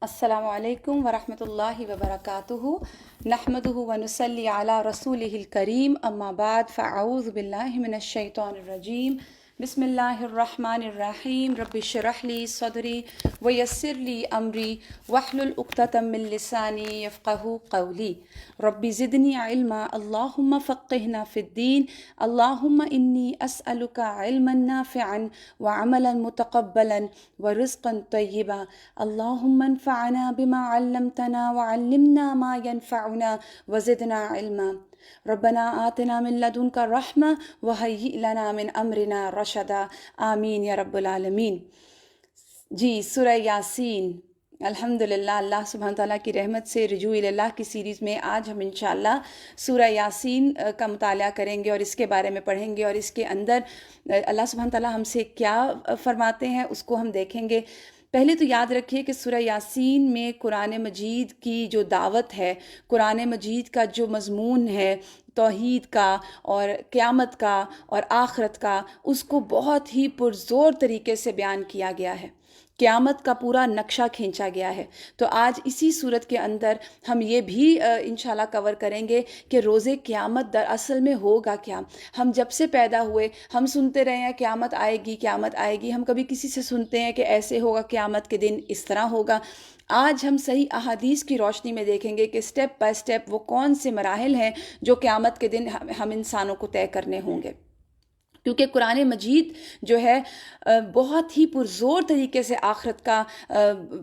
السلام علیکم ورحمۃ اللہ وبرکاتہ نحمدہ ونصلی علی رسولہ الکریم اما بعد فاعوذ باللہ من الشیطان الرجیم بسم اللہ الرحمن الرحیم رب اشرح لی صدری ویسر لی امری واحلل عقدۃ من لسانی یفقہوا قولی رب زدنی علما اللہم فقہنا فی الدین اللہم انی اسألک علما نافعا وعملا متقبلا ورزقا طیبا اللہم انفعنا بما علمتنا وعلمنا ما ينفعنا وزدنا علما ربنا آتنا من لدنک رحمہ وہیئ لنا من امرنا رشدا آمین یا رب العالمین۔ جی سورہ یاسین، الحمدللہ اللہ سبحانہ تعالیٰ کی رحمت سے رجوع اللہ کی سیریز میں آج ہم انشاءاللہ سورہ یاسین کا مطالعہ کریں گے اور اس کے بارے میں پڑھیں گے، اور اس کے اندر اللہ سبحانہ تعالیٰ ہم سے کیا فرماتے ہیں اس کو ہم دیکھیں گے۔ پہلے تو یاد رکھیے کہ سورہ یاسین میں قرآن مجید کی جو دعوت ہے، قرآن مجید کا جو مضمون ہے توحید کا اور قیامت کا اور آخرت کا، اس کو بہت ہی پرزور طریقے سے بیان کیا گیا ہے، قیامت کا پورا نقشہ کھینچا گیا ہے۔ تو آج اسی صورت کے اندر ہم یہ بھی انشاءاللہ کور کریں گے کہ روز قیامت دراصل میں ہوگا کیا۔ ہم جب سے پیدا ہوئے ہم سنتے رہے ہیں قیامت آئے گی، قیامت آئے گی، ہم کبھی کسی سے سنتے ہیں کہ ایسے ہوگا، قیامت کے دن اس طرح ہوگا۔ آج ہم صحیح احادیث کی روشنی میں دیکھیں گے کہ سٹیپ بائی سٹیپ وہ کون سے مراحل ہیں جو قیامت کے دن ہم انسانوں کو طے کرنے ہوں گے، کیونکہ قرآن مجید جو ہے بہت ہی پرزور طریقے سے آخرت کا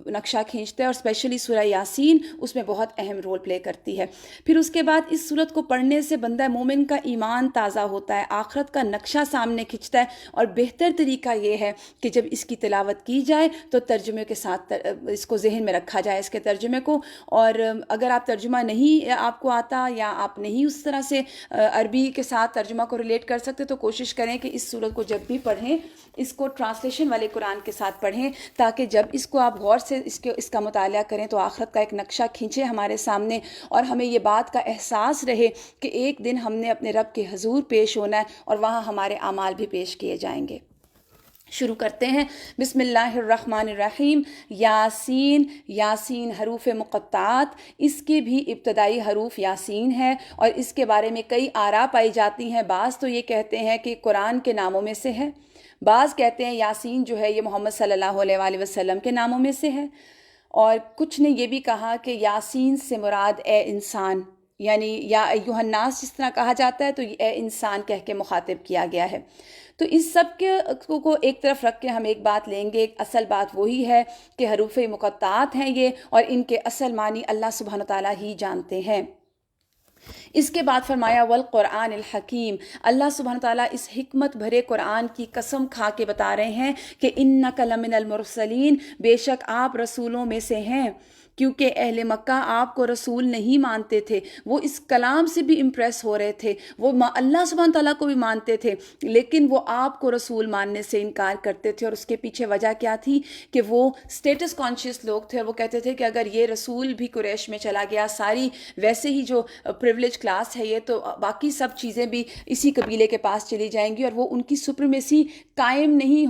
نقشہ کھینچتا ہے، اور اسپیشلی سورہ یاسین اس میں بہت اہم رول پلے کرتی ہے۔ پھر اس کے بعد اس سورت کو پڑھنے سے بندہ مومن کا ایمان تازہ ہوتا ہے، آخرت کا نقشہ سامنے کھنچتا ہے، اور بہتر طریقہ یہ ہے کہ جب اس کی تلاوت کی جائے تو ترجمے کے ساتھ اس کو ذہن میں رکھا جائے، اس کے ترجمے کو۔ اور اگر آپ ترجمہ نہیں آپ کو آتا یا آپ نہیں اس طرح سے عربی کے ساتھ ترجمہ کو ریلیٹ کر سکتے، تو کوشش کریں کہ اس سورت کو جب بھی پڑھیں اس کو ٹرانسلیشن والے قرآن کے ساتھ پڑھیں، تاکہ جب اس کو آپ غور سے اس کا مطالعہ کریں تو آخرت کا ایک نقشہ کھینچے ہمارے سامنے، اور ہمیں یہ بات کا احساس رہے کہ ایک دن ہم نے اپنے رب کے حضور پیش ہونا ہے، اور وہاں ہمارے اعمال بھی پیش کیے جائیں گے۔ شروع کرتے ہیں، بسم اللہ الرحمن الرحیم۔ یاسین، یاسین حروف مقطعات، اس کے بھی ابتدائی حروف یاسین ہے، اور اس کے بارے میں کئی آراء پائی جاتی ہیں۔ بعض تو یہ کہتے ہیں کہ قرآن کے ناموں میں سے ہے، بعض کہتے ہیں یاسین جو ہے یہ محمد صلی اللہ علیہ وآلہ وسلم کے ناموں میں سے ہے، اور کچھ نے یہ بھی کہا کہ یاسین سے مراد اے انسان، یعنی یا ایھا الناس جس طرح کہا جاتا ہے تو اے انسان کہہ کے مخاطب کیا گیا ہے۔ تو اس سب کے کو ایک طرف رکھ کے ہم ایک بات لیں گے، ایک اصل بات وہی ہے کہ حروف مقطعات ہیں یہ، اور ان کے اصل معنی اللہ سبحانہ تعالیٰ ہی جانتے ہیں۔ اس کے بعد فرمایا والقرآن الحکیم، اللہ سبحانہ تعالیٰ اس حکمت بھرے قرآن کی قسم کھا کے بتا رہے ہیں کہ انک لمن المرسلین، بے شک آپ رسولوں میں سے ہیں، کیونکہ اہل مکہ آپ کو رسول نہیں مانتے تھے، وہ اس کلام سے بھی امپریس ہو رہے تھے، وہ اللہ سبحانہ تعالیٰ کو بھی مانتے تھے، لیکن وہ آپ کو رسول ماننے سے انکار کرتے تھے۔ اور اس کے پیچھے وجہ کیا تھی کہ وہ سٹیٹس کانشیس لوگ تھے، اور وہ کہتے تھے کہ اگر یہ رسول بھی قریش میں چلا گیا، ساری ویسے ہی جو پریولیج کلاس ہے یہ، تو باقی سب چیزیں بھی اسی قبیلے کے پاس چلی جائیں گی، اور وہ ان کی سپریمیسی قائم نہیں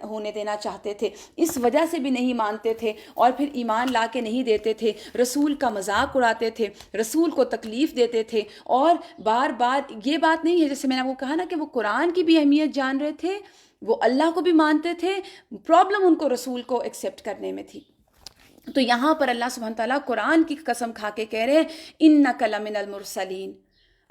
ہونے دینا چاہتے تھے، اس وجہ سے بھی نہیں مانتے تھے، اور پھر ایمان لا کے نہیں دیتے تھے، رسول کا مذاق اڑاتے تھے، رسول کو تکلیف دیتے تھے، اور بار بار یہ بات نہیں ہے، جیسے میں نے آپ کو کہا نا کہ وہ قرآن کی بھی اہمیت جان رہے تھے، وہ اللہ کو بھی مانتے تھے، پرابلم ان کو رسول کو ایکسیپٹ کرنے میں تھی۔ تو یہاں پر اللہ سبحانہ تعالیٰ قرآن کی قسم کھا کے کہہ رہے ہیں انک لمن المرسلین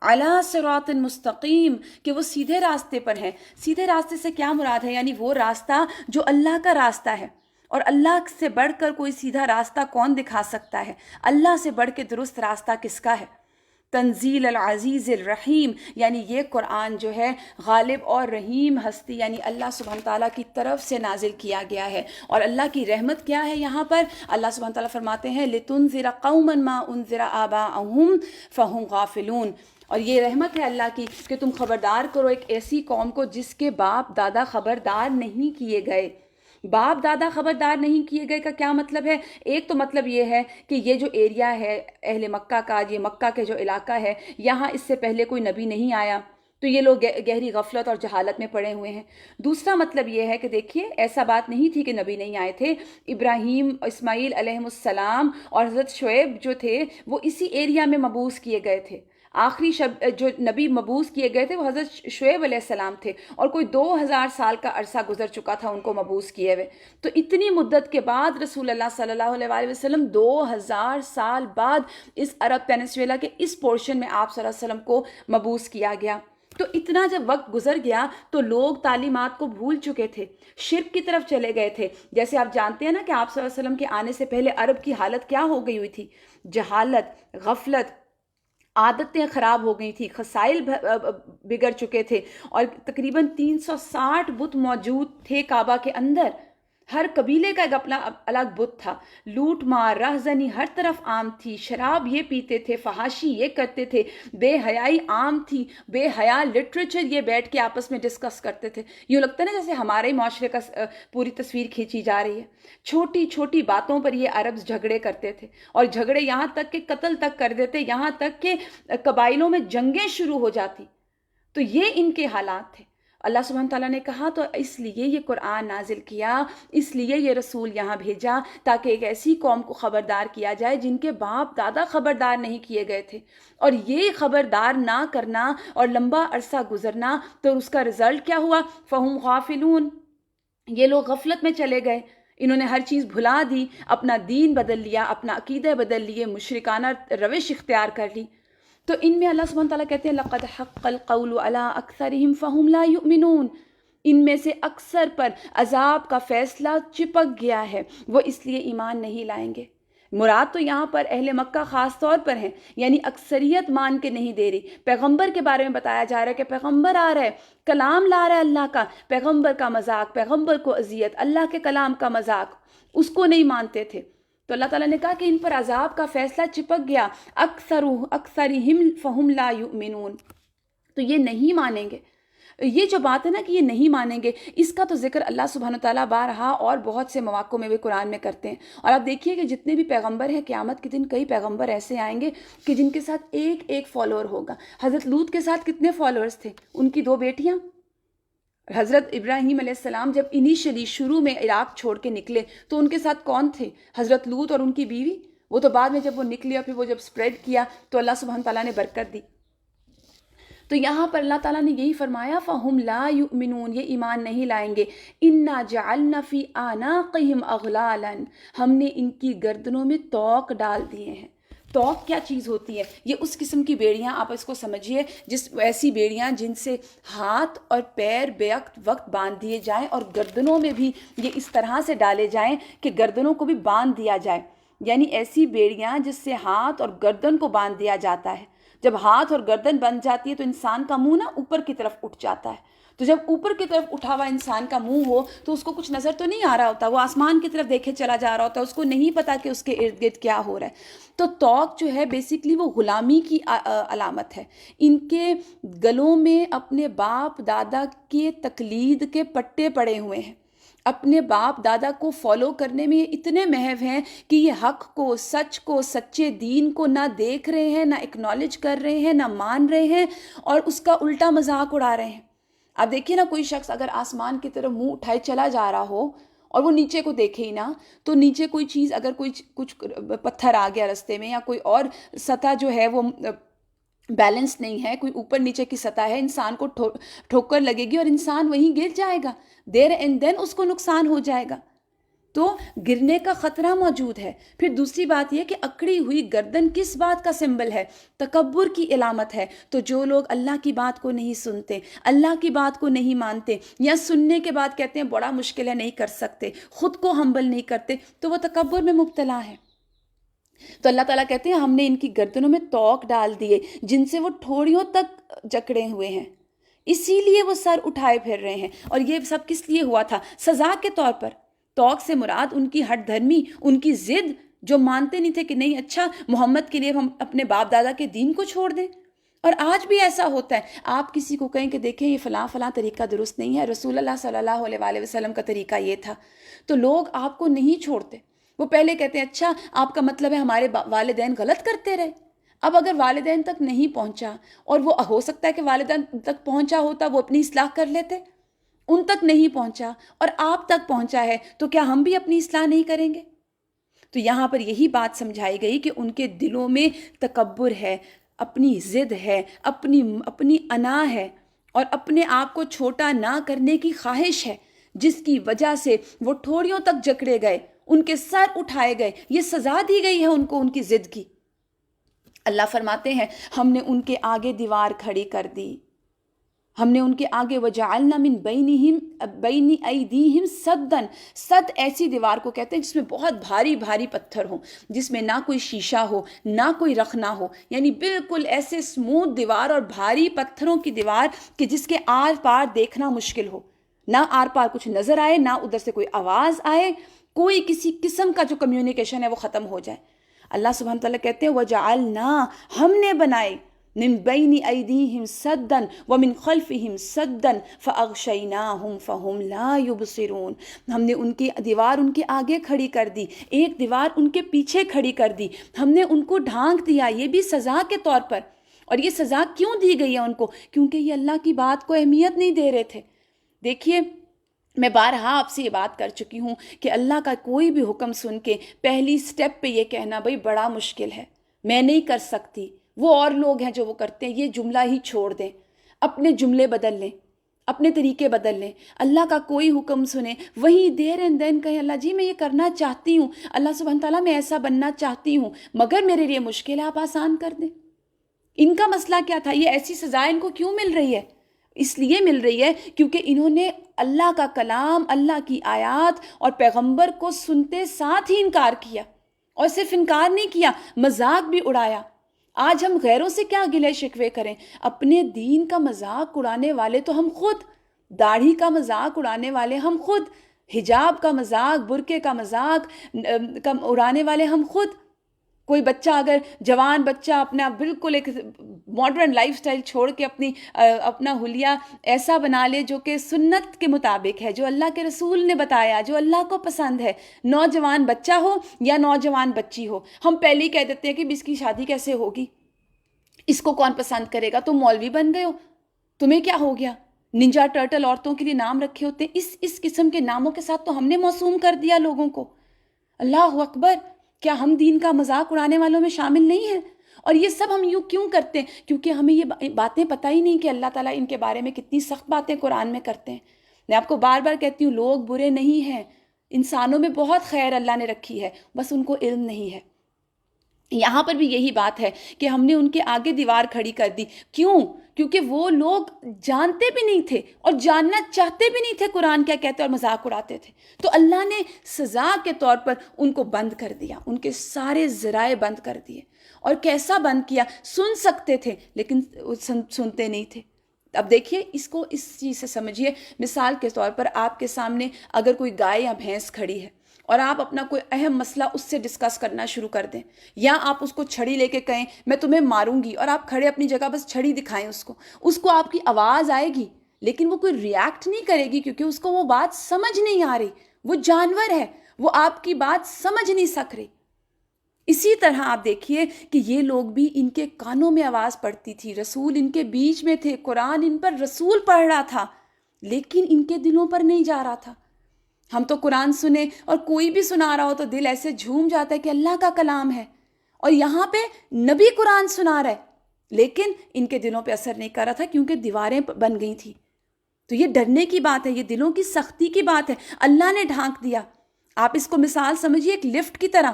علی صراط مستقیم، کہ وہ سیدھے راستے پر ہیں۔ سیدھے راستے سے کیا مراد ہے؟ یعنی وہ راستہ جو اللہ کا راستہ ہے، اور اللہ سے بڑھ کر کوئی سیدھا راستہ کون دکھا سکتا ہے؟ اللہ سے بڑھ کے درست راستہ کس کا ہے؟ تنزیل العزیز الرحیم، یعنی یہ قرآن جو ہے غالب اور رحیم ہستی یعنی اللہ سبحانہ تعالیٰ کی طرف سے نازل کیا گیا ہے۔ اور اللہ کی رحمت کیا ہے یہاں پر؟ اللہ سبحانہ تعالیٰ فرماتے ہیں لِتُنذِرَ قَوْمًا مَا أُنذِرَ آبَاؤُهُمْ فَهُمْ غَافِلُونَ، اور یہ رحمت ہے اللہ کی کہ تم خبردار کرو ایک ایسی قوم کو جس کے باپ دادا خبردار نہیں کیے گئے۔ باپ دادا خبردار نہیں کیے گئے کا کیا مطلب ہے؟ ایک تو مطلب یہ ہے کہ یہ جو ایریا ہے اہل مکہ کا، یہ مکہ کے جو علاقہ ہے، یہاں اس سے پہلے کوئی نبی نہیں آیا، تو یہ لوگ گہری غفلت اور جہالت میں پڑے ہوئے ہیں۔ دوسرا مطلب یہ ہے کہ دیکھیے ایسا بات نہیں تھی کہ نبی نہیں آئے تھے، ابراہیم، اسماعیل علیہ السلام اور حضرت شعیب جو تھے وہ اسی ایریا میں مبعوث کیے گئے تھے۔ آخری جو نبی مبعوث کیے گئے تھے وہ حضرت شعیب علیہ السلام تھے، اور کوئی 2000 سال کا عرصہ گزر چکا تھا ان کو مبعوث کیے ہوئے۔ تو اتنی مدت کے بعد رسول اللہ صلی اللہ علیہ وآلہ وسلم 2000 سال بعد اس عرب پینسویلا کے اس پورشن میں آپ صلی اللہ علیہ وسلم کو مبعوث کیا گیا۔ تو اتنا جب وقت گزر گیا تو لوگ تعلیمات کو بھول چکے تھے، شرک کی طرف چلے گئے تھے۔ جیسے آپ جانتے ہیں نا کہ آپ صلی اللہ علیہ وسلم کے آنے سے پہلے عرب کی حالت کیا ہو گئی ہوئی تھی، جہالت، غفلت، عادتیں خراب ہو گئی تھی، خسائل بگڑ چکے تھے، اور تقریباً 360 بت موجود تھے کعبہ کے اندر۔ ہر قبیلے کا ایک اپنا الگ بت تھا، لوٹ مار، رہزنی ہر طرف عام تھی، شراب یہ پیتے تھے، فحاشی یہ کرتے تھے، بے حیائی عام تھی، بے حیا لٹریچر یہ بیٹھ کے آپس میں ڈسکس کرتے تھے۔ یوں لگتا ہے نا جیسے ہمارے معاشرے کا پوری تصویر کھینچی جا رہی ہے۔ چھوٹی چھوٹی باتوں پر یہ عرب جھگڑے کرتے تھے، اور جھگڑے یہاں تک کہ قتل تک کر دیتے، یہاں تک کہ قبائلوں میں جنگیں شروع ہو جاتی۔ تو یہ ان کے حالات تھے۔ اللہ سبحانہ تعالیٰ نے کہا تو اس لیے یہ قرآن نازل کیا، اس لیے یہ رسول یہاں بھیجا، تاکہ ایک ایسی قوم کو خبردار کیا جائے جن کے باپ دادا خبردار نہیں کیے گئے تھے۔ اور یہ خبردار نہ کرنا اور لمبا عرصہ گزرنا، تو اس کا رزلٹ کیا ہوا؟ فہم غافلون، یہ لوگ غفلت میں چلے گئے، انہوں نے ہر چیز بھلا دی، اپنا دین بدل لیا، اپنا عقیدہ بدل لیے، مشرکانہ روش اختیار کر لی۔ تو ان میں اللہ سبحانہ تعالیٰ کہتے ہیں لَقَدْ حَقَّ الْقَوْلُ عَلَىٰ أَكْثَرِهِمْ فَهُمْ لَا يُؤْمِنُونَ، ان میں سے اکثر پر عذاب کا فیصلہ چپک گیا ہے، وہ اس لیے ایمان نہیں لائیں گے۔ مراد تو یہاں پر اہل مکہ خاص طور پر ہیں، یعنی اکثریت مان کے نہیں دے رہی۔ پیغمبر کے بارے میں بتایا جا رہا ہے کہ پیغمبر آ رہا ہے، کلام لا رہا ہے اللہ کا، پیغمبر کا مذاق، پیغمبر کو اذیت، اللہ کے کلام کا مذاق، اس کو نہیں مانتے تھے۔ تو اللہ تعالیٰ نے کہا کہ ان پر عذاب کا فیصلہ چپک گیا، اکثرہم فہم لا یؤمنون، تو یہ نہیں مانیں گے۔ یہ جو بات ہے نا کہ یہ نہیں مانیں گے، اس کا تو ذکر اللہ سبحانہ تعالیٰ بارہا اور بہت سے مواقع میں بھی قرآن میں کرتے ہیں۔ اور آپ دیکھیے کہ جتنے بھی پیغمبر ہیں، قیامت کے دن کئی پیغمبر ایسے آئیں گے کہ جن کے ساتھ ایک ایک فالوور ہوگا۔ حضرت لوط کے ساتھ کتنے فالوورز تھے؟ ان کی 2 بیٹیاں۔ حضرت ابراہیم علیہ السلام جب انیشلی شروع میں عراق چھوڑ کے نکلے تو ان کے ساتھ کون تھے؟ حضرت لوط اور ان کی بیوی۔ وہ تو بعد میں جب وہ نکلے اور پھر وہ جب سپریڈ کیا تو اللہ سبحانہ تعالیٰ نے برکت دی۔ تو یہاں پر اللہ تعالیٰ نے یہی فرمایا فَهُمْ لَا يُؤْمِنُونَ، یہ ایمان نہیں لائیں گے۔ إِنَّا جَعَلْنَا فِي أَعْنَاقِهِمْ أَغْلَالًا، ہم نے ان کی گردنوں میں توق ڈال دیے ہیں۔ توق کیا چیز ہوتی ہے؟ یہ اس قسم کی بیڑیاں، آپ اس کو سمجھیے ایسی بیڑیاں جن سے ہاتھ اور پیر بے وقت باندھ دیے جائیں، اور گردنوں میں بھی یہ اس طرح سے ڈالے جائیں کہ گردنوں کو بھی باندھ دیا جائے۔ یعنی ایسی بیڑیاں جس سے ہاتھ اور گردن کو باندھ دیا جاتا ہے۔ جب ہاتھ اور گردن بن جاتی ہے تو انسان کا منہ نا اوپر کی طرف اٹھ جاتا ہے۔ تو جب اوپر کی طرف اٹھا ہوا انسان کا منہ ہو تو اس کو کچھ نظر تو نہیں آ رہا ہوتا، وہ آسمان کی طرف دیکھے چلا جا رہا ہوتا ہے، اس کو نہیں پتا کہ اس کے ارد گرد کیا ہو رہا ہے۔ تو توق جو ہے بیسیکلی وہ غلامی کی علامت ہے۔ ان کے گلوں میں اپنے باپ دادا کے تقلید کے پٹے پڑے ہوئے ہیں، اپنے باپ دادا کو فالو کرنے میں یہ اتنے محو ہیں کہ یہ حق کو، سچ کو، سچے دین کو نہ دیکھ رہے ہیں، نہ اکنالج کر رہے ہیں، نہ مان رہے ہیں، اور اس کا الٹا مذاق اڑا رہے ہیں۔ آپ دیکھیے نا، کوئی شخص اگر آسمان کی طرف منہ اٹھائے چلا جا رہا ہو اور وہ نیچے کو دیکھے ہی نہ، تو نیچے کوئی چیز، اگر کوئی کچھ پتھر آ گیا رستے میں، یا کوئی اور سطح جو ہے وہ بیلنس نہیں ہے، کوئی اوپر نیچے کی سطح ہے، انسان کو ٹھوکر لگے گی اور انسان وہیں گر جائے گا، دیر اینڈ دین اس کو نقصان ہو جائے گا۔ تو گرنے کا خطرہ موجود ہے۔ پھر دوسری بات یہ کہ اکڑی ہوئی گردن کس بات کا سمبل ہے؟ تکبر کی علامت ہے۔ تو جو لوگ اللہ کی بات کو نہیں سنتے، اللہ کی بات کو نہیں مانتے، یا سننے کے بعد کہتے ہیں بڑا مشکل ہے، نہیں کر سکتے، خود کو ہمبل نہیں کرتے، تو وہ تکبر میں مبتلا ہے۔ تو اللہ تعالیٰ کہتے ہیں ہم نے ان کی گردنوں میں توق ڈال دیے جن سے وہ ٹھوڑیوں تک جکڑے ہوئے ہیں، اسی لیے وہ سر اٹھائے پھر رہے ہیں۔ اور یہ سب کس لیے ہوا تھا؟ سزا کے طور پر۔ توق سے مراد ان کی ہٹ دھرمی، ان کی ضد، جو مانتے نہیں تھے کہ نہیں اچھا محمد کے لیے ہم اپنے باپ دادا کے دین کو چھوڑ دیں۔ اور آج بھی ایسا ہوتا ہے، آپ کسی کو کہیں کہ دیکھیں یہ فلاں فلاں طریقہ درست نہیں ہے، رسول اللہ صلی اللہ علیہ وآلہ وسلم کا طریقہ یہ تھا، تو لوگ آپ کو نہیں چھوڑتے۔ وہ پہلے کہتے ہیں اچھا آپ کا مطلب ہے ہمارے والدین غلط کرتے رہے، اب اگر والدین تک نہیں پہنچا، اور وہ ہو سکتا ہے کہ والدین تک پہنچا ہوتا وہ اپنی اصلاح کر لیتے، ان تک نہیں پہنچا اور آپ تک پہنچا ہے، تو کیا ہم بھی اپنی اصلاح نہیں کریں گے؟ تو یہاں پر یہی بات سمجھائی گئی کہ ان کے دلوں میں تکبر ہے، اپنی ضد ہے، اپنی انا ہے، اور اپنے آپ کو چھوٹا نہ کرنے کی خواہش ہے، جس کی وجہ سے وہ ٹھوڑیوں تک جکڑے گئے، ان کے سر اٹھائے گئے، یہ سزا دی گئی ہے ان کو ان کی ضد کی۔ اللہ فرماتے ہیں ہم نے ان کے آگے دیوار کھڑی کر دی، ہم نے ان کے آگے وَجَعَلْنَا مِن بَيْنِ أَيْدِيهِمْ سَدًّا، سد ایسی دیوار کو کہتے ہیں جس میں بہت بھاری بھاری پتھر ہوں، جس میں نہ کوئی شیشہ ہو نہ کوئی رخنہ ہو، یعنی بالکل ایسے اسموتھ دیوار اور بھاری پتھروں کی دیوار کہ جس کے آر پار دیکھنا مشکل ہو، نہ آر پار کچھ نظر آئے، نہ ادھر سے کوئی آواز آئے، کوئی کسی قسم کا جو کمیونیکیشن ہے وہ ختم ہو جائے۔ اللہ سبحانہ تعالیٰ کہتے ہیں وَجَعَلْنَا، ہم نے بنائے، من بین ایدیہم سدا ومن خلفہم سدا فاغشیناہم فہم لا یبصرون، ہم نے ان کی دیوار ان کے آگے کھڑی کر دی، ایک دیوار ان کے پیچھے کھڑی کر دی، ہم نے ان کو ڈھانک دیا، یہ بھی سزا کے طور پر۔ اور یہ سزا کیوں دی گئی ہے ان کو؟ کیونکہ یہ اللہ کی بات کو اہمیت نہیں دے رہے تھے۔ دیکھیے میں بارہا آپ سے یہ بات کر چکی ہوں کہ اللہ کا کوئی بھی حکم سن کے پہلی سٹیپ پہ یہ کہنا بھئی بڑا مشکل ہے، میں نہیں کر سکتی، وہ اور لوگ ہیں جو وہ کرتے ہیں، یہ جملہ ہی چھوڑ دیں، اپنے جملے بدل لیں، اپنے طریقے بدل لیں۔ اللہ کا کوئی حکم سنیں، وہیں دیر اینڈ دین کہیں اللہ جی میں یہ کرنا چاہتی ہوں، اللہ سبحانہ تعالیٰ میں ایسا بننا چاہتی ہوں، مگر میرے لیے مشکل ہے، آپ آسان کر دیں۔ ان کا مسئلہ کیا تھا؟ یہ ایسی سزا ان کو کیوں مل رہی ہے؟ اس لیے مل رہی ہے کیونکہ انہوں نے اللہ کا کلام، اللہ کی آیات اور پیغمبر کو سنتے ساتھ ہی انکار کیا، اور صرف انکار نہیں کیا، مذاق بھی اڑایا۔ آج ہم غیروں سے کیا گلے شکوے کریں، اپنے دین کا مذاق اڑانے والے تو ہم خود، داڑھی کا مذاق اڑانے والے ہم خود، حجاب کا مذاق، برقعے کا مذاق اڑانے والے ہم خود۔ کوئی بچہ اگر جوان بچہ اپنا بالکل ایک ماڈرن لائف سٹائل چھوڑ کے اپنا حلیہ ایسا بنا لے جو کہ سنت کے مطابق ہے، جو اللہ کے رسول نے بتایا، جو اللہ کو پسند ہے، نوجوان بچہ ہو یا نوجوان بچی ہو، ہم پہلے ہی کہہ دیتے ہیں کہ اس کی شادی کیسے ہوگی، اس کو کون پسند کرے گا، تم مولوی بن گئے ہو، تمہیں کیا ہو گیا۔ ننجا ٹرٹل عورتوں کے لیے نام رکھے ہوتے ہیں، اس قسم کے ناموں کے ساتھ تو ہم نے موسوم کر دیا لوگوں کو۔ اللہ اکبر، کیا ہم دین کا مذاق اڑانے والوں میں شامل نہیں ہیں؟ اور یہ سب ہم یوں کیوں کرتے ہیں؟ کیونکہ ہمیں یہ باتیں پتہ ہی نہیں کہ اللہ تعالیٰ ان کے بارے میں کتنی سخت باتیں قرآن میں کرتے ہیں۔ میں آپ کو بار بار کہتی ہوں لوگ برے نہیں ہیں، انسانوں میں بہت خیر اللہ نے رکھی ہے، بس ان کو علم نہیں ہے۔ یہاں پر بھی یہی بات ہے کہ ہم نے ان کے آگے دیوار کھڑی کر دی، کیوں؟ کیونکہ وہ لوگ جانتے بھی نہیں تھے اور جاننا چاہتے بھی نہیں تھے قرآن کیا کہتے اور مذاق اڑاتے تھے، تو اللہ نے سزا کے طور پر ان کو بند کر دیا، ان کے سارے ذرائع بند کر دیے۔ اور کیسا بند کیا؟ سن سکتے تھے لیکن سنتے نہیں تھے۔ اب دیکھیے اس کو اس چیز سے سمجھیے، مثال کے طور پر آپ کے سامنے اگر کوئی گائے یا بھینس کھڑی ہے اور آپ اپنا کوئی اہم مسئلہ اس سے ڈسکس کرنا شروع کر دیں، یا آپ اس کو چھڑی لے کے کہیں میں تمہیں ماروں گی، اور آپ کھڑے اپنی جگہ بس چھڑی دکھائیں اس کو آپ کی آواز آئے گی لیکن وہ کوئی ریاکٹ نہیں کرے گی، کیونکہ اس کو وہ بات سمجھ نہیں آ رہی، وہ جانور ہے، وہ آپ کی بات سمجھ نہیں سک رہی۔ اسی طرح آپ دیکھیے کہ یہ لوگ بھی، ان کے کانوں میں آواز پڑتی تھی، رسول ان کے بیچ میں تھے، قرآن ان پر رسول پڑھ رہا تھا، لیکن ان کے دلوں پر نہیں جا رہا تھا۔ ہم تو قرآن سنیں اور کوئی بھی سنا رہا ہو تو دل ایسے جھوم جاتا ہے کہ اللہ کا کلام ہے، اور یہاں پہ نبی قرآن سنا رہا ہے، لیکن ان کے دلوں پہ اثر نہیں کر رہا تھا کیونکہ دیواریں بن گئی تھیں۔ تو یہ ڈرنے کی بات ہے، یہ دلوں کی سختی کی بات ہے، اللہ نے ڈھانک دیا۔ آپ اس کو مثال سمجھیے ایک لفٹ کی طرح،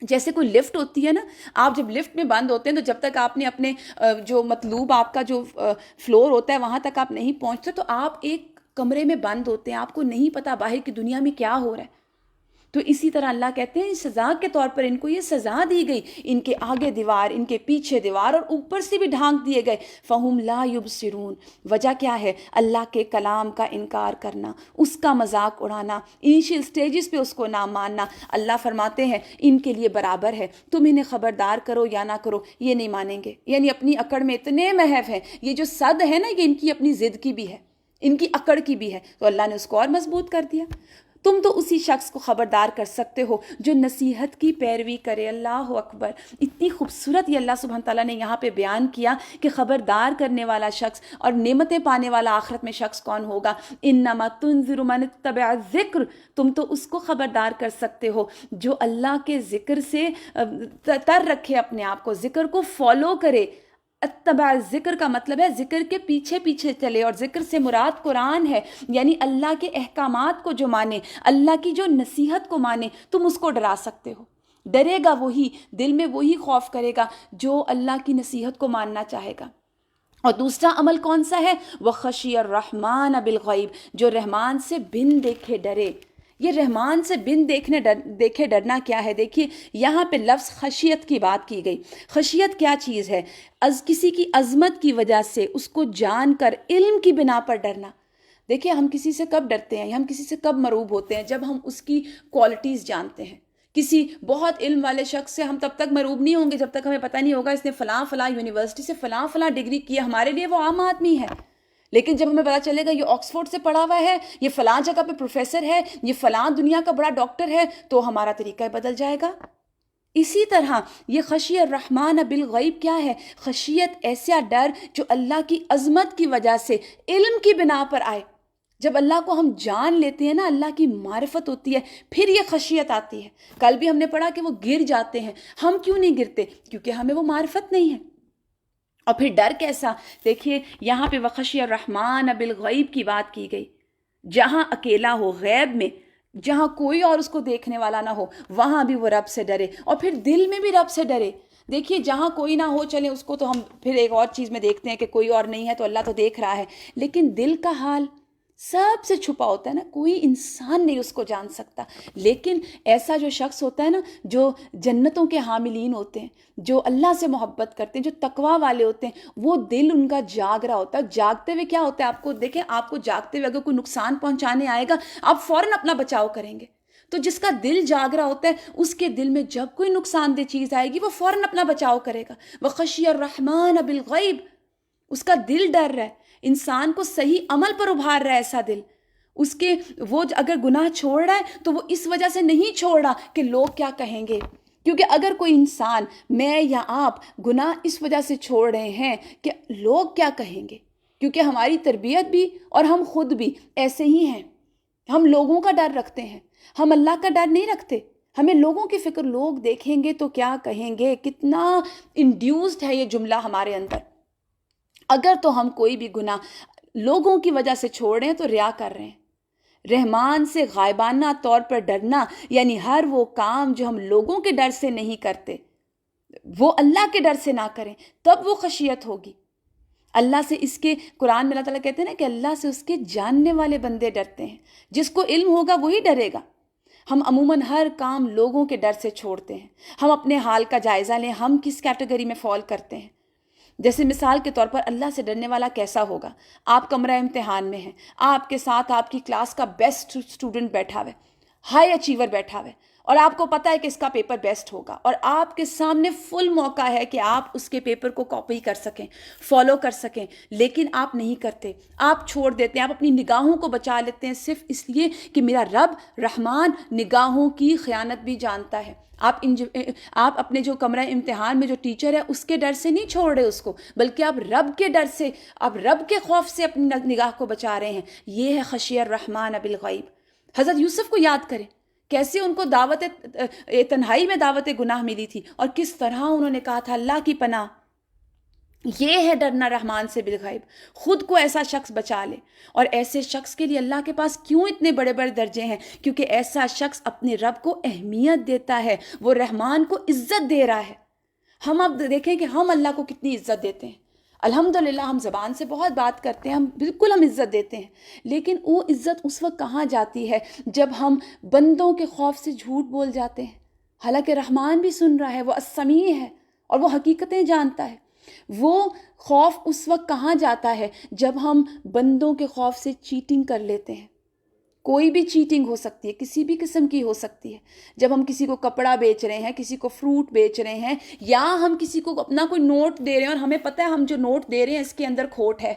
جیسے کوئی لفٹ ہوتی ہے نا، آپ جب لفٹ میں بند ہوتے ہیں تو جب تک آپ نے اپنے جو مطلوب آپ کا جو فلور ہوتا ہے وہاں تک آپ نہیں پہنچتے تو آپ ایک کمرے میں بند ہوتے ہیں، آپ کو نہیں پتا باہر کی دنیا میں کیا ہو رہا ہے۔ تو اسی طرح اللہ کہتے ہیں سزا کے طور پر ان کو یہ سزا دی گئی، ان کے آگے دیوار، ان کے پیچھے دیوار، اور اوپر سے بھی ڈھانک دیے گئے۔ فہم لا یبصرون، وجہ کیا ہے؟ اللہ کے کلام کا انکار کرنا، اس کا مذاق اڑانا، انیشیل سٹیجز پہ اس کو نہ ماننا۔ اللہ فرماتے ہیں ان کے لیے برابر ہے، تم انہیں خبردار کرو یا نہ کرو یہ نہیں مانیں گے، یعنی اپنی اکڑ میں اتنے محو ہیں۔ یہ جو صد ہے نا، یہ ان کی اپنی ضد کی بھی ہے، ان کی اکڑ کی بھی ہے، تو اللہ نے اس کو اور مضبوط کر دیا۔ تم تو اسی شخص کو خبردار کر سکتے ہو جو نصیحت کی پیروی کرے. اللہ اکبر. اتنی خوبصورت یہ اللہ سبحانہ تعالیٰ نے یہاں پہ بیان کیا کہ خبردار کرنے والا شخص اور نعمتیں پانے والا آخرت میں شخص کون ہوگا. انما تنذر من اتبع الذکر. تم تو اس کو خبردار کر سکتے ہو جو اللہ کے ذکر سے تر رکھے اپنے آپ کو, ذکر کو فالو کرے. اتبع ذکر کا مطلب ہے ذکر کے پیچھے پیچھے چلے, اور ذکر سے مراد قرآن ہے, یعنی اللہ کے احکامات کو جو مانے, اللہ کی جو نصیحت کو مانے. تم اس کو ڈرا سکتے ہو. ڈرے گا وہی, دل میں وہی خوف کرے گا جو اللہ کی نصیحت کو ماننا چاہے گا. اور دوسرا عمل کون سا ہے؟ وَخَشِيَ الرَّحْمَٰنَ بِالْغَیْبِ. جو رحمان سے بن دیکھے ڈرے. یہ رحمان سے بن دیکھے ڈرنا کیا ہے؟ دیکھیے یہاں پہ لفظ خشیت کی بات کی گئی. خشیت کیا چیز ہے؟ کسی کی عظمت کی وجہ سے, اس کو جان کر, علم کی بنا پر ڈرنا. دیکھیے ہم کسی سے کب ڈرتے ہیں, ہم کسی سے کب مرعوب ہوتے ہیں؟ جب ہم اس کی کوالٹیز جانتے ہیں. کسی بہت علم والے شخص سے ہم تب تک مرعوب نہیں ہوں گے جب تک ہمیں پتہ نہیں ہوگا اس نے فلاں فلاں یونیورسٹی سے فلاں فلاں ڈگری کی ہے. ہمارے لیے وہ عام آدمی ہے. لیکن جب ہمیں پتہ چلے گا یہ آکسفورڈ سے پڑھا ہوا ہے, یہ فلاں جگہ پہ پروفیسر ہے, یہ فلاں دنیا کا بڑا ڈاکٹر ہے, تو ہمارا طریقہ بدل جائے گا. اسی طرح یہ خشی الرحمن بالغیب کیا ہے؟ خشیت ایسا ڈر جو اللہ کی عظمت کی وجہ سے علم کی بنا پر آئے. جب اللہ کو ہم جان لیتے ہیں نا, اللہ کی معرفت ہوتی ہے, پھر یہ خشیت آتی ہے. کل بھی ہم نے پڑھا کہ وہ گر جاتے ہیں. ہم کیوں نہیں گرتے؟ کیونکہ ہمیں وہ معرفت نہیں ہے. اور پھر ڈر کیسا؟ دیکھیے یہاں پہ وخشی الرحمن بالغیب کی بات کی گئی. جہاں اکیلا ہو, غیب میں, جہاں کوئی اور اس کو دیکھنے والا نہ ہو, وہاں بھی وہ رب سے ڈرے, اور پھر دل میں بھی رب سے ڈرے. دیکھیے جہاں کوئی نہ ہو, چلیں اس کو تو ہم پھر ایک اور چیز میں دیکھتے ہیں کہ کوئی اور نہیں ہے تو اللہ تو دیکھ رہا ہے, لیکن دل کا حال سب سے چھپا ہوتا ہے نا, کوئی انسان نہیں اس کو جان سکتا. لیکن ایسا جو شخص ہوتا ہے نا, جو جنتوں کے حاملین ہوتے ہیں, جو اللہ سے محبت کرتے ہیں, جو تقویٰ والے ہوتے ہیں, وہ دل ان کا جاگ رہا ہوتا ہے. جاگتے ہوئے کیا ہوتا ہے؟ آپ کو دیکھیں, آپ کو جاگتے ہوئے اگر کوئی نقصان پہنچانے آئے گا, آپ فوراً اپنا بچاؤ کریں گے. تو جس کا دل جاگ رہا ہوتا ہے, اس کے دل میں جب کوئی نقصان دہ چیز آئے گی, وہ فوراً اپنا بچاؤ کرے گا. وَخَشِيَ الرَّحْمَٰنَ بِالْغَیْبِ. اس کا دل ڈر رہا ہے, انسان کو صحیح عمل پر ابھار رہا ہے ایسا دل. اس کے وہ اگر گناہ چھوڑ رہا ہے تو وہ اس وجہ سے نہیں چھوڑ رہا کہ لوگ کیا کہیں گے. کیونکہ اگر کوئی انسان, میں یا آپ, گناہ اس وجہ سے چھوڑ رہے ہیں کہ لوگ کیا کہیں گے, کیونکہ ہماری تربیت بھی اور ہم خود بھی ایسے ہی ہیں. ہم لوگوں کا ڈر رکھتے ہیں, ہم اللہ کا ڈر نہیں رکھتے. ہمیں لوگوں کی فکر, لوگ دیکھیں گے تو کیا کہیں گے. کتنا انڈیوسڈ ہے یہ جملہ ہمارے اندر. اگر تو ہم کوئی بھی گناہ لوگوں کی وجہ سے چھوڑ رہے ہیں تو ریا کر رہے ہیں. رحمان سے غائبانہ طور پر ڈرنا, یعنی ہر وہ کام جو ہم لوگوں کے ڈر سے نہیں کرتے, وہ اللہ کے ڈر سے نہ کریں, تب وہ خشیت ہوگی. اللہ سے, اس کے قرآن میں اللہ تعالیٰ کہتے ہیں نا کہ اللہ سے اس کے جاننے والے بندے ڈرتے ہیں. جس کو علم ہوگا وہی ڈرے گا. ہم عموماً ہر کام لوگوں کے ڈر سے چھوڑتے ہیں. ہم اپنے حال کا جائزہ لیں, ہم کس کیٹیگری میں فال کرتے ہیں. جیسے مثال کے طور پر اللہ سے ڈرنے والا کیسا ہوگا؟ آپ کمرہ امتحان میں ہیں, آپ کے ساتھ آپ کی کلاس کا بیسٹ اسٹوڈنٹ بیٹھا ہوا ہے, ہائی اچیور بیٹھا ہوا ہے, اور آپ کو پتہ ہے کہ اس کا پیپر بیسٹ ہوگا, اور آپ کے سامنے فل موقع ہے کہ آپ اس کے پیپر کو کاپی کر سکیں, فالو کر سکیں, لیکن آپ نہیں کرتے. آپ چھوڑ دیتے ہیں, آپ اپنی نگاہوں کو بچا لیتے ہیں صرف اس لیے کہ میرا رب رحمان نگاہوں کی خیانت بھی جانتا ہے. آپ اپنے جو کمرہ امتحان میں جو ٹیچر ہے اس کے ڈر سے نہیں چھوڑ رہے اس کو, بلکہ آپ رب کے ڈر سے, آپ رب کے خوف سے اپنی نگاہ کو بچا رہے ہیں. یہ ہے خشی الرحمن بالغیب. حضرت یوسف کو یاد کریں, کیسے ان کو دعوت تنہائی میں دعوت گناہ ملی تھی, اور کس طرح انہوں نے کہا تھا اللہ کی پناہ. یہ ہے ڈرنا رحمان سے بالغیب. خود کو ایسا شخص بچا لے. اور ایسے شخص کے لیے اللہ کے پاس کیوں اتنے بڑے بڑے درجے ہیں؟ کیونکہ ایسا شخص اپنے رب کو اہمیت دیتا ہے, وہ رحمان کو عزت دے رہا ہے. ہم اب دیکھیں کہ ہم اللہ کو کتنی عزت دیتے ہیں. الحمدللہ ہم زبان سے بہت بات کرتے ہیں, ہم عزت دیتے ہیں, لیکن وہ عزت اس وقت کہاں جاتی ہے جب ہم بندوں کے خوف سے جھوٹ بول جاتے ہیں. حالانکہ رحمان بھی سن رہا ہے, وہ السمیع ہے اور وہ حقیقتیں جانتا ہے. وہ خوف اس وقت کہاں جاتا ہے جب ہم بندوں کے خوف سے چیٹنگ کر لیتے ہیں. کوئی بھی چیٹنگ ہو سکتی ہے, کسی بھی قسم کی ہو سکتی ہے. جب ہم کسی کو کپڑا بیچ رہے ہیں, کسی کو فروٹ بیچ رہے ہیں, یا ہم کسی کو اپنا کوئی نوٹ دے رہے ہیں اور ہمیں پتہ ہے ہم جو نوٹ دے رہے ہیں اس کے اندر کھوٹ ہے,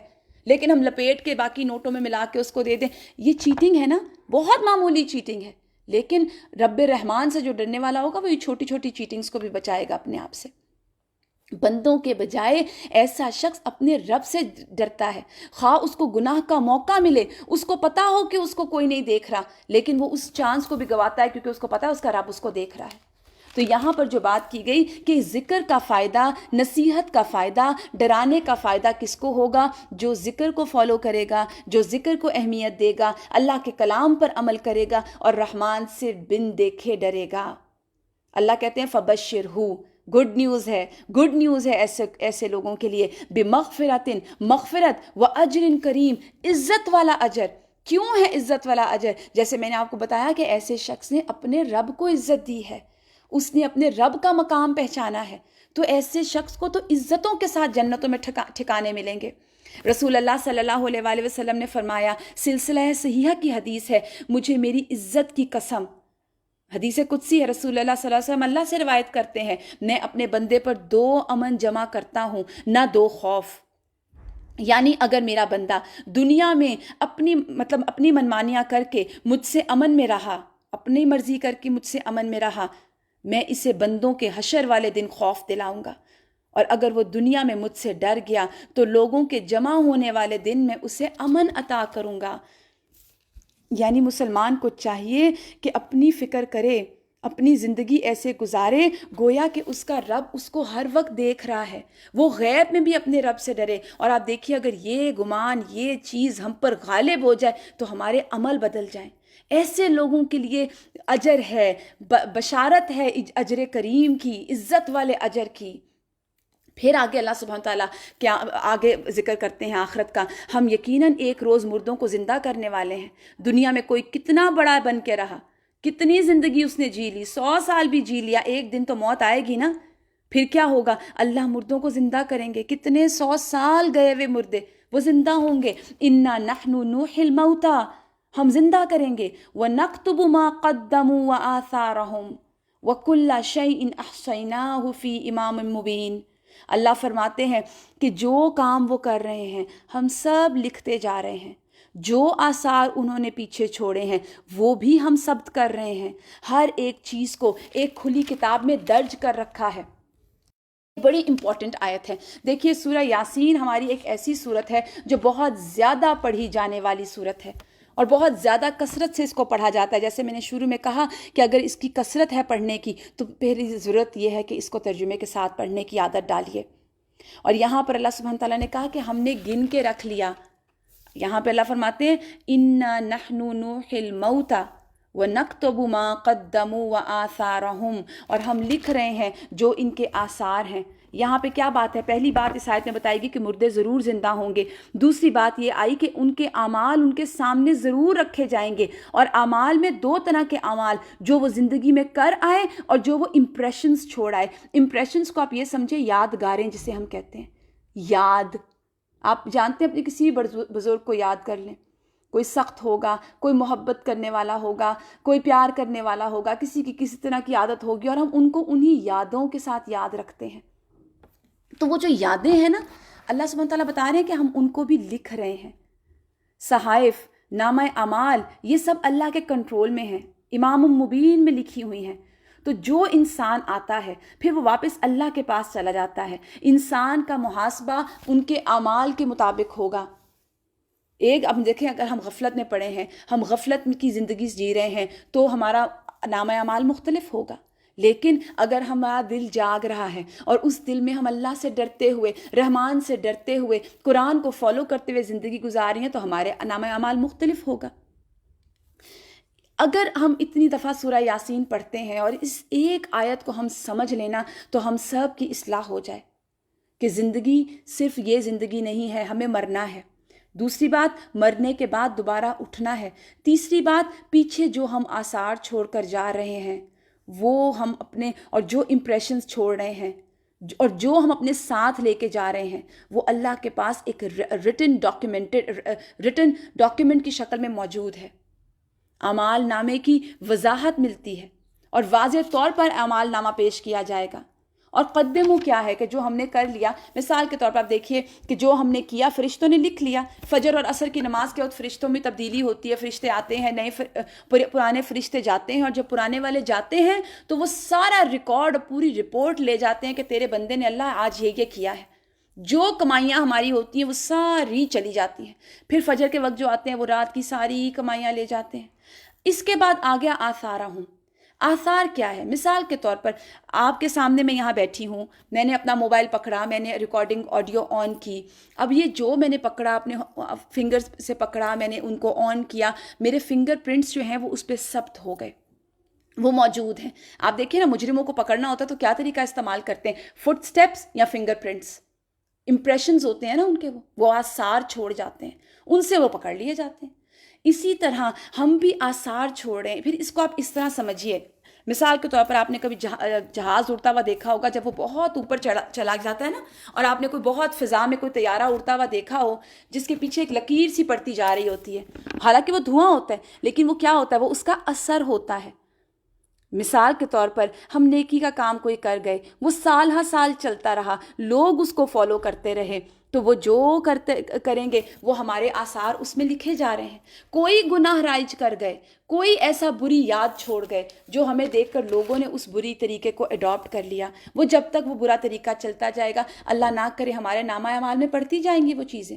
لیکن ہم لپیٹ کے باقی نوٹوں میں ملا کے اس کو دے دیں, یہ چیٹنگ ہے نا. بہت معمولی چیٹنگ ہے، لیکن رب رحمان سے جو ڈرنے والا ہوگا وہ یہ چھوٹی چھوٹی چیٹنگز کو بھی بچائے گا اپنے آپ سے۔ بندوں کے بجائے ایسا شخص اپنے رب سے ڈرتا ہے، خواہ اس کو گناہ کا موقع ملے، اس کو پتا ہو کہ اس کو کوئی نہیں دیکھ رہا، لیکن وہ اس چانس کو بھی گواتا ہے کیونکہ اس کو پتا ہے اس کا رب اس کو دیکھ رہا ہے۔ تو یہاں پر جو بات کی گئی کہ ذکر کا فائدہ، نصیحت کا فائدہ، ڈرانے کا فائدہ کس کو ہوگا؟ جو ذکر کو فالو کرے گا، جو ذکر کو اہمیت دے گا، اللہ کے کلام پر عمل کرے گا اور رحمان سے بن دیکھے ڈرے گا۔ اللہ کہتے ہیں فبشرہ، گڈ نیوز ہے، گڈ نیوز ہے ایسے لوگوں کے لیے، بمغفرت، مغفرت، و اجر کریم، عزت والا اجر۔ کیوں ہے عزت والا اجر؟ جیسے میں نے آپ کو بتایا کہ ایسے شخص نے اپنے رب کو عزت دی ہے، اس نے اپنے رب کا مقام پہچانا ہے، تو ایسے شخص کو تو عزتوں کے ساتھ جنتوں میں ٹھکانے ملیں گے۔ رسول اللہ صلی اللہ علیہ وآلہ وسلم نے فرمایا، سلسلہ صحیحہ کی حدیث ہے، مجھے میری عزت کی قسم، حدیث قدسی ہے، رسول اللہ صلی اللہ علیہ وسلم اللہ سے روایت کرتے ہیں، میں اپنے بندے پر 2 امن جمع کرتا ہوں، نہ 2 خوف۔ یعنی اگر میرا بندہ دنیا میں اپنی منمانیاں کر کے مجھ سے امن میں رہا، اپنی مرضی کر کے مجھ سے امن میں رہا، میں اسے بندوں کے حشر والے دن خوف دلاؤں گا، اور اگر وہ دنیا میں مجھ سے ڈر گیا تو لوگوں کے جمع ہونے والے دن میں اسے امن عطا کروں گا۔ یعنی مسلمان کو چاہیے کہ اپنی فکر کرے، اپنی زندگی ایسے گزارے گویا کہ اس کا رب اس کو ہر وقت دیکھ رہا ہے، وہ غیب میں بھی اپنے رب سے ڈرے۔ اور آپ دیکھیے اگر یہ گمان، یہ چیز ہم پر غالب ہو جائے تو ہمارے عمل بدل جائیں۔ ایسے لوگوں کے لیے اجر ہے، بشارت ہے اجر کریم کی، عزت والے اجر کی۔ پھر آگے اللہ سبحانہ تعالیٰ کیا آگے ذکر کرتے ہیں آخرت کا، ہم یقیناً ایک روز مردوں کو زندہ کرنے والے ہیں۔ دنیا میں کوئی کتنا بڑا بن کے رہا، کتنی زندگی اس نے جی لی، 100 سال بھی جی لیا، ایک دن تو موت آئے گی نا۔ پھر کیا ہوگا؟ اللہ مردوں کو زندہ کریں گے، کتنے 100 سال گئے ہوئے مردے وہ زندہ ہوں گے۔ انا نحن نحیی الموتى، ہم زندہ کریں گے، وَنَكْتُبُ مَا قَدَّمُوا وَآثَارَهُمْ وَكُلَّ شَيْءٍ أَحْصَيْنَاهُ فِي إِمَامٍ مُبِينٍ۔ اللہ فرماتے ہیں کہ جو کام وہ کر رہے ہیں ہم سب لکھتے جا رہے ہیں، جو آثار انہوں نے پیچھے چھوڑے ہیں وہ بھی ہم ثبت کر رہے ہیں، ہر ایک چیز کو ایک کھلی کتاب میں درج کر رکھا ہے۔ بڑی امپورٹنٹ آیت ہے۔ دیکھیے سورہ یاسین ہماری ایک ایسی صورت ہے جو بہت زیادہ پڑھی جانے والی صورت ہے اور بہت زیادہ کثرت سے اس کو پڑھا جاتا ہے۔ جیسے میں نے شروع میں کہا کہ اگر اس کی کثرت ہے پڑھنے کی تو پہلی ضرورت یہ ہے کہ اس کو ترجمے کے ساتھ پڑھنے کی عادت ڈالیے۔ اور یہاں پر اللہ سبحانہ تعالیٰ نے کہا کہ ہم نے گن کے رکھ لیا۔ یہاں پہ اللہ فرماتے ہیں اِنَّا نَحْنُ نُحْيِي الْمَوْتَى وَنَكْتُبُ مَا قَدَّمُوا وَآثَارَهُمْ، اور ہم لکھ رہے ہیں جو ان کے آثار ہیں۔ یہاں پہ کیا بات ہے؟ پہلی بات اس آیت میں بتائی گئی کہ مردے ضرور زندہ ہوں گے۔ دوسری بات یہ آئی کہ ان کے اعمال ان کے سامنے ضرور رکھے جائیں گے، اور اعمال میں 2 طرح کے اعمال، جو وہ زندگی میں کر آئے اور جو وہ امپریشنز چھوڑ آئے۔ امپریشنز کو آپ یہ سمجھے یادگاریں جسے ہم کہتے ہیں، یاد۔ آپ جانتے ہیں اپنے کسی بھی بزرگ کو یاد کر لیں، کوئی سخت ہوگا، کوئی محبت کرنے والا ہوگا، کوئی پیار کرنے والا ہوگا، کسی کی کسی طرح کی عادت ہوگی اور ہم ان کو انہی یادوں کے ساتھ یاد رکھتے ہیں۔ تو وہ جو یادیں ہیں نا، اللہ سبحانہ تعالیٰ بتا رہے ہیں کہ ہم ان کو بھی لکھ رہے ہیں۔ صحائف، نامہ اعمال، یہ سب اللہ کے کنٹرول میں ہیں، امام مبین میں لکھی ہوئی ہیں۔ تو جو انسان آتا ہے پھر وہ واپس اللہ کے پاس چلا جاتا ہے، انسان کا محاسبہ ان کے اعمال کے مطابق ہوگا۔ اب دیکھیں اگر ہم غفلت میں پڑے ہیں، ہم غفلت کی زندگی جی رہے ہیں تو ہمارا نامہ اعمال مختلف ہوگا، لیکن اگر ہمارا دل جاگ رہا ہے اور اس دل میں ہم اللہ سے ڈرتے ہوئے، رحمان سے ڈرتے ہوئے، قرآن کو فالو کرتے ہوئے زندگی گزار رہے ہیں تو ہمارے نامہ اعمال مختلف ہوگا۔ اگر ہم اتنی دفعہ سورہ یاسین پڑھتے ہیں اور اس ایک آیت کو ہم سمجھ لینا تو ہم سب کی اصلاح ہو جائے کہ زندگی صرف یہ زندگی نہیں ہے، ہمیں مرنا ہے۔ دوسری بات، مرنے کے بعد دوبارہ اٹھنا ہے۔ تیسری بات، پیچھے جو ہم آثار چھوڑ کر جا رہے ہیں وہ ہم اپنے، اور جو امپریشنز چھوڑ رہے ہیں اور جو ہم اپنے ساتھ لے کے جا رہے ہیں وہ اللہ کے پاس ایک ریٹن ڈاکیومنٹ کی شکل میں موجود ہے۔ اعمال نامے کی وضاحت ملتی ہے اور واضح طور پر اعمال نامہ پیش کیا جائے گا، اور قدمو کیا ہے کہ جو ہم نے کر لیا. مثال کے طور پر آپ دیکھیے کہ جو ہم نے کیا فرشتوں نے لکھ لیا. فجر اور عصر کی نماز کے وقت فرشتوں میں تبدیلی ہوتی ہے, فرشتے آتے ہیں, پرانے فرشتے جاتے ہیں, اور جب پرانے والے جاتے ہیں تو وہ سارا ریکارڈ, پوری رپورٹ لے جاتے ہیں کہ تیرے بندے نے اللہ آج یہ کیا ہے. جو کمائیاں ہماری ہوتی ہیں وہ ساری چلی جاتی ہیں. پھر فجر کے وقت جو آتے ہیں وہ رات کی ساری کمائیاں لے جاتے ہیں. اس کے بعد آ گیا آثارہ ہوں. آثار کیا ہے؟ مثال کے طور پر آپ کے سامنے میں یہاں بیٹھی ہوں, میں نے اپنا موبائل پکڑا, میں نے ریکارڈنگ آڈیو آن کی. اب یہ جو میں نے پکڑا, اپنے فنگر سے پکڑا, میں نے ان کو آن کیا, میرے فنگر پرنٹس جو ہیں وہ اس پہ ثبت ہو گئے, وہ موجود ہیں. آپ دیکھیں نا, مجرموں کو پکڑنا ہوتا تو کیا طریقہ استعمال کرتے ہیں؟ فٹ سٹیپس یا فنگر پرنٹس, امپریشنز ہوتے ہیں نا ان کے, وہ آثار چھوڑ جاتے ہیں, ان سے وہ پکڑ لیے جاتے ہیں. اسی طرح ہم بھی آثار چھوڑیں. پھر اس کو آپ اس طرح سمجھیے, مثال کے طور پر آپ نے کبھی جہاز اڑتا ہوا دیکھا ہوگا, جب وہ بہت اوپر چلا جاتا ہے نا, اور آپ نے کوئی بہت فضا میں کوئی طیارہ اڑتا ہوا دیکھا ہو جس کے پیچھے ایک لکیر سی پڑتی جا رہی ہوتی ہے, حالانکہ وہ دھواں ہوتا ہے, لیکن وہ کیا ہوتا ہے, وہ اس کا اثر ہوتا ہے. مثال کے طور پر ہم نیکی کا کام کوئی کر گئے, وہ سال ہر سال چلتا رہا, لوگ اس کو فالو کرتے رہے, تو وہ جو کریں گے وہ ہمارے آثار اس میں لکھے جا رہے ہیں. کوئی گناہ رائج کر گئے, کوئی ایسا بری یاد چھوڑ گئے جو ہمیں دیکھ کر لوگوں نے اس بری طریقے کو اڈاپٹ کر لیا, وہ جب تک وہ برا طریقہ چلتا جائے گا, اللہ نہ کرے ہمارے نامہ اعمال میں پڑتی جائیں گی وہ چیزیں.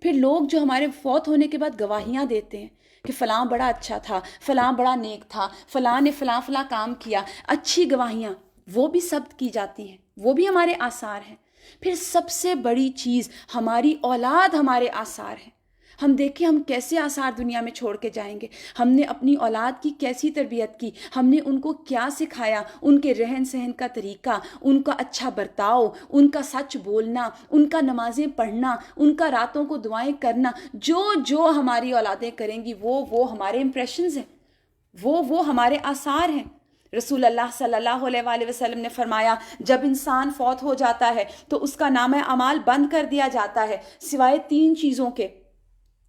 پھر لوگ جو ہمارے فوت ہونے کے بعد گواہیاں دیتے ہیں کہ فلاں بڑا اچھا تھا, فلاں بڑا نیک تھا, فلاں نے فلاں کام کیا, اچھی گواہیاں, وہ بھی ثبت کی جاتی ہیں, وہ بھی ہمارے آثار ہیں. پھر سب سے بڑی چیز ہماری اولاد ہمارے آثار ہیں. ہم دیکھیں ہم کیسے آثار دنیا میں چھوڑ کے جائیں گے, ہم نے اپنی اولاد کی کیسی تربیت کی, ہم نے ان کو کیا سکھایا, ان کے رہن سہن کا طریقہ, ان کا اچھا برتاؤ, ان کا سچ بولنا, ان کا نمازیں پڑھنا, ان کا راتوں کو دعائیں کرنا, جو ہماری اولادیں کریں گی وہ ہمارے امپریشنز ہیں, وہ ہمارے آثار ہیں. رسول اللہ صلی اللہ علیہ وآلہ وسلم نے فرمایا, جب انسان فوت ہو جاتا ہے تو اس کا نامہ اعمال بند کر دیا جاتا ہے سوائے 3 چیزوں کے.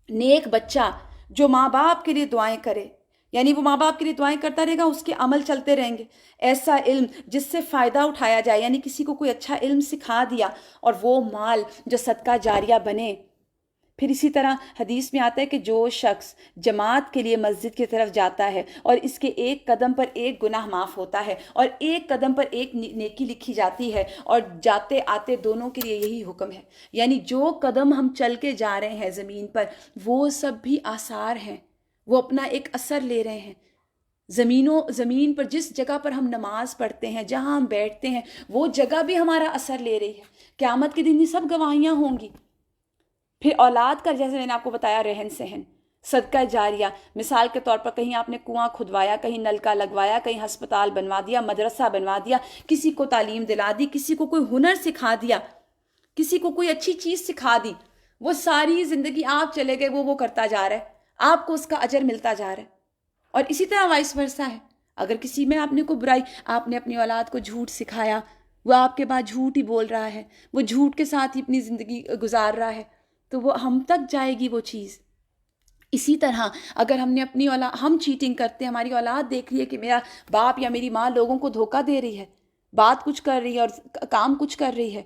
نیک بچہ جو ماں باپ کے لیے دعائیں کرے, یعنی وہ ماں باپ کے لیے دعائیں کرتا رہے گا, اس کے عمل چلتے رہیں گے. ایسا علم جس سے فائدہ اٹھایا جائے, یعنی کسی کو کوئی اچھا علم سکھا دیا, اور وہ مال جو صدقہ جاریہ بنے. پھر اسی طرح حدیث میں آتا ہے کہ جو شخص جماعت کے لیے مسجد کی طرف جاتا ہے اور اس کے ایک قدم پر ایک گناہ معاف ہوتا ہے اور ایک قدم پر ایک نیکی لکھی جاتی ہے, اور جاتے آتے دونوں کے لیے یہی حکم ہے. یعنی جو قدم ہم چل کے جا رہے ہیں زمین پر, وہ سب بھی آثار ہیں, وہ اپنا ایک اثر لے رہے ہیں. زمین پر جس جگہ پر ہم نماز پڑھتے ہیں, جہاں ہم بیٹھتے ہیں, وہ جگہ بھی ہمارا اثر لے رہی ہے. قیامت کے دن یہ سب گواہیاں ہوں گی. پھر اولاد کا, جیسے میں نے آپ کو بتایا, رہن سہن, صدقہ جاریہ. مثال کے طور پر کہیں آپ نے کنواں کھدوایا, کہیں نلکا لگوایا, کہیں ہسپتال بنوا دیا, مدرسہ بنوا دیا, کسی کو تعلیم دلا دی, کسی کو کوئی ہنر سکھا دیا, کسی کو کوئی اچھی چیز سکھا دی, وہ ساری زندگی آپ چلے گئے, وہ کرتا جا رہا ہے, آپ کو اس کا اجر ملتا جا رہا ہے. اور اسی طرح وائس ورثہ ہے. اگر کسی میں آپ نے کوئی برائی, آپ نے اپنی اولاد کو جھوٹ سکھایا, وہ آپ کے بعد جھوٹ ہی بول رہا ہے, وہ جھوٹ کے ساتھ ہی اپنی زندگی گزار رہا ہے, تو وہ ہم تک جائے گی وہ چیز. اسی طرح اگر ہم نے اپنی ہم چیٹنگ کرتے ہیں, ہماری اولاد دیکھ رہی ہے کہ میرا باپ یا میری ماں لوگوں کو دھوکہ دے رہی ہے, بات کچھ کر رہی ہے اور کام کچھ کر رہی ہے,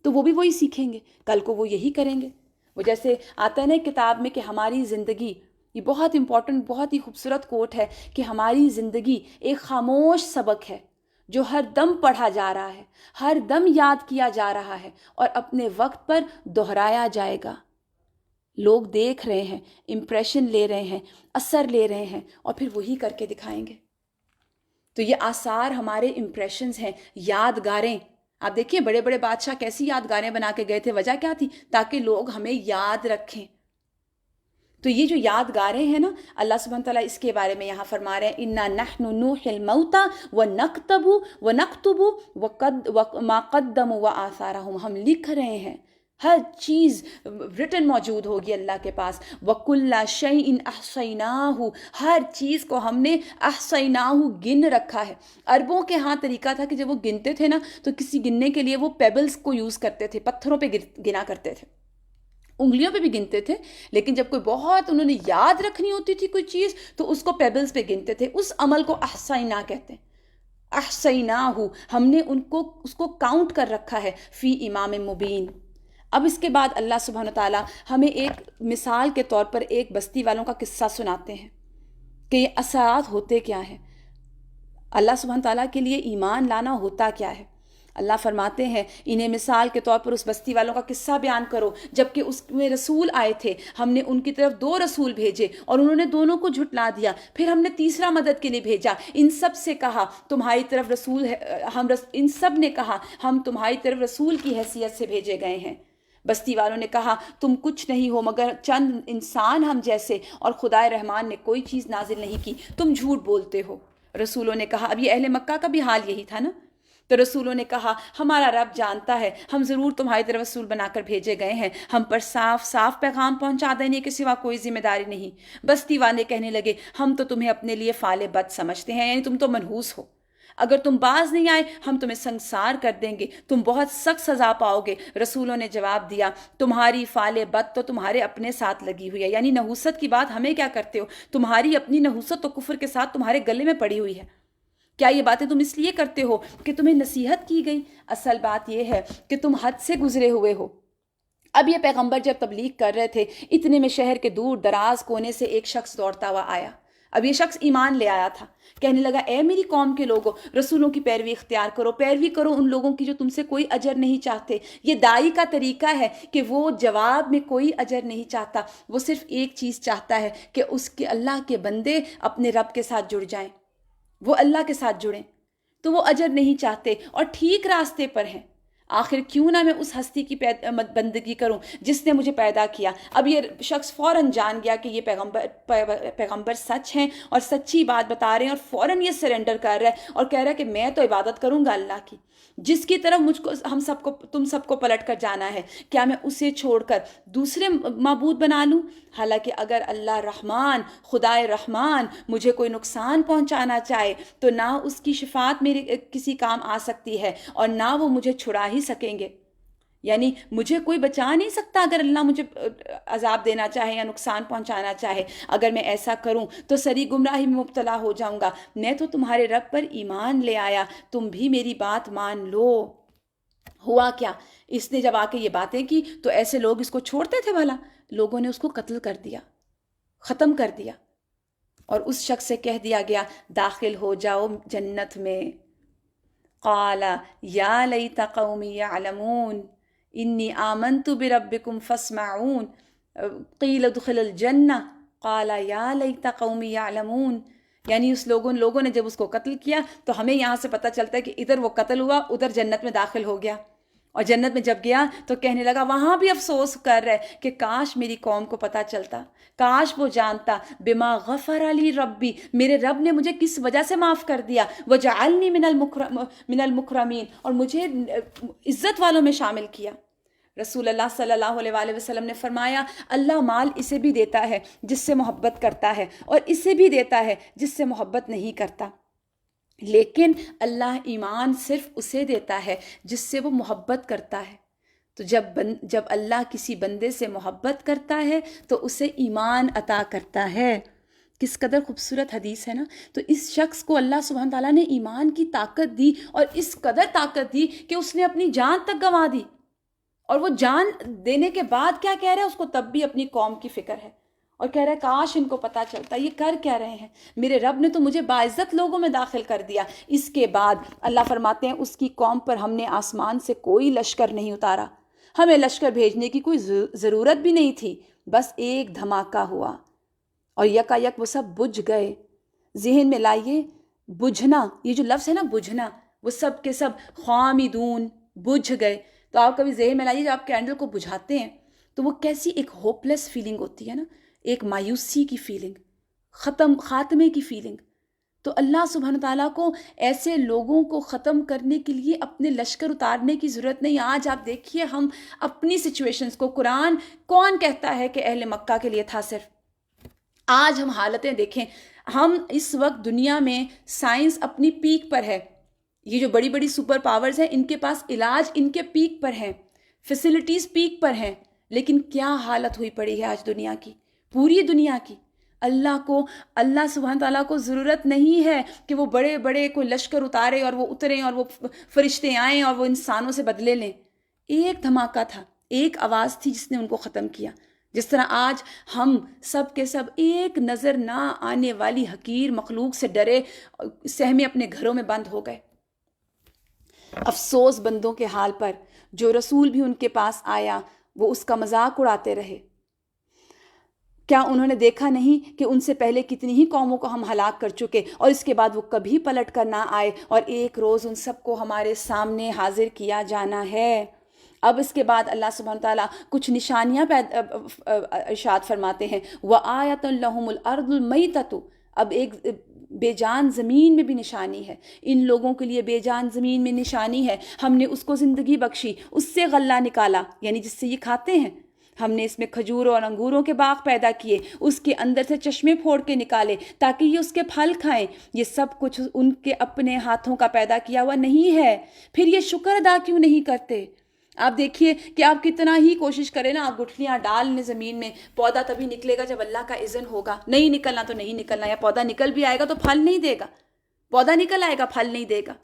تو وہ بھی وہی سیکھیں گے, کل کو وہ یہی کریں گے. وہ جیسے آتا ہے نا کتاب میں کہ ہماری زندگی, یہ بہت امپورٹنٹ, بہت ہی خوبصورت کوٹ ہے کہ ہماری زندگی ایک خاموش سبق ہے جو ہر دم پڑھا جا رہا ہے, ہر دم یاد کیا جا رہا ہے, اور اپنے وقت پر دہرایا جائے گا. لوگ دیکھ رہے ہیں, امپریشن لے رہے ہیں, اثر لے رہے ہیں, اور پھر وہی کر کے دکھائیں گے. تو یہ آثار ہمارے امپریشنز ہیں, یادگاریں. آپ دیکھیے بڑے بڑے بادشاہ کیسی یادگاریں بنا کے گئے تھے, وجہ کیا تھی؟ تاکہ لوگ ہمیں یاد رکھیں. تو یہ جو یادگاریں ہیں نا, اللہ سبحانہ تعالیٰ اس کے بارے میں یہاں فرما رہے ہیں, اِنَّا نَحْنُ نُوحِي الْمَوْتَى وَنَكْتُبُ مَا قَدَّمُوا وَآثَارَهُمْ. ہم لکھ رہے ہیں, ہر چیز ریٹن موجود ہوگی اللہ کے پاس. وَكُلَّ شَيْءٍ أَحْصَيْنَاهُ, ہر چیز کو ہم نے احصیناہ گن رکھا ہے. عربوں کے ہاں طریقہ تھا کہ جب وہ گنتے تھے نا, تو کسی گننے کے لیے وہ پیبلز کو یوز کرتے تھے, پتھروں پہ گنا کرتے تھے, انگلیوں پہ بھی گنتے تھے, لیکن جب کوئی بہت انہوں نے یاد رکھنی ہوتی تھی کوئی چیز, تو اس کو پیبلز پہ گنتے تھے. اس عمل کو احصینا کہتے ہیں. احصیناہ، ہم نے اس کو کاؤنٹ کر رکھا ہے، فی امام مبین۔ اب اس کے بعد اللہ سبحانہ تعالیٰ ہمیں ایک مثال کے طور پر ایک بستی والوں کا قصہ سناتے ہیں کہ یہ اثرات ہوتے کیا ہیں، اللہ سبحانہ تعالیٰ کے لیے ایمان لانا ہوتا کیا ہے۔ اللہ فرماتے ہیں انہیں مثال کے طور پر اس بستی والوں کا قصہ بیان کرو جبکہ اس میں رسول آئے تھے، ہم نے ان کی طرف 2 رسول بھیجے اور انہوں نے دونوں کو جھٹلا دیا، پھر ہم نے تیسرا مدد کے لیے بھیجا، ان سب سے کہا تمہاری طرف رسول ہے، ان سب نے کہا ہم تمہاری طرف رسول کی حیثیت سے بھیجے گئے ہیں۔ بستی والوں نے کہا تم کچھ نہیں ہو مگر چند انسان ہم جیسے، اور خدائے رحمان نے کوئی چیز نازل نہیں کی، تم جھوٹ بولتے ہو۔ رسولوں نے کہا، اب یہ اہل مکہ کا بھی حال یہی تھا نا، تو رسولوں نے کہا ہمارا رب جانتا ہے ہم ضرور تمہاری طرف رسول بنا کر بھیجے گئے ہیں، ہم پر صاف صاف پیغام پہنچا دینے کے سوا کوئی ذمہ داری نہیں۔ بستی والے کہنے لگے ہم تو تمہیں اپنے لیے فعال بد سمجھتے ہیں، یعنی تم تو منحوس ہو، اگر تم باز نہیں آئے ہم تمہیں سنسار کر دیں گے، تم بہت سخت سزا پاؤ گے۔ رسولوں نے جواب دیا تمہاری فعال بد تو تمہارے اپنے ساتھ لگی ہوئی ہے، یعنی نحوست کی بات ہمیں کیا کرتے ہو، تمہاری اپنی نحوست تو کفر کے ساتھ تمہارے گلے میں پڑی ہوئی ہے، کیا یہ باتیں تم اس لیے کرتے ہو کہ تمہیں نصیحت کی گئی؟ اصل بات یہ ہے کہ تم حد سے گزرے ہوئے ہو۔ اب یہ پیغمبر جب تبلیغ کر رہے تھے، اتنے میں شہر کے دور دراز کونے سے ایک شخص دوڑتا ہوا آیا۔ اب یہ شخص ایمان لے آیا تھا، کہنے لگا اے میری قوم کے لوگوں، رسولوں کی پیروی اختیار کرو، پیروی کرو ان لوگوں کی جو تم سے کوئی اجر نہیں چاہتے۔ یہ داعی کا طریقہ ہے کہ وہ جواب میں کوئی اجر نہیں چاہتا، وہ صرف ایک چیز چاہتا ہے کہ اس کے اللہ کے بندے اپنے رب کے ساتھ جڑ جائیں، وہ اللہ کے ساتھ جڑیں، تو وہ اجر نہیں چاہتے اور ٹھیک راستے پر ہیں۔ آخر کیوں نہ میں اس ہستی کی بندگی کروں جس نے مجھے پیدا کیا۔ اب یہ شخص فوراً جان گیا کہ یہ پیغمبر سچ ہیں اور سچی بات بتا رہے ہیں، اور فوراً یہ سرنڈر کر رہا ہے اور کہہ رہا ہے کہ میں تو عبادت کروں گا اللہ کی، جس کی طرف تم سب کو پلٹ کر جانا ہے، کیا میں اسے چھوڑ کر دوسرے معبود بنا لوں؟ حالانکہ اگر اللہ رحمان، خدائے رحمان مجھے کوئی نقصان پہنچانا چاہے تو نہ اس کی شفاعت میرے کسی کام آ سکتی ہے اور نہ وہ مجھے چھڑا ہی سکیں گے، یعنی مجھے کوئی بچا نہیں سکتا اگر اللہ مجھے عذاب دینا چاہے یا نقصان پہنچانا چاہے۔ اگر میں ایسا کروں تو سری گمراہی میں مبتلا ہو جاؤں گا، میں تو تمہارے رب پر ایمان لے آیا، تم بھی میری بات مان لو۔ ہوا کیا، اس نے جب آ کے یہ باتیں کی تو ایسے لوگ اس کو چھوڑتے تھے بھلا؟ لوگوں نے اس کو قتل کر دیا، ختم کر دیا، اور اس شخص سے کہہ دیا گیا داخل ہو جاؤ جنت میں۔ قال یا لیت قومی یعلمون انی آمنت بربکم فاسمعون قیل ادخل الجنہ قال یا لیت قومی یعلمون، یعنی اس لوگوں نے جب اس کو قتل کیا تو ہمیں یہاں سے پتہ چلتا ہے کہ ادھر وہ قتل ہوا، ادھر جنت میں داخل ہو گیا، اور جنت میں جب گیا تو کہنے لگا، وہاں بھی افسوس کر رہے کہ کاش میری قوم کو پتہ چلتا، کاش وہ جانتا بما غفر علی ربی، میرے رب نے مجھے کس وجہ سے معاف کر دیا، وجعلنی من المکرمین، اور مجھے عزت والوں میں شامل کیا۔ رسول اللہ صلی اللہ علیہ وآلہ وسلم نے فرمایا اللہ مال اسے بھی دیتا ہے جس سے محبت کرتا ہے اور اسے بھی دیتا ہے جس سے محبت نہیں کرتا، لیکن اللہ ایمان صرف اسے دیتا ہے جس سے وہ محبت کرتا ہے۔ تو جب اللہ کسی بندے سے محبت کرتا ہے تو اسے ایمان عطا کرتا ہے۔ کس قدر خوبصورت حدیث ہے نا۔ تو اس شخص کو اللہ سبحانہ تعالیٰ نے ایمان کی طاقت دی، اور اس قدر طاقت دی کہ اس نے اپنی جان تک گنوا دی، اور وہ جان دینے کے بعد کیا کہہ رہا ہے، اس کو تب بھی اپنی قوم کی فکر ہے، اور کہہ رہا ہے کاش ان کو پتہ چلتا یہ کر کیا رہے ہیں، میرے رب نے تو مجھے باعزت لوگوں میں داخل کر دیا۔ اس کے بعد اللہ فرماتے ہیں اس کی قوم پر ہم نے آسمان سے کوئی لشکر نہیں اتارا، ہمیں لشکر بھیجنے کی کوئی ضرورت بھی نہیں تھی، بس ایک دھماکہ ہوا اور یکا یک وہ سب بجھ گئے۔ ذہن میں لائیے بجھنا، یہ جو لفظ ہے نا بجھنا، وہ سب کے سب خامدون بجھ گئے۔ تو آپ کبھی ذہن میں لائیے جب آپ کینڈل کو بجھاتے ہیں تو وہ کیسی ایک ہوپلیس فیلنگ ہوتی ہے نا، ایک مایوسی کی فیلنگ، خاتمے کی فیلنگ۔ تو اللہ سبحانہ تعالیٰ کو ایسے لوگوں کو ختم کرنے کے لیے اپنے لشکر اتارنے کی ضرورت نہیں۔ آج آپ دیکھیے ہم اپنی سچویشنز کو، قرآن کون کہتا ہے کہ اہل مکہ کے لیے تھا صرف، آج ہم حالتیں دیکھیں، ہم اس وقت دنیا میں سائنس اپنی پیک پر ہے، یہ جو بڑی بڑی سپر پاورز ہیں ان کے پاس علاج ان کے پیک پر ہیں، فیسلٹیز پیک پر ہیں، لیکن کیا حالت ہوئی پڑی ہے آج دنیا کی، پوری دنیا کی۔ اللہ سبحانہ تعالیٰ کو ضرورت نہیں ہے کہ وہ بڑے بڑے کوئی لشکر اتارے اور وہ اتریں اور وہ فرشتے آئیں اور وہ انسانوں سے بدلے لیں. ایک دھماکہ تھا، ایک آواز تھی جس نے ان کو ختم کیا. جس طرح آج ہم سب کے سب ایک نظر نہ آنے والی حقیر مخلوق سے ڈرے سہمے اپنے گھروں میں بند ہو گئے. افسوس بندوں کے حال پر، جو رسول بھی ان کے پاس آیا وہ اس کا مذاق اڑاتے رہے. کیا انہوں نے دیکھا نہیں کہ ان سے پہلے کتنی ہی قوموں کو ہم ہلاک کر چکے اور اس کے بعد وہ کبھی پلٹ کر نہ آئے اور ایک روز ان سب کو ہمارے سامنے حاضر کیا جانا ہے. اب اس کے بعد اللہ سبحانہ تعالیٰ کچھ نشانیاں ارشاد فرماتے ہیں. وَآیَةٌ لَهُمُ الْأَرْضُ الْمَيْتَةُ. اب ایک بے جان زمین میں بھی نشانی ہے. ان لوگوں کے لیے بے جان زمین میں نشانی ہے. ہم نے اس کو زندگی بخشی، اس سے غلہ نکالا، یعنی جس سے یہ کھاتے ہیں. ہم نے اس میں کھجوروں اور انگوروں کے باغ پیدا کیے، اس کے اندر سے چشمے پھوڑ کے نکالے تاکہ یہ اس کے پھل کھائیں. یہ سب کچھ ان کے اپنے ہاتھوں کا پیدا کیا ہوا نہیں ہے. پھر یہ شکر ادا کیوں نہیں کرتے؟ آپ دیکھیے کہ آپ کتنا ہی کوشش کریں نا، آپ گٹھلیاں ڈال لیں زمین میں، پودا تبھی نکلے گا جب اللہ کا اذن ہوگا. نہیں نکلنا تو نہیں نکلنا، یا پودا نکل بھی آئے گا تو پھل نہیں دے گا. پودا نکل آئے گا، پھل نہیں دے گا.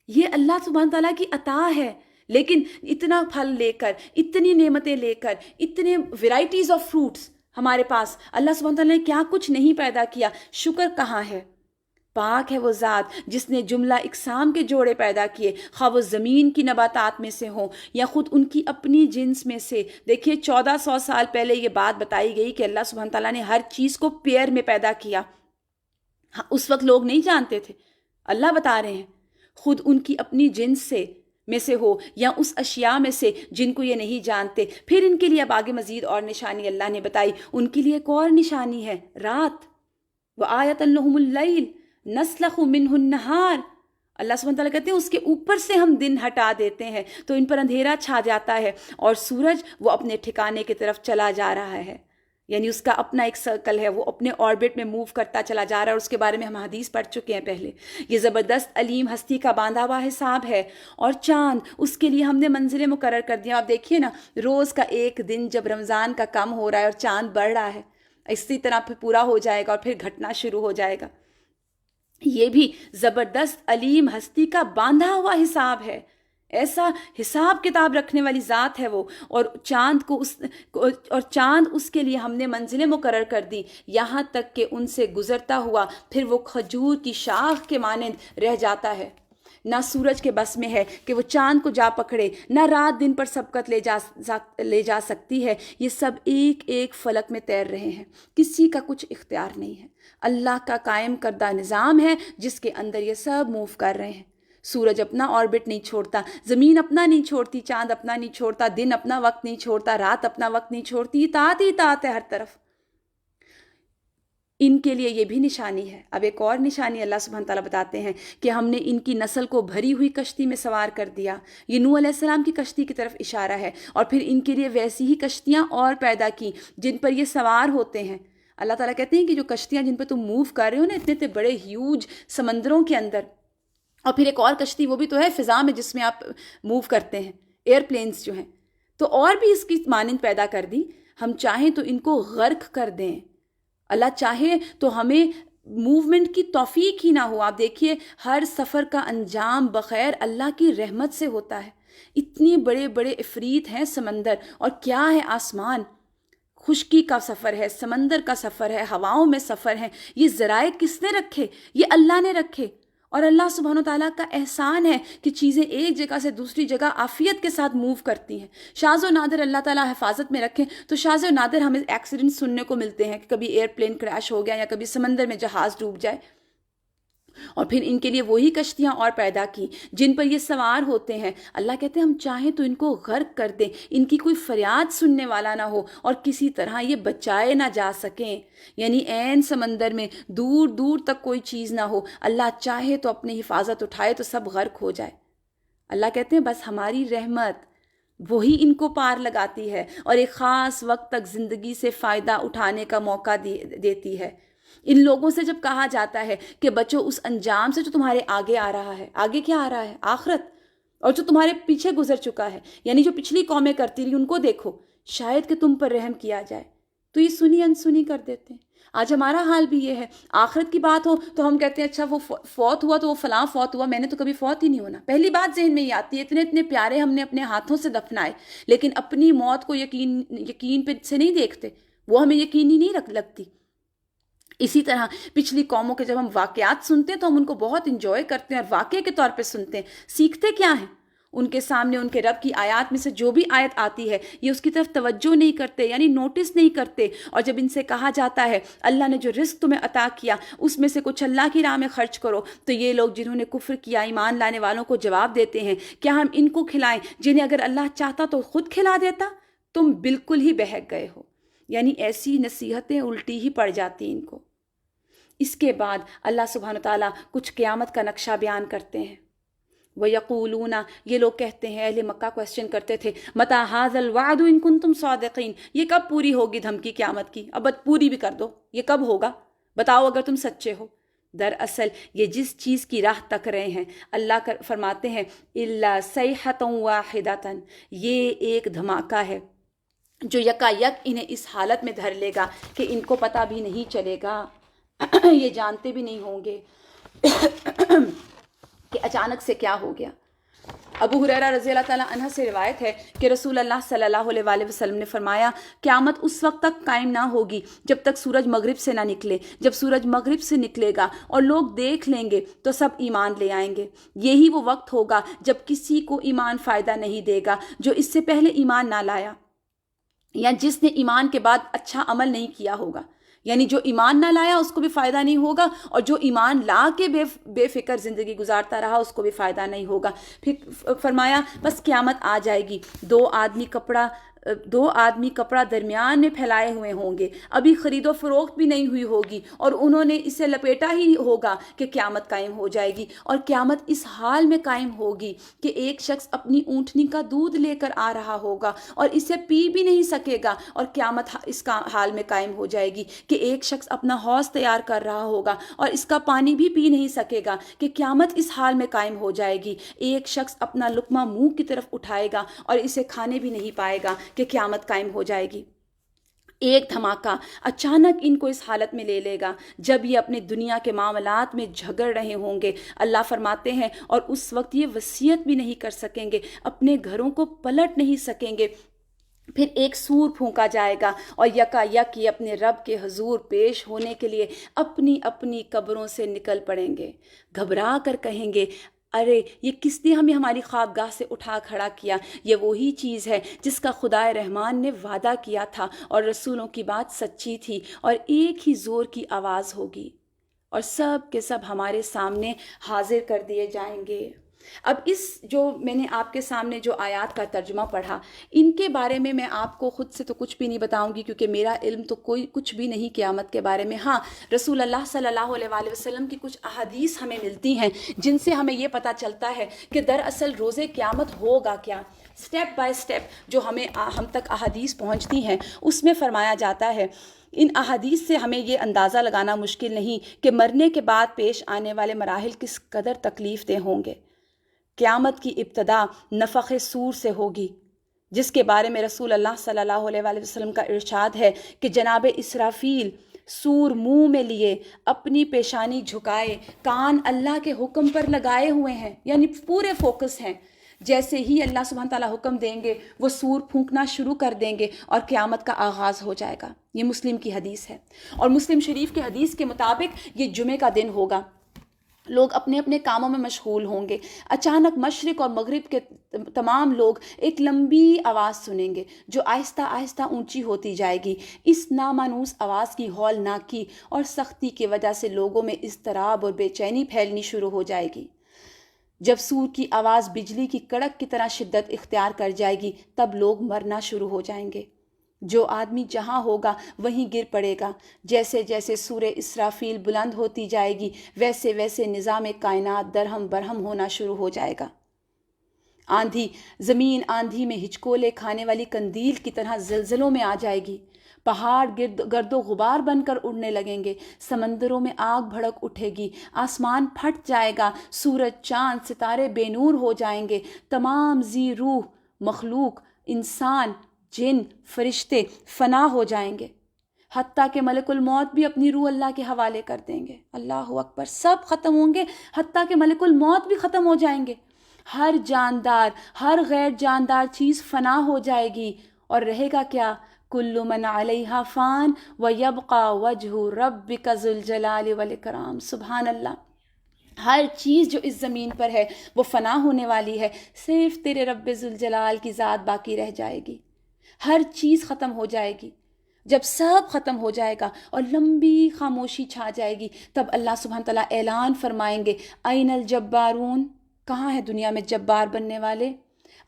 یہ اللہ سبحانہ تعالیٰ کی عطا ہے. لیکن اتنا پھل لے کر، اتنی نعمتیں لے کر، اتنے ورائٹیز آف فروٹس ہمارے پاس، اللہ سبحانہ تعالیٰ نے کیا کچھ نہیں پیدا کیا. شکر کہاں ہے؟ پاک ہے وہ ذات جس نے جملہ اقسام کے جوڑے پیدا کیے، خواہ وہ زمین کی نباتات میں سے ہوں یا خود ان کی اپنی جنس میں سے. دیکھیے 1400 سال پہلے یہ بات بتائی گئی کہ اللہ سبحانہ تعالیٰ نے ہر چیز کو پیئر میں پیدا کیا. اس وقت لوگ نہیں جانتے تھے. اللہ بتا رہے ہیں خود ان کی اپنی جنس میں سے ہو یا اس اشیاء میں سے جن کو یہ نہیں جانتے. پھر ان کے لیے اب آگے مزید اور نشانی اللہ نے بتائی. ان کے لیے ایک اور نشانی ہے رات. وَآیَةً لَهُمُ اللَّيْلُ نَسْلَخُ مِنْهُ النَّهَارَ. اللہ سبحانہ تعالیٰ کہتے ہیں اس کے اوپر سے ہم دن ہٹا دیتے ہیں تو ان پر اندھیرا چھا جاتا ہے اور سورج وہ اپنے ٹھکانے کی طرف چلا جا رہا ہے. یعنی اس کا اپنا ایک سرکل ہے، وہ اپنے آربٹ میں موو کرتا چلا جا رہا ہے، اور اس کے بارے میں ہم حدیث پڑھ چکے ہیں پہلے. یہ زبردست علیم ہستی کا باندھا ہوا حساب ہے. اور چاند، اس کے لیے ہم نے منزلیں مقرر کر دیا. آپ دیکھیے نا، روز کا ایک دن جب رمضان کا کم ہو رہا ہے اور چاند بڑھ رہا ہے، اسی طرح پھر پورا ہو جائے گا اور پھر گھٹنا شروع ہو جائے گا. یہ بھی زبردست علیم ہستی کا باندھا ہوا حساب ہے. ایسا حساب کتاب رکھنے والی ذات ہے وہ. اور چاند اس کے لیے ہم نے منزلیں مقرر کر دی، یہاں تک کہ ان سے گزرتا ہوا پھر وہ کھجور کی شاخ کے مانند رہ جاتا ہے. نہ سورج کے بس میں ہے کہ وہ چاند کو جا پکڑے، نہ رات دن پر سبقت لے جا سکتی ہے. یہ سب ایک ایک فلک میں تیر رہے ہیں، کسی کا کچھ اختیار نہیں ہے. اللہ کا قائم کردہ نظام ہے جس کے اندر یہ سب موو کر رہے ہیں. سورج اپنا آربٹ نہیں چھوڑتا، زمین اپنا نہیں چھوڑتی، چاند اپنا نہیں چھوڑتا، دن اپنا وقت نہیں چھوڑتا، رات اپنا وقت نہیں چھوڑتی. اطاعت ہی اطاعت ہے ہر طرف. ان کے لیے یہ بھی نشانی ہے. اب ایک اور نشانی اللہ سبحانہ تعالیٰ بتاتے ہیں کہ ہم نے ان کی نسل کو بھری ہوئی کشتی میں سوار کر دیا. یہ نوح علیہ السلام کی کشتی کی طرف اشارہ ہے. اور پھر ان کے لیے ویسی ہی کشتیاں اور پیدا کی جن پر یہ سوار ہوتے ہیں. اللہ تعالیٰ کہتے ہیں کہ جو کشتیاں جن پہ تم موو کر رہے ہو نا، اتنے بڑے ہیوج سمندروں کے اندر، اور پھر ایک اور کشتی وہ بھی تو ہے فضا میں جس میں آپ موو کرتے ہیں، ایئر پلینز جو ہیں، تو اور بھی اس کی مانند پیدا کر دی. ہم چاہیں تو ان کو غرق کر دیں، اللہ چاہے تو ہمیں موومنٹ کی توفیق ہی نہ ہو. آپ دیکھیے ہر سفر کا انجام بخیر اللہ کی رحمت سے ہوتا ہے. اتنے بڑے بڑے افریت ہیں سمندر، اور کیا ہے آسمان. خشکی کا سفر ہے، سمندر کا سفر ہے، ہواؤں میں سفر ہے. یہ ذرائع کس نے رکھے؟ یہ اللہ نے رکھے. اور اللہ سبحانہ تعالیٰ کا احسان ہے کہ چیزیں ایک جگہ سے دوسری جگہ عافیت کے ساتھ موو کرتی ہیں. شاذ و نادر اللہ تعالیٰ حفاظت میں رکھیں تو شاذ و نادر ہمیں ایکسیڈنٹ سننے کو ملتے ہیں کہ کبھی ایئر پلین کریش ہو گیا یا کبھی سمندر میں جہاز ڈوب جائے. اور پھر ان کے لیے وہی کشتیاں اور پیدا کی جن پر یہ سوار ہوتے ہیں. اللہ کہتے ہیں ہم چاہیں تو ان کو غرق کر دیں، ان کی کوئی فریاد سننے والا نہ ہو اور کسی طرح یہ بچائے نہ جا سکیں. یعنی عین سمندر میں دور دور تک کوئی چیز نہ ہو، اللہ چاہے تو اپنی حفاظت اٹھائے تو سب غرق ہو جائے. اللہ کہتے ہیں بس ہماری رحمت وہی ان کو پار لگاتی ہے اور ایک خاص وقت تک زندگی سے فائدہ اٹھانے کا موقع دیتی ہے. ان لوگوں سے جب کہا جاتا ہے کہ بچو اس انجام سے جو تمہارے آگے آ رہا ہے، آگے کیا آ رہا ہے؟ آخرت. اور جو تمہارے پیچھے گزر چکا ہے، یعنی جو پچھلی قومیں کرتی رہی، ان کو دیکھو، شاید کہ تم پر رحم کیا جائے. تو یہ سنی انسنی کر دیتے ہیں۔ آج ہمارا حال بھی یہ ہے، آخرت کی بات ہو تو ہم کہتے ہیں اچھا وہ فوت ہوا تو وہ فلاں فوت ہوا، میں نے تو کبھی فوت ہی نہیں ہونا۔ پہلی بات ذہن میں یہ آتی ہے، اتنے اتنے پیارے ہم نے اپنے ہاتھوں سے دفنائے، لیکن اپنی موت کو یقین پہ سے نہیں دیکھتے، وہ ہمیں یقینی نہیں لگتی۔ اسی طرح پچھلی قوموں کے جب ہم واقعات سنتے ہیں تو ہم ان کو بہت انجوائے کرتے ہیں اور واقعے کے طور پہ سنتے ہیں، سیکھتے کیا ہیں؟ ان کے سامنے ان کے رب کی آیات میں سے جو بھی آیت آتی ہے یہ اس کی طرف توجہ نہیں کرتے، یعنی نوٹس نہیں کرتے۔ اور جب ان سے کہا جاتا ہے اللہ نے جو رزق تمہیں عطا کیا اس میں سے کچھ اللہ کی راہ میں خرچ کرو، تو یہ لوگ جنہوں نے کفر کیا ایمان لانے والوں کو جواب دیتے ہیں کیا ہم ان کو کھلائیں جنہیں اگر اللہ چاہتا تو خود کھلا دیتا؟ تم بالکل ہی بہک گئے ہو۔ یعنی ایسی نصیحتیں الٹی ہی پڑ جاتی ان کو۔ اس کے بعد اللہ سبحانہ تعالیٰ کچھ قیامت کا نقشہ بیان کرتے ہیں۔ وَيَقُولُونَ، یہ لوگ کہتے ہیں، اہل مکہ کویسچن کرتے تھے، مَتَى هَذَا الْوَعْدُ إِن كُنتُمْ صَادِقِينَ، یہ کب پوری ہوگی دھمکی قیامت کی؟ اب پوری بھی کر دو، یہ کب ہوگا؟ بتاؤ اگر تم سچے ہو۔ دراصل یہ جس چیز کی راہ تک رہے ہیں، اللہ فرماتے ہیں إِلَّا صَيْحَةً وَاحِدَةً، یہ ایک دھماکہ ہے جو یکا یک انہیں اس حالت میں دھر لے گا کہ ان کو پتہ بھی نہیں چلے گا، یہ جانتے بھی نہیں ہوں گے کہ اچانک سے کیا ہو گیا۔ ابو ہریرہ رضی اللہ تعالیٰ عنہ سے روایت ہے کہ رسول اللہ صلی اللہ علیہ وآلہ وسلم نے فرمایا قیامت اس وقت تک قائم نہ ہوگی جب تک سورج مغرب سے نہ نکلے، جب سورج مغرب سے نکلے گا اور لوگ دیکھ لیں گے تو سب ایمان لے آئیں گے۔ یہی وہ وقت ہوگا جب کسی کو ایمان فائدہ نہیں دے گا جو اس سے پہلے ایمان نہ لایا، یا جس نے ایمان کے بعد اچھا عمل نہیں کیا ہوگا۔ یعنی جو ایمان نہ لایا اس کو بھی فائدہ نہیں ہوگا، اور جو ایمان لا کے بے فکر زندگی گزارتا رہا اس کو بھی فائدہ نہیں ہوگا۔ پھر فرمایا بس قیامت آ جائے گی، دو آدمی کپڑا درمیان میں پھیلائے ہوئے ہوں گے، ابھی خرید و فروخت بھی نہیں ہوئی ہوگی اور انہوں نے اسے لپیٹا ہی ہوگا کہ قیامت قائم ہو جائے گی۔ اور قیامت اس حال میں قائم ہوگی کہ ایک شخص اپنی اونٹنی کا دودھ لے کر آ رہا ہوگا اور اسے پی بھی نہیں سکے گا، اور قیامت اس کا حال میں قائم ہو جائے گی کہ ایک شخص اپنا حوض تیار کر رہا ہوگا اور اس کا پانی بھی پی نہیں سکے گا، کہ قیامت اس حال میں قائم ہو جائے گی۔ ایک شخص اپنا لقمہ منہ کی طرف اٹھائے گا اور اسے کھانے بھی نہیں پائے گا کہ قیامت قائم ہو جائے گی۔ ایک دھماکہ اچانک ان کو اس حالت میں لے لے گا جب یہ اپنے دنیا کے معاملات میں جھگڑ رہے ہوں گے۔ اللہ فرماتے ہیں اور اس وقت یہ وصیت بھی نہیں کر سکیں گے، اپنے گھروں کو پلٹ نہیں سکیں گے۔ پھر ایک سور پھونکا جائے گا اور یکا یک یہ اپنے رب کے حضور پیش ہونے کے لیے اپنی اپنی قبروں سے نکل پڑیں گے، گھبرا کر کہیں گے ارے یہ کس نے ہمیں ہماری خوابگاہ سے اٹھا کھڑا کیا؟ یہ وہی چیز ہے جس کا خدائے رحمان نے وعدہ کیا تھا اور رسولوں کی بات سچی تھی، اور ایک ہی زور کی آواز ہوگی اور سب کے سب ہمارے سامنے حاضر کر دیے جائیں گے۔ اب اس جو میں نے آپ کے سامنے جو آیات کا ترجمہ پڑھا، ان کے بارے میں آپ کو خود سے تو کچھ بھی نہیں بتاؤں گی کیونکہ میرا علم تو کوئی کچھ بھی نہیں قیامت کے بارے میں۔ ہاں، رسول اللہ صلی اللہ علیہ وآلہ وسلم کی کچھ احادیث ہمیں ملتی ہیں جن سے ہمیں یہ پتہ چلتا ہے کہ دراصل روز قیامت ہوگا کیا۔ سٹیپ بائی سٹیپ جو ہم تک احادیث پہنچتی ہیں اس میں فرمایا جاتا ہے، ان احادیث سے ہمیں یہ اندازہ لگانا مشکل نہیں کہ مرنے کے بعد پیش آنے والے مراحل کس قدر تکلیف دہ ہوں گے۔ قیامت کی ابتدا نفخ صور سے ہوگی، جس کے بارے میں رسول اللہ صلی اللہ علیہ وآلہ وسلم کا ارشاد ہے کہ جناب اسرافیل سور منہ میں لیے اپنی پیشانی جھکائے، کان اللہ کے حکم پر لگائے ہوئے ہیں، یعنی پورے فوکس ہیں۔ جیسے ہی اللہ سبحانہ تعالیٰ حکم دیں گے وہ سور پھونکنا شروع کر دیں گے اور قیامت کا آغاز ہو جائے گا۔ یہ مسلم کی حدیث ہے، اور مسلم شریف کی حدیث کے مطابق یہ جمعے کا دن ہوگا۔ لوگ اپنے اپنے کاموں میں مشغول ہوں گے، اچانک مشرق اور مغرب کے تمام لوگ ایک لمبی آواز سنیں گے جو آہستہ آہستہ اونچی ہوتی جائے گی۔ اس نامانوس آواز کی ہولناکی اور سختی کی وجہ سے لوگوں میں اضطراب اور بے چینی پھیلنی شروع ہو جائے گی۔ جب سور کی آواز بجلی کی کڑک کی طرح شدت اختیار کر جائے گی تب لوگ مرنا شروع ہو جائیں گے۔ جو آدمی جہاں ہوگا وہیں گر پڑے گا۔ جیسے جیسے سورہ اسرافیل بلند ہوتی جائے گی ویسے ویسے نظام کائنات درہم برہم ہونا شروع ہو جائے گا۔ آندھی، زمین آندھی میں ہچکولے کھانے والی قندیل کی طرح زلزلوں میں آ جائے گی۔ پہاڑ گرد و غبار بن کر اڑنے لگیں گے، سمندروں میں آگ بھڑک اٹھے گی، آسمان پھٹ جائے گا، سورج چاند ستارے بے نور ہو جائیں گے، تمام ذی روح مخلوق، انسان، جن، فرشتے فنا ہو جائیں گے۔ حتیٰ کہ ملک الموت بھی اپنی روح اللہ کے حوالے کر دیں گے. اللہ اکبر. سب ختم ہوں گے، حتیٰ کہ ملک الموت بھی ختم ہو جائیں گے. ہر جاندار، ہر غیر جاندار چیز فنا ہو جائے گی، اور رہے گا کیا؟ کل من علیہا فان ویبقى وجہ ربک ذو الجلال والاکرام. سبحان اللہ. ہر چیز جو اس زمین پر ہے وہ فنا ہونے والی ہے، صرف تیرے رب ذوالجلال کی ذات باقی رہ جائے گی. ہر چیز ختم ہو جائے گی. جب سب ختم ہو جائے گا اور لمبی خاموشی چھا جائے گی، تب اللہ سبحانہ تعالیٰ اعلان فرمائیں گے، این الجبارون، کہاں ہے دنیا میں جبار بننے والے؟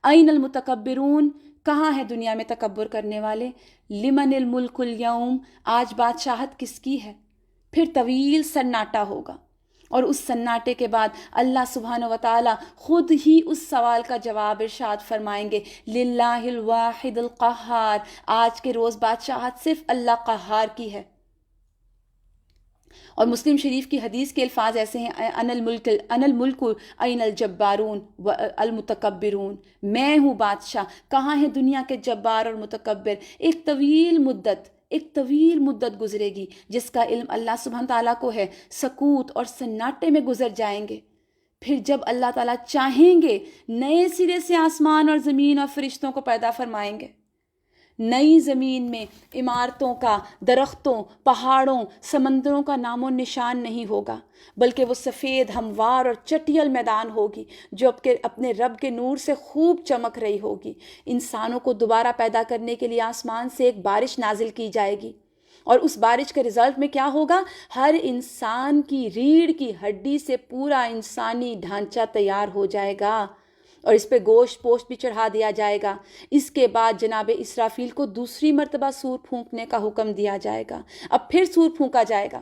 این المتکبرون، کہاں ہے دنیا میں تکبر کرنے والے؟ لمن الملک اليوم، آج بادشاہت کس کی ہے؟ پھر طویل سناٹا ہوگا، اور اس سناٹے کے بعد اللہ سبحانہ و تعالیٰ خود ہی اس سوال کا جواب ارشاد فرمائیں گے، للہ الواحد القہار، آج کے روز بادشاہت صرف اللہ قہار کی ہے. اور مسلم شریف کی حدیث کے الفاظ ایسے ہیں، ان الملک این الجبارون المتکبرون، میں ہوں بادشاہ، کہاں ہے دنیا کے جبار اور متکبر؟ ایک طویل مدت گزرے گی جس کا علم اللہ سبحانہ تعالیٰ کو ہے، سکوت اور سناٹے میں گزر جائیں گے. پھر جب اللہ تعالیٰ چاہیں گے نئے سرے سے آسمان اور زمین اور فرشتوں کو پیدا فرمائیں گے. نئی زمین میں عمارتوں کا، درختوں، پہاڑوں، سمندروں کا نام و نشان نہیں ہوگا، بلکہ وہ سفید ہموار اور چٹیل میدان ہوگی جو اپنے رب کے نور سے خوب چمک رہی ہوگی. انسانوں کو دوبارہ پیدا کرنے کے لیے آسمان سے ایک بارش نازل کی جائے گی، اور اس بارش کے رزلٹ میں کیا ہوگا؟ ہر انسان کی ریڑھ کی ہڈی سے پورا انسانی ڈھانچہ تیار ہو جائے گا، اور اس پہ گوشت پوشت بھی چڑھا دیا جائے گا. اس کے بعد جناب اسرافیل کو دوسری مرتبہ سور پھونکنے کا حکم دیا جائے گا. اب پھر سور پھونکا جائے گا.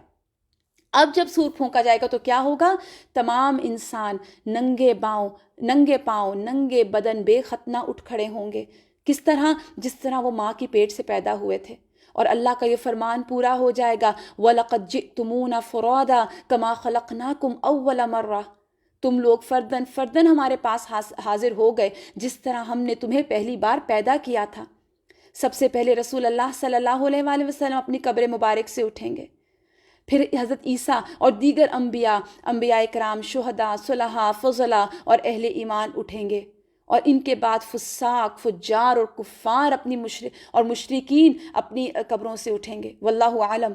اب جب سور پھونکا جائے گا تو کیا ہوگا؟ تمام انسان ننگے پاؤں ننگے بدن بے ختنہ اٹھ کھڑے ہوں گے. کس طرح؟ جس طرح وہ ماں کی پیٹ سے پیدا ہوئے تھے. اور اللہ کا یہ فرمان پورا ہو جائے گا، وَلَقَدْ جِئْتُمُونَ فُرَادًا كَمَا خَلَقْنَاكُمْ أَوَّلَ مَرَّةٍ، تم لوگ فردن ہمارے پاس حاضر ہو گئے جس طرح ہم نے تمہیں پہلی بار پیدا کیا تھا. سب سے پہلے رسول اللہ صلی اللہ علیہ وآلہ وسلم اپنی قبر مبارک سے اٹھیں گے. پھر حضرت عیسیٰ اور دیگر انبیاء کرام، شہداء، صلحاء، فضلاء اور اہل ایمان اٹھیں گے. اور ان کے بعد فساق، فجار اور کفار اور مشرکین اپنی قبروں سے اٹھیں گے. واللہ عالم.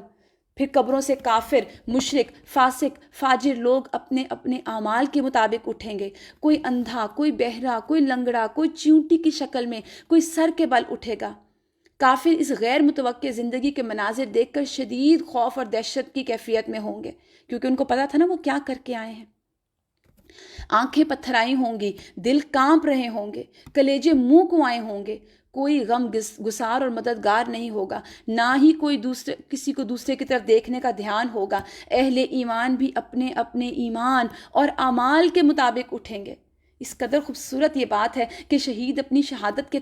پھر قبروں سے کافر، مشرک، فاسق، فاجر لوگ اپنے اپنے اعمال کے مطابق اٹھیں گے. کوئی اندھا، کوئی بہرا، کوئی لنگڑا، کوئی چیونٹی کی شکل میں، کوئی سر کے بل اٹھے گا. کافر اس غیر متوقع زندگی کے مناظر دیکھ کر شدید خوف اور دہشت کی کیفیت میں ہوں گے، کیونکہ ان کو پتا تھا نا وہ کیا کر کے آئے ہیں. آنکھیں پتھرائی ہوں گی، دل کانپ رہے ہوں گے، کلیجے منہ کو آئے ہوں گے. کوئی غم گسار اور مددگار نہیں ہوگا، نہ ہی کسی کو دوسرے کی طرف دیکھنے کا دھیان ہوگا. اہل ایمان بھی اپنے اپنے ایمان اور اعمال کے مطابق اٹھیں گے. اس قدر خوبصورت یہ بات ہے کہ شہید اپنی شہادت کے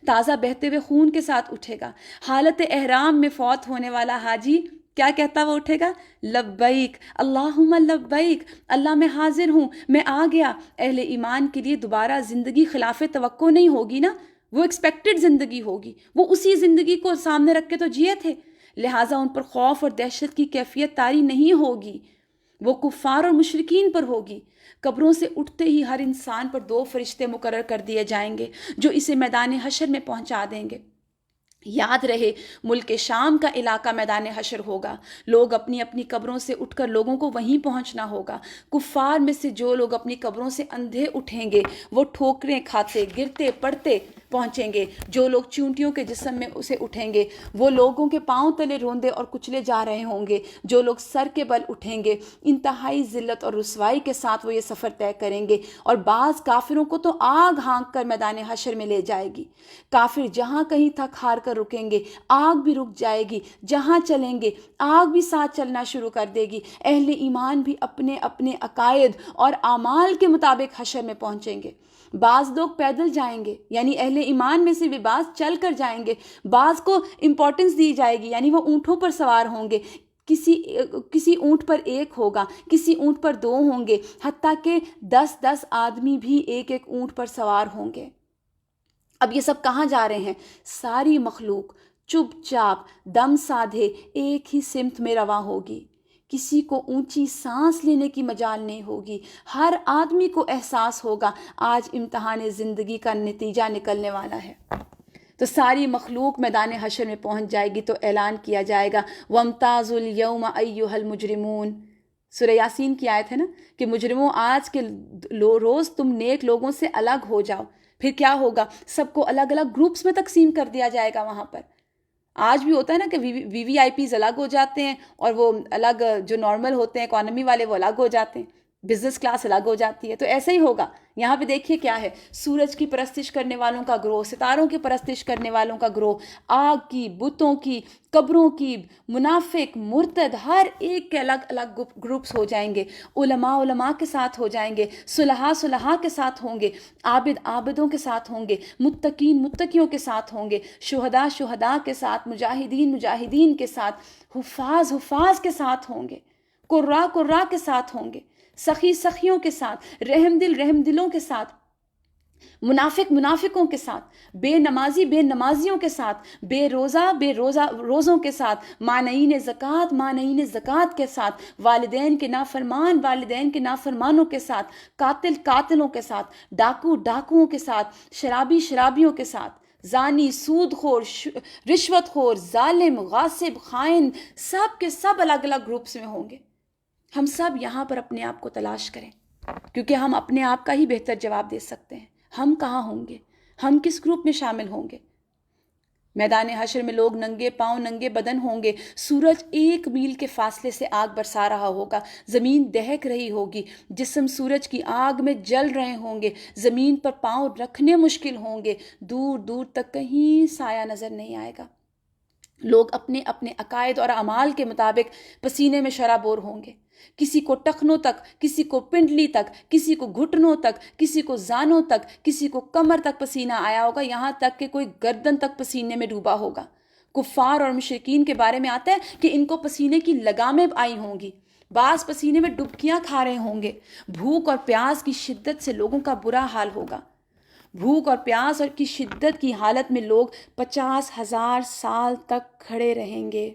تازہ بہتے ہوئے خون کے ساتھ اٹھے گا. حالت احرام میں فوت ہونے والا حاجی کیا کہتا وہ اٹھے گا؟ لبیک اللہم لبیک، اللہ میں حاضر ہوں، میں آ گیا. اہل ایمان کے لیے دوبارہ زندگی خلاف توقع نہیں ہوگی نا، وہ ایکسپیکٹڈ زندگی ہوگی. وہ اسی زندگی کو سامنے رکھ کے تو جیے تھے، لہٰذا ان پر خوف اور دہشت کی کیفیت طاری نہیں ہوگی، وہ کفار اور مشرکین پر ہوگی. قبروں سے اٹھتے ہی ہر انسان پر 2 فرشتے مقرر کر دیے جائیں گے جو اسے میدان حشر میں پہنچا دیں گے. یاد رہے ملک شام کا علاقہ میدان حشر ہوگا. لوگ اپنی اپنی قبروں سے اٹھ کر لوگوں کو وہیں پہنچنا ہوگا. کفار میں سے جو لوگ اپنی قبروں سے اندھے اٹھیں گے وہ ٹھوکریں کھاتے، گرتے پڑتے پہنچیں گے. جو لوگ چونٹیوں کے جسم میں اسے اٹھیں گے وہ لوگوں کے پاؤں تلے روندے اور کچلے جا رہے ہوں گے. جو لوگ سر کے بل اٹھیں گے انتہائی ذلت اور رسوائی کے ساتھ وہ یہ سفر طے کریں گے. اور بعض کافروں کو تو آگ ہانک کر میدان حشر میں لے جائے گی. کافر جہاں کہیں تھک ہار کر رکیں گے آگ بھی رک جائے گی، جہاں چلیں گے آگ بھی ساتھ چلنا شروع کر دے گی. اہل ایمان بھی اپنے اپنے عقائد اور اعمال کے مطابق حشر میں پہنچیں گے. بعض لوگ پیدل جائیں گے، یعنی اہل ایمان میں سے بھی بعض چل کر جائیں گے. بعض کو امپورٹنس دی جائے گی، یعنی وہ اونٹوں پر سوار ہوں گے. کسی اونٹ پر 1 ہوگا، کسی اونٹ پر 2 ہوں گے، حتیٰ کہ 10 آدمی بھی ایک اونٹ پر سوار ہوں گے. اب یہ سب کہاں جا رہے ہیں؟ ساری مخلوق چپ چاپ دم سادھے ایک ہی سمت میں رواں ہوگی، کسی کو اونچی سانس لینے کی مجال نہیں ہوگی، ہر آدمی کو احساس ہوگا آج امتحان زندگی کا نتیجہ نکلنے والا ہے۔ تو ساری مخلوق میدان حشر میں پہنچ جائے گی تو اعلان کیا جائے گا وَامْتَازُوا الْيَوْمَ أَيُّهَا الْمُجْرِمُونَ۔ سورہ یاسین کی آیت ہے نا کہ مجرموں آج کے روز تم نیک لوگوں سے الگ ہو جاؤ۔ پھر کیا ہوگا؟ سب کو الگ الگ گروپس میں تقسیم کر دیا جائے گا وہاں پر۔ آج بھی ہوتا ہے نا کہ وی وی آئی پیز الگ ہو جاتے ہیں اور وہ الگ جو نارمل ہوتے ہیں اکانومی والے وہ الگ ہو جاتے ہیں، بزنس کلاس الگ ہو جاتی ہے۔ تو ایسا ہی ہوگا یہاں پہ دیکھیے کیا ہے، سورج کی پرستش کرنے والوں کا گروہ، ستاروں کی پرستش کرنے والوں کا گروہ، آگ کی، بتوں کی، قبروں کی، منافق، مرتد، ہر ایک کے الگ الگ گروپس ہو جائیں گے۔ علماء کے ساتھ ہو جائیں گے، صلحاء کے ساتھ ہوں گے، عابدوں کے ساتھ ہوں گے، متقیوں کے ساتھ ہوں گے، شہداء کے ساتھ، مجاہدین کے ساتھ، حفاظ کے ساتھ ہوں گے، قراء کے ساتھ ہوں گے، سخیوں کے ساتھ، رحم دلوں کے ساتھ، منافقوں کے ساتھ، بے نمازیوں کے ساتھ، بے روزوں کے ساتھ، مانعین زکوٰۃ کے ساتھ، والدین کے نافرمانوں کے ساتھ، قاتلوں کے ساتھ، ڈاکوؤں کے ساتھ، شرابیوں کے ساتھ، زانی، سود خور، رشوت خور، ظالم، غاصب، خائن، سب کے سب الگ الگ گروپس میں ہوں گے۔ ہم سب یہاں پر اپنے آپ کو تلاش کریں، کیونکہ ہم اپنے آپ کا ہی بہتر جواب دے سکتے ہیں۔ ہم کہاں ہوں گے؟ ہم کس گروپ میں شامل ہوں گے؟ میدان حشر میں لوگ ننگے پاؤں ننگے بدن ہوں گے، سورج 1 میل کے فاصلے سے آگ برسا رہا ہوگا، زمین دہک رہی ہوگی، جسم سورج کی آگ میں جل رہے ہوں گے، زمین پر پاؤں رکھنے مشکل ہوں گے، دور تک کہیں سایہ نظر نہیں آئے گا۔ لوگ اپنے عقائد اور اعمال کے مطابق پسینے میں شرابور ہوں گے، کسی کو ٹخنوں تک، کسی کو پنڈلی تک، کسی کو گھٹنوں تک، کسی کو زانوں تک، کسی کو کمر تک پسینہ آیا ہوگا، یہاں تک کہ کوئی گردن تک پسینے میں ڈوبا ہوگا۔ کفار اور مشرکین کے بارے میں آتا ہے کہ ان کو پسینے کی لگامیں آئی ہوں گی، بعض پسینے میں ڈبکیاں کھا رہے ہوں گے۔ بھوک اور پیاس کی شدت سے لوگوں کا برا حال ہوگا۔ بھوک اور پیاس اور کی شدت کی حالت میں لوگ 50,000 سال تک کھڑے رہیں گے،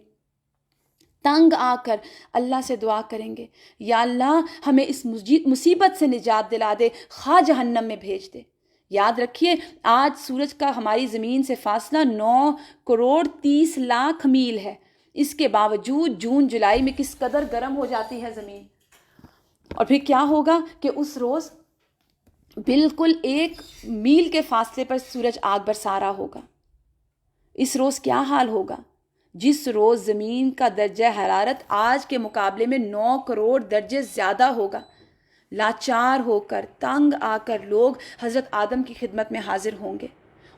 تنگ آ کر اللہ سے دعا کریں گے، یا اللہ ہمیں اس مصیبت سے نجات دلا دے، خواہ جہنم میں بھیج دے۔ یاد رکھیے آج سورج کا ہماری زمین سے فاصلہ 9,30,00,000 میل ہے، اس کے باوجود جون جولائی میں کس قدر گرم ہو جاتی ہے زمین۔ اور پھر کیا ہوگا کہ اس روز بالکل 1 میل کے فاصلے پر سورج آگ برسا رہا ہوگا۔ اس روز کیا حال ہوگا؟ جس روز زمین کا درجہ حرارت آج کے مقابلے میں 9 کروڑ درجے زیادہ ہوگا، لاچار ہو کر، تنگ آ کر لوگ حضرت آدم کی خدمت میں حاضر ہوں گے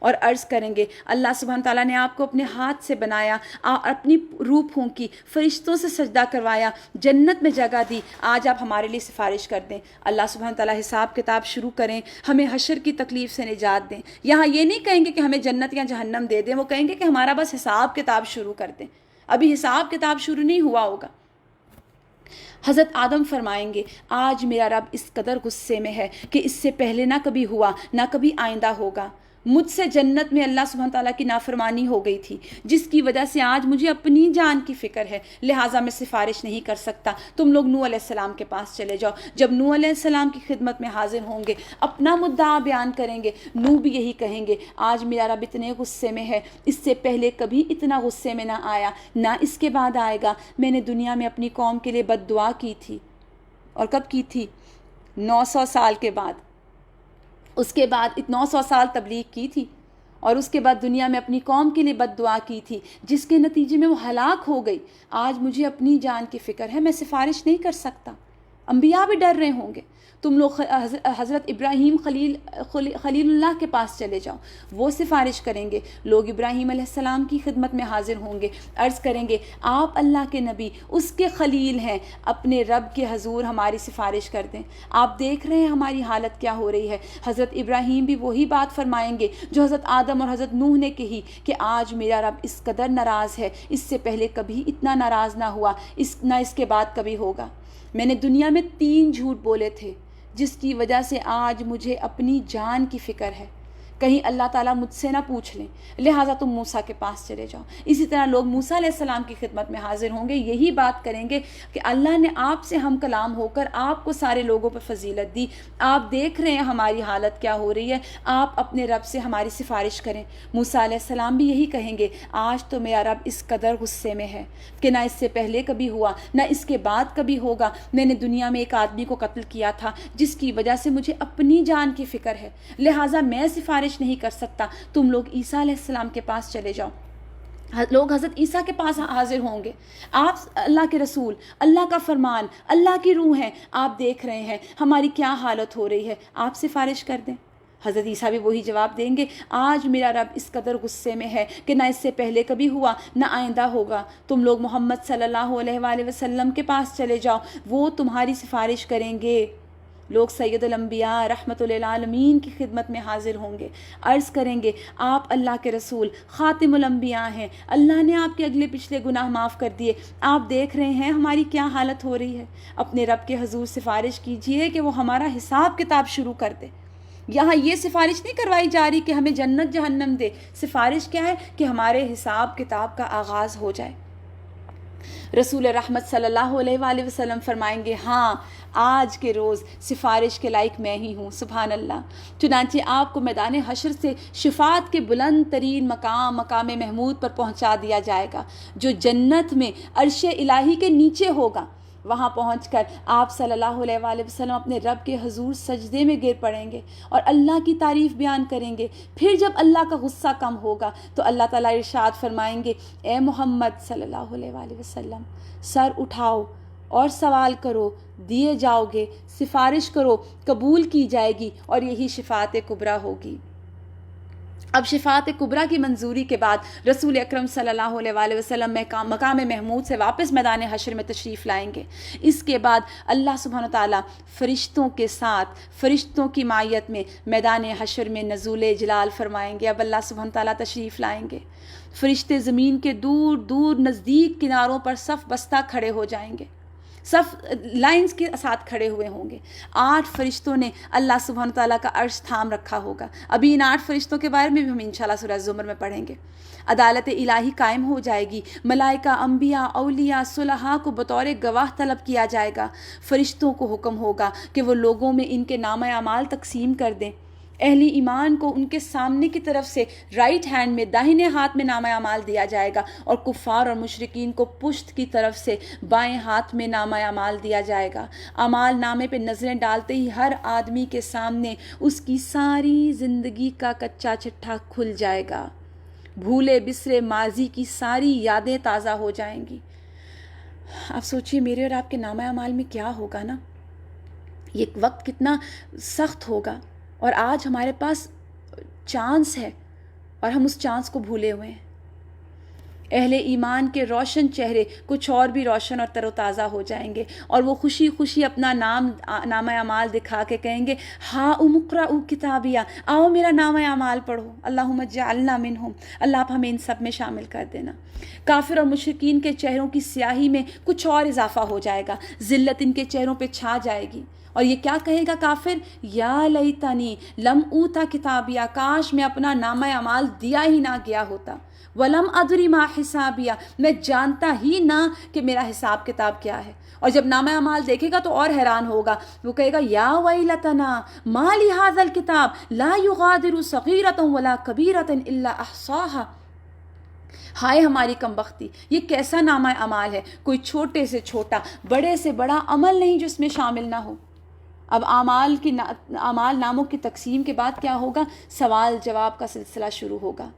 اور عرض کریں گے اللہ سبحانہ تعالیٰ نے آپ کو اپنے ہاتھ سے بنایا، اپنی روح پھونکی، فرشتوں سے سجدہ کروایا، جنت میں جگہ دی، آج آپ ہمارے لیے سفارش کر دیں۔ اللہ سبحانہ تعالیٰ حساب کتاب شروع کریں، ہمیں حشر کی تکلیف سے نجات دیں۔ یہاں یہ نہیں کہیں گے کہ ہمیں جنت یا جہنم دے دیں، وہ کہیں گے کہ ہمارا بس حساب کتاب شروع کر دیں۔ ابھی حساب کتاب شروع نہیں ہوا ہوگا۔ حضرت آدم فرمائیں گے آج میرا رب اس قدر غصے میں ہے کہ اس سے پہلے نہ کبھی ہوا نہ کبھی آئندہ ہوگا، مجھ سے جنت میں اللہ سبحانہ تعالیٰ کی نافرمانی ہو گئی تھی، جس کی وجہ سے آج مجھے اپنی جان کی فکر ہے، لہٰذا میں سفارش نہیں کر سکتا۔ تم لوگ نوح علیہ السلام کے پاس چلے جاؤ۔ جب نوح علیہ السلام کی خدمت میں حاضر ہوں گے، اپنا مدعا بیان کریں گے، نوح بھی یہی کہیں گے آج میرا رب اتنے غصے میں ہے، اس سے پہلے کبھی اتنا غصے میں نہ آیا، نہ اس کے بعد آئے گا۔ میں نے دنیا میں اپنی قوم کے لیے بد دعا کی تھی، اور کب کی تھی؟ 900 سال کے بعد۔ اس کے بعد 900 سال تبلیغ کی تھی، اور اس کے بعد دنیا میں اپنی قوم کے لیے بد دعا کی تھی، جس کے نتیجے میں وہ ہلاک ہو گئی۔ آج مجھے اپنی جان کی فکر ہے، میں سفارش نہیں کر سکتا۔ انبیاء بھی ڈر رہے ہوں گے۔ تم لوگ حضرت ابراہیم خلیل اللہ کے پاس چلے جاؤ، وہ سفارش کریں گے۔ لوگ ابراہیم علیہ السلام کی خدمت میں حاضر ہوں گے، عرض کریں گے آپ اللہ کے نبی، اس کے خلیل ہیں، اپنے رب کے حضور ہماری سفارش کر دیں۔ آپ دیکھ رہے ہیں ہماری حالت کیا ہو رہی ہے۔ حضرت ابراہیم بھی وہی بات فرمائیں گے جو حضرت آدم اور حضرت نوح نے کہی کہ آج میرا رب اس قدر ناراض ہے، اس سے پہلے کبھی اتنا ناراض نہ ہوا، نہ اس کے بعد کبھی ہوگا۔ میں نے دنیا میں 3 جھوٹ بولے تھے، جس کی وجہ سے آج مجھے اپنی جان کی فکر ہے۔ کہیں اللہ تعالیٰ مجھ سے نہ پوچھ لیں، لہٰذا تم موسیٰ کے پاس چلے جاؤ۔ اسی طرح لوگ موسیٰ علیہ السلام کی خدمت میں حاضر ہوں گے، یہی بات کریں گے کہ اللہ نے آپ سے ہم کلام ہو کر آپ کو سارے لوگوں پہ فضیلت دی، آپ دیکھ رہے ہیں ہماری حالت کیا ہو رہی ہے، آپ اپنے رب سے ہماری سفارش کریں۔ موسیٰ علیہ السلام بھی یہی کہیں گے، آج تو میرا رب اس قدر غصے میں ہے کہ نہ اس سے پہلے کبھی ہوا نہ اس کے بعد کبھی ہوگا۔ میں نے دنیا میں ایک آدمی کو قتل کیا تھا جس کی وجہ سے مجھے اپنی جان کی فکر ہے، لہٰذا میں سفارش نہیں کر سکتا، تم لوگ عیسیٰ علیہ السلام کے پاس چلے جاؤ۔ لوگ حضرت عیسیٰ کے پاس حاضر ہوں گے، آپ اللہ کے رسول، اللہ کا فرمان، اللہ کی روح ہیں، آپ دیکھ رہے ہیں ہماری کیا حالت ہو رہی ہے، آپ سفارش کر دیں۔ حضرت عیسیٰ بھی وہی جواب دیں گے، آج میرا رب اس قدر غصے میں ہے کہ نہ اس سے پہلے کبھی ہوا نہ آئندہ ہوگا، تم لوگ محمد صلی اللہ علیہ وآلہ وسلم کے پاس چلے جاؤ، وہ تمہاری سفارش کریں گے۔ لوگ سید الانبیاء رحمت للعالمین کی خدمت میں حاضر ہوں گے، عرض کریں گے آپ اللہ کے رسول خاتم الانبیاء ہیں، اللہ نے آپ کے اگلے پچھلے گناہ معاف کر دیے، آپ دیکھ رہے ہیں ہماری کیا حالت ہو رہی ہے، اپنے رب کے حضور سفارش کیجئے کہ وہ ہمارا حساب کتاب شروع کر دے۔ یہاں یہ سفارش نہیں کروائی جا رہی کہ ہمیں جنت جہنم دے، سفارش کیا ہے کہ ہمارے حساب کتاب کا آغاز ہو جائے۔ رسول رحمت صلی اللہ علیہ وآلہ وسلم فرمائیں گے، ہاں آج کے روز سفارش کے لائق میں ہی ہوں، سبحان اللہ۔ چنانچہ آپ کو میدان حشر سے شفاعت کے بلند ترین مقام محمود پر پہنچا دیا جائے گا، جو جنت میں عرش الہی کے نیچے ہوگا۔ وہاں پہنچ کر آپ صلی اللہ علیہ وآلہ وسلم اپنے رب کے حضور سجدے میں گر پڑیں گے اور اللہ کی تعریف بیان کریں گے۔ پھر جب اللہ کا غصہ کم ہوگا تو اللہ تعالیٰ ارشاد فرمائیں گے، اے محمد صلی اللہ علیہ وآلہ وسلم سر اٹھاؤ اور سوال کرو، دیے جاؤ گے، سفارش کرو، قبول کی جائے گی، اور یہی شفاعت کبریٰ ہوگی۔ اب شفاعت کبریٰ کی منظوری کے بعد رسول اکرم صلی اللہ علیہ وآلہ وسلم مقام محمود سے واپس میدان حشر میں تشریف لائیں گے۔ اس کے بعد اللہ سبحانہ وتعالیٰ فرشتوں کے ساتھ، فرشتوں کی معیت میں میدان حشر میں نزول جلال فرمائیں گے۔ اب اللہ سبحانہ وتعالیٰ تشریف لائیں گے، فرشتے زمین کے دور دور نزدیک کناروں پر صف بستہ کھڑے ہو جائیں گے، صف لائنز کے ساتھ کھڑے ہوئے ہوں گے۔ 8 فرشتوں نے اللہ سبحانہ تعالیٰ کا عرش تھام رکھا ہوگا۔ ابھی ان 8 فرشتوں کے بارے میں بھی ہم انشاءاللہ سورہ زمر میں پڑھیں گے۔ عدالت الہی قائم ہو جائے گی، ملائکہ، انبیاء، اولیاء، صلحاء کو بطور گواہ طلب کیا جائے گا۔ فرشتوں کو حکم ہوگا کہ وہ لوگوں میں ان کے نامہ اعمال تقسیم کر دیں۔ اہل ایمان کو ان کے سامنے کی طرف سے رائٹ ہینڈ میں، داہنے ہاتھ میں نامہ اعمال دیا جائے گا، اور کفار اور مشرکین کو پشت کی طرف سے بائیں ہاتھ میں نامہ اعمال دیا جائے گا۔ اعمال نامے پہ نظریں ڈالتے ہی ہر آدمی کے سامنے اس کی ساری زندگی کا کچا چٹھا کھل جائے گا، بھولے بسرے ماضی کی ساری یادیں تازہ ہو جائیں گی۔ آپ سوچئے میرے اور آپ کے نامہ اعمال میں کیا ہوگا نا، یہ وقت کتنا سخت ہوگا، اور آج ہمارے پاس چانس ہے اور ہم اس چانس کو بھولے ہوئے ہیں۔ اہل ایمان کے روشن چہرے کچھ اور بھی روشن اور تر و تازہ ہو جائیں گے، اور وہ خوشی خوشی اپنا نامہ اعمال دکھا کے کہیں گے، ہاں اقرؤوا کتابیہ، آؤ میرا نامہ اعمال پڑھو، اللہم اجعلنا منہم، اللہ آپ ہمیں ان سب میں شامل کر دینا۔ کافر اور مشرکین کے چہروں کی سیاہی میں کچھ اور اضافہ ہو جائے گا، ذلت ان کے چہروں پہ چھا جائے گی، اور یہ کیا کہے گا کافر، یا لیتنی لم اوتا کتابیہ، کاش میں اپنا نامہ اعمال دیا ہی نہ گیا ہوتا، ولم ادری ما حسابیہ، میں جانتا ہی نہ کہ میرا حساب کتاب کیا ہے۔ اور جب نامہ اعمال دیکھے گا تو اور حیران ہوگا، وہ کہے گا یا ویلتنا ما لہذا الکتاب لا یغادر صغیرۃ ولا کبیرۃ الا احصاہا، ہائے ہماری کمبختی، یہ کیسا نامہ اعمال ہے، کوئی چھوٹے سے چھوٹا، بڑے سے بڑا عمل نہیں جو اس میں شامل نہ ہو۔ اب اعمال ناموں کی تقسیم کے بعد کیا ہوگا، سوال جواب کا سلسلہ شروع ہوگا۔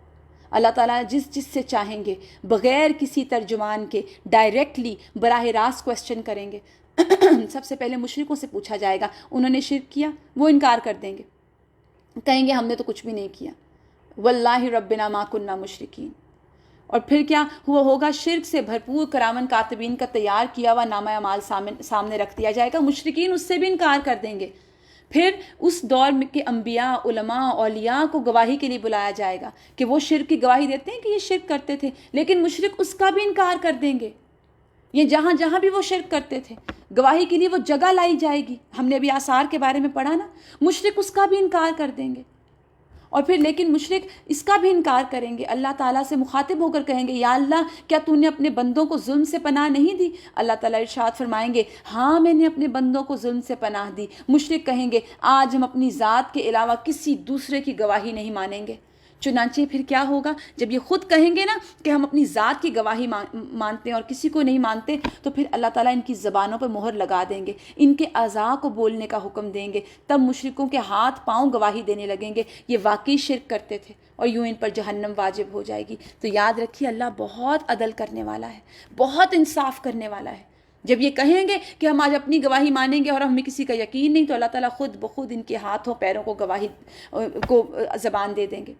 اللہ تعالیٰ جس سے چاہیں گے بغیر کسی ترجمان کے ڈائریکٹلی براہ راست کوسچن کریں گے۔ سب سے پہلے مشرکوں سے پوچھا جائے گا، انہوں نے شرک کیا؟ وہ انکار کر دیں گے، کہیں گے ہم نے تو کچھ بھی نہیں کیا، واللہ ربنا ما کننا مشرکین۔ اور پھر کیا ہوا ہوگا، شرک سے بھرپور کرامن کاتبین کا تیار کیا ہوا نامہ اعمال سامنے رکھ دیا جائے گا، مشرکین اس سے بھی انکار کر دیں گے۔ پھر اس دور کے انبیاء، علماء، اولیاء کو گواہی کے لیے بلایا جائے گا کہ وہ شرک کی گواہی دیتے ہیں کہ یہ شرک کرتے تھے، لیکن مشرک اس کا بھی انکار کر دیں گے۔ یہ جہاں جہاں بھی وہ شرک کرتے تھے گواہی کے لیے وہ جگہ لائی جائے گی، ہم نے ابھی آثار کے بارے میں پڑھا نا، مشرک اس کا بھی انکار کر دیں گے۔ اور پھر لیکن مشرک اس کا بھی انکار کریں گے، اللہ تعالیٰ سے مخاطب ہو کر کہیں گے یا اللہ کیا تو نے اپنے بندوں کو ظلم سے پناہ نہیں دی؟ اللہ تعالیٰ ارشاد فرمائیں گے ہاں میں نے اپنے بندوں کو ظلم سے پناہ دی۔ مشرک کہیں گے آج ہم اپنی ذات کے علاوہ کسی دوسرے کی گواہی نہیں مانیں گے۔ چنانچہ پھر کیا ہوگا جب یہ خود کہیں گے نا کہ ہم اپنی ذات کی گواہی مانتے ہیں اور کسی کو نہیں مانتے، تو پھر اللہ تعالیٰ ان کی زبانوں پر مہر لگا دیں گے، ان کے اعضاء کو بولنے کا حکم دیں گے، تب مشرکوں کے ہاتھ پاؤں گواہی دینے لگیں گے یہ واقعی شرک کرتے تھے، اور یوں ان پر جہنم واجب ہو جائے گی۔ تو یاد رکھیے اللہ بہت عدل کرنے والا ہے، بہت انصاف کرنے والا ہے۔ جب یہ کہیں گے کہ ہم آج اپنی گواہی مانیں گے اور ہمیں کسی کا یقین نہیں، تو اللہ تعالیٰ خود بخود ان کے ہاتھوں پیروں کو گواہی کو زبان دے دیں گے۔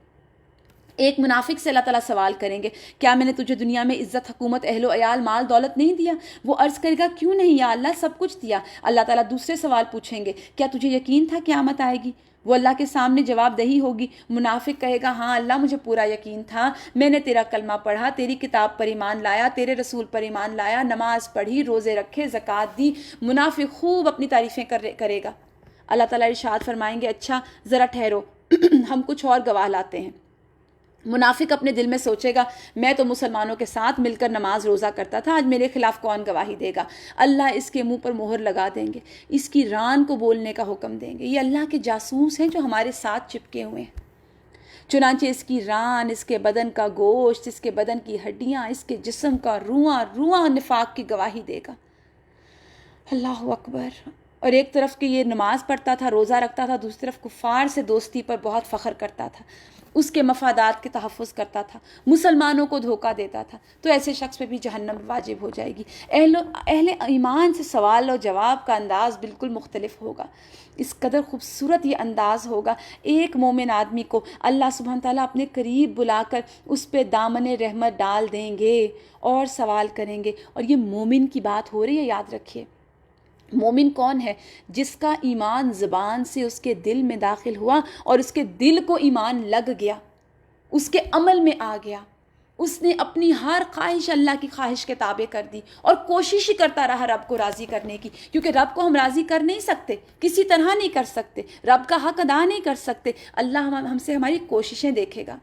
ایک منافق سے اللہ تعالیٰ سوال کریں گے کیا میں نے تجھے دنیا میں عزت، حکومت، اہل و عیال، مال دولت نہیں دیا؟ وہ عرض کرے گا کیوں نہیں یا اللہ، سب کچھ دیا۔ اللہ تعالیٰ دوسرے سوال پوچھیں گے کیا تجھے یقین تھا قیامت آئے گی؟ وہ اللہ کے سامنے جواب دہی ہوگی۔ منافق کہے گا ہاں اللہ مجھے پورا یقین تھا، میں نے تیرا کلمہ پڑھا، تیری کتاب پر ایمان لایا، تیرے رسول پر ایمان لایا، نماز پڑھی، روزے رکھے، زکوٰۃ دی۔ منافق خوب اپنی تعریفیں کرے گا۔ اللہ تعالیٰ ارشاد فرمائیں گے اچھا ذرا ٹھہرو ہم کچھ اور گواہ لاتے ہیں۔ منافق اپنے دل میں سوچے گا میں تو مسلمانوں کے ساتھ مل کر نماز روزہ کرتا تھا، آج میرے خلاف کون گواہی دے گا؟ اللہ اس کے منہ پر مہر لگا دیں گے، اس کی ران کو بولنے کا حکم دیں گے۔ یہ اللہ کے جاسوس ہیں جو ہمارے ساتھ چپکے ہوئے ہیں۔ چنانچہ اس کی ران، اس کے بدن کا گوشت، اس کے بدن کی ہڈیاں، اس کے جسم کا روواں نفاق کی گواہی دے گا۔ اللہ اکبر۔ اور ایک طرف کہ یہ نماز پڑھتا تھا، روزہ رکھتا تھا، دوسری طرف کفار سے دوستی پر بہت فخر کرتا تھا، اس کے مفادات کے تحفظ کرتا تھا، مسلمانوں کو دھوکہ دیتا تھا، تو ایسے شخص پہ بھی جہنم واجب ہو جائے گی۔ اہل ایمان سے سوال و جواب کا انداز بالکل مختلف ہوگا۔ اس قدر خوبصورت یہ انداز ہوگا، ایک مومن آدمی کو اللہ سبحانہ تعالیٰ اپنے قریب بلا کر اس پہ دامن رحمت ڈال دیں گے اور سوال کریں گے۔ اور یہ مومن کی بات ہو رہی ہے، یاد رکھیے۔ مومن کون ہے؟ جس کا ایمان زبان سے اس کے دل میں داخل ہوا اور اس کے دل کو ایمان لگ گیا، اس کے عمل میں آ گیا، اس نے اپنی ہر خواہش اللہ کی خواہش کے تابع کر دی اور کوشش ہی کرتا رہا رب کو راضی کرنے کی، کیونکہ رب کو ہم راضی کر نہیں سکتے، کسی طرح نہیں کر سکتے، رب کا حق ادا نہیں کر سکتے، اللہ ہم سے ہماری کوششیں دیکھے گا۔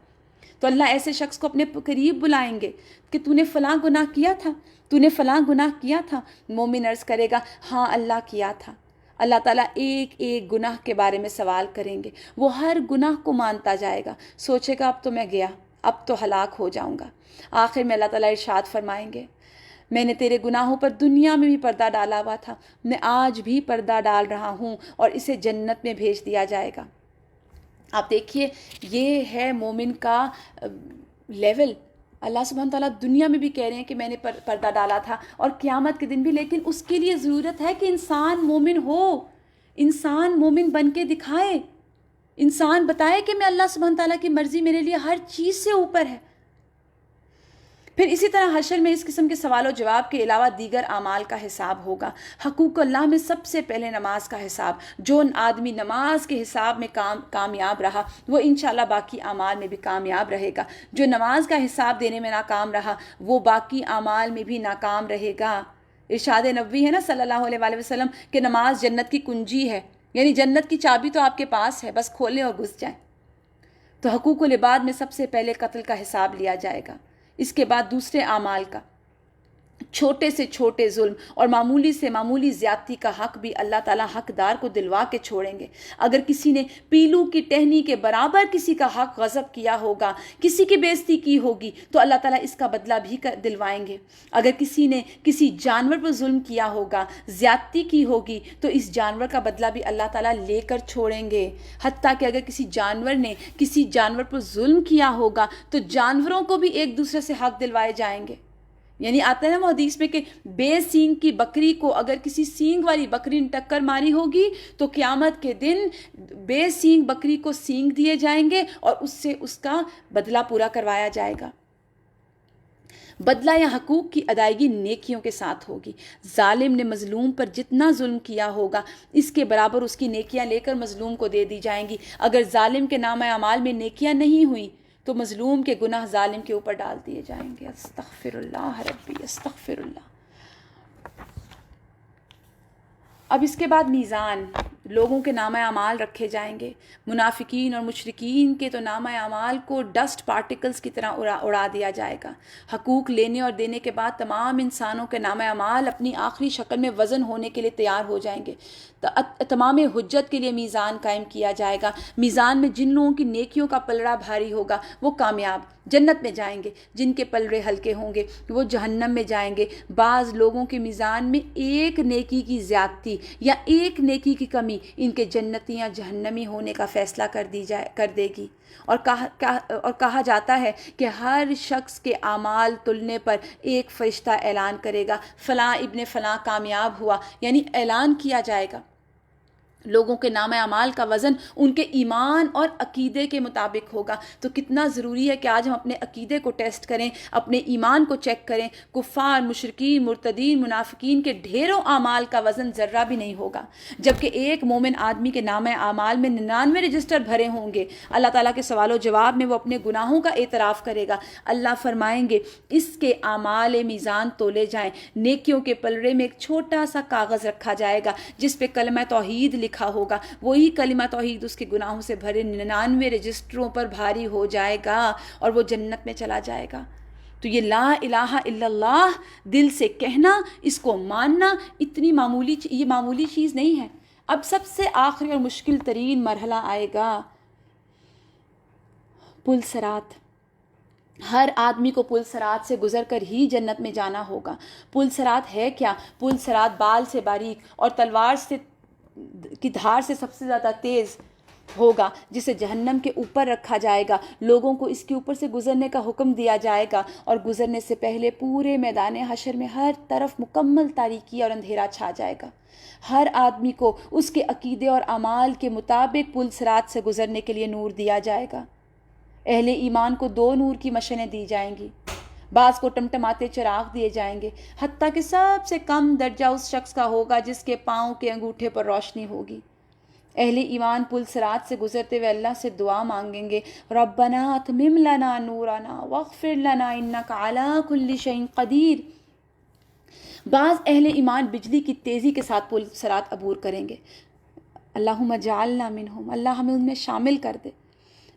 تو اللہ ایسے شخص کو اپنے قریب بلائیں گے کہ تو نے فلاں گناہ کیا تھا، تو نے فلاں گناہ کیا تھا۔ مومن عرض کرے گا ہاں اللہ کیا تھا۔ اللہ تعالیٰ ایک ایک گناہ کے بارے میں سوال کریں گے، وہ ہر گناہ کو مانتا جائے گا، سوچے گا اب تو میں گیا، اب تو ہلاک ہو جاؤں گا۔ آخر میں اللہ تعالیٰ ارشاد فرمائیں گے میں نے تیرے گناہوں پر دنیا میں بھی پردہ ڈالا ہوا تھا، میں آج بھی پردہ ڈال رہا ہوں اور اسے جنت میں بھیج دیا جائے گا۔ آپ دیکھیے یہ ہے مومن کا لیول۔ اللہ سبحانہ تعالیٰ دنیا میں بھی کہہ رہے ہیں کہ میں نے پردہ ڈالا تھا اور قیامت کے دن بھی، لیکن اس کے لیے ضرورت ہے کہ انسان مومن ہو، انسان مومن بن کے دکھائے، انسان بتائے کہ میں اللہ سبحانہ تعالیٰ کی مرضی میرے لیے ہر چیز سے اوپر ہے۔ پھر اسی طرح حشر میں اس قسم کے سوال و جواب کے علاوہ دیگر اعمال کا حساب ہوگا۔ حقوق اللہ میں سب سے پہلے نماز کا حساب۔ جو آدمی نماز کے حساب میں کامیاب رہا وہ انشاءاللہ باقی اعمال میں بھی کامیاب رہے گا۔ جو نماز کا حساب دینے میں ناکام رہا وہ باقی اعمال میں بھی ناکام رہے گا۔ ارشاد نبوی ہے نا صلی اللہ علیہ وآلہ وسلم کہ نماز جنت کی کنجی ہے، یعنی جنت کی چابی تو آپ کے پاس ہے، بس کھولیں اور گھس جائیں۔ تو حقوق العباد میں سب سے پہلے قتل کا حساب لیا جائے گا، اس کے بعد دوسرے اعمال کا، چھوٹے سے چھوٹے ظلم اور معمولی سے معمولی زیادتی کا حق بھی اللہ تعالیٰ حقدار کو دلوا کے چھوڑیں گے۔ اگر کسی نے پیلو کی ٹہنی کے برابر کسی کا حق غصب کیا ہوگا، کسی کی بے عزتی کی ہوگی، تو اللہ تعالیٰ اس کا بدلہ بھی دلوائیں گے۔ اگر کسی نے کسی جانور پر ظلم کیا ہوگا، زیادتی کی ہوگی، تو اس جانور کا بدلہ بھی اللہ تعالیٰ لے کر چھوڑیں گے۔ حتیٰ کہ اگر کسی جانور نے کسی جانور پر ظلم کیا ہوگا تو جانوروں کو بھی ایک دوسرے سے حق دلوائے جائیں گے۔ یعنی آتا ہے نا وہ حدیث میں کہ بے سینگ کی بکری کو اگر کسی سینگ والی بکری نے ٹکر ماری ہوگی تو قیامت کے دن بے سینگ بکری کو سینگ دیے جائیں گے اور اس سے اس کا بدلہ پورا کروایا جائے گا۔ بدلہ یا حقوق کی ادائیگی نیکیوں کے ساتھ ہوگی۔ ظالم نے مظلوم پر جتنا ظلم کیا ہوگا اس کے برابر اس کی نیکیاں لے کر مظلوم کو دے دی جائیں گی۔ اگر ظالم کے نامہ اعمال میں نیکیاں نہیں ہوئی تو مظلوم کے گناہ ظالم کے اوپر ڈال دیے جائیں گے۔ استغفر اللہ ربی استغفر اللہ۔ اب اس کے بعد میزان، لوگوں کے نامہ اعمال رکھے جائیں گے. منافقین اور مشرکین کے تو نامہ اعمال کو ڈسٹ پارٹیکلز کی طرح اڑا دیا جائے گا. حقوق لینے اور دینے کے بعد تمام انسانوں کے نامہ اعمال اپنی آخری شکل میں وزن ہونے کے لیے تیار ہو جائیں گے. تمام حجت کے لیے میزان قائم کیا جائے گا. میزان میں جن لوگوں کی نیکیوں کا پلڑا بھاری ہوگا وہ کامیاب جنت میں جائیں گے، جن کے پلڑے ہلکے ہوں گے وہ جہنم میں جائیں گے. بعض لوگوں کے میزان میں ایک نیکی کی زیادتی یا ایک نیکی کی کمی ان کے جنتی یا جہنمی ہونے کا فیصلہ کر دے گی. اور کہا جاتا ہے کہ ہر شخص کے اعمال تلنے پر ایک فرشتہ اعلان کرے گا فلاں ابن فلاں کامیاب ہوا، یعنی اعلان کیا جائے گا. لوگوں کے نامہ اعمال کا وزن ان کے ایمان اور عقیدے کے مطابق ہوگا. تو کتنا ضروری ہے کہ آج ہم اپنے عقیدے کو ٹیسٹ کریں، اپنے ایمان کو چیک کریں. کفار، مشرکین، مرتدین، منافقین کے ڈھیروں اعمال کا وزن ذرہ بھی نہیں ہوگا، جبکہ ایک مومن آدمی کے نامہ اعمال میں 99 رجسٹر بھرے ہوں گے. اللہ تعالیٰ کے سوال و جواب میں وہ اپنے گناہوں کا اعتراف کرے گا. اللہ فرمائیں گے اس کے اعمال میزان تولے جائیں. نیکیوں کے پلڑے میں ایک چھوٹا سا کاغذ رکھا جائے گا جس پہ کلمہ توحید لکھا ہوگا. وہی کلمہ توحید اس کے گناہوں سے بھرے 99 رجسٹروں پر بھاری ہو جائے گا اور وہ جنت میں چلا جائے گا. تو یہ لا الہ الا اللہ دل سے کہنا، اس کو ماننا یہ معمولی چیز نہیں ہے. اب سب سے آخری اور مشکل ترین مرحلہ آئے گا، پل صراط. ہر آدمی کو پل صراط سے گزر کر ہی جنت میں جانا ہوگا. پل صراط ہے کیا؟ پل صراط بال سے باریک اور تلوار کی دھار سے سب سے زیادہ تیز ہوگا، جسے جہنم کے اوپر رکھا جائے گا. لوگوں کو اس کے اوپر سے گزرنے کا حکم دیا جائے گا اور گزرنے سے پہلے پورے میدان حشر میں ہر طرف مکمل تاریکی اور اندھیرا چھا جائے گا. ہر آدمی کو اس کے عقیدے اور اعمال کے مطابق پل صراط سے گزرنے کے لیے نور دیا جائے گا. اہل ایمان کو 2 نور کی مشنیں دی جائیں گی، بعض کو ٹمٹماتے چراغ دیے جائیں گے، حتیٰ کہ سب سے کم درجہ اس شخص کا ہوگا جس کے پاؤں کے انگوٹھے پر روشنی ہوگی. اہل ایمان پل صراط سے گزرتے ہوئے اللہ سے دعا مانگیں گے، ربنا اتمم لنا نورنا واغفر لنا انک علی کل شیء قدیر. بعض اہل ایمان بجلی کی تیزی کے ساتھ پل صراط عبور کریں گے، اللہم اجعلنا منہم، اللہ ہمیں ان میں شامل کر دے.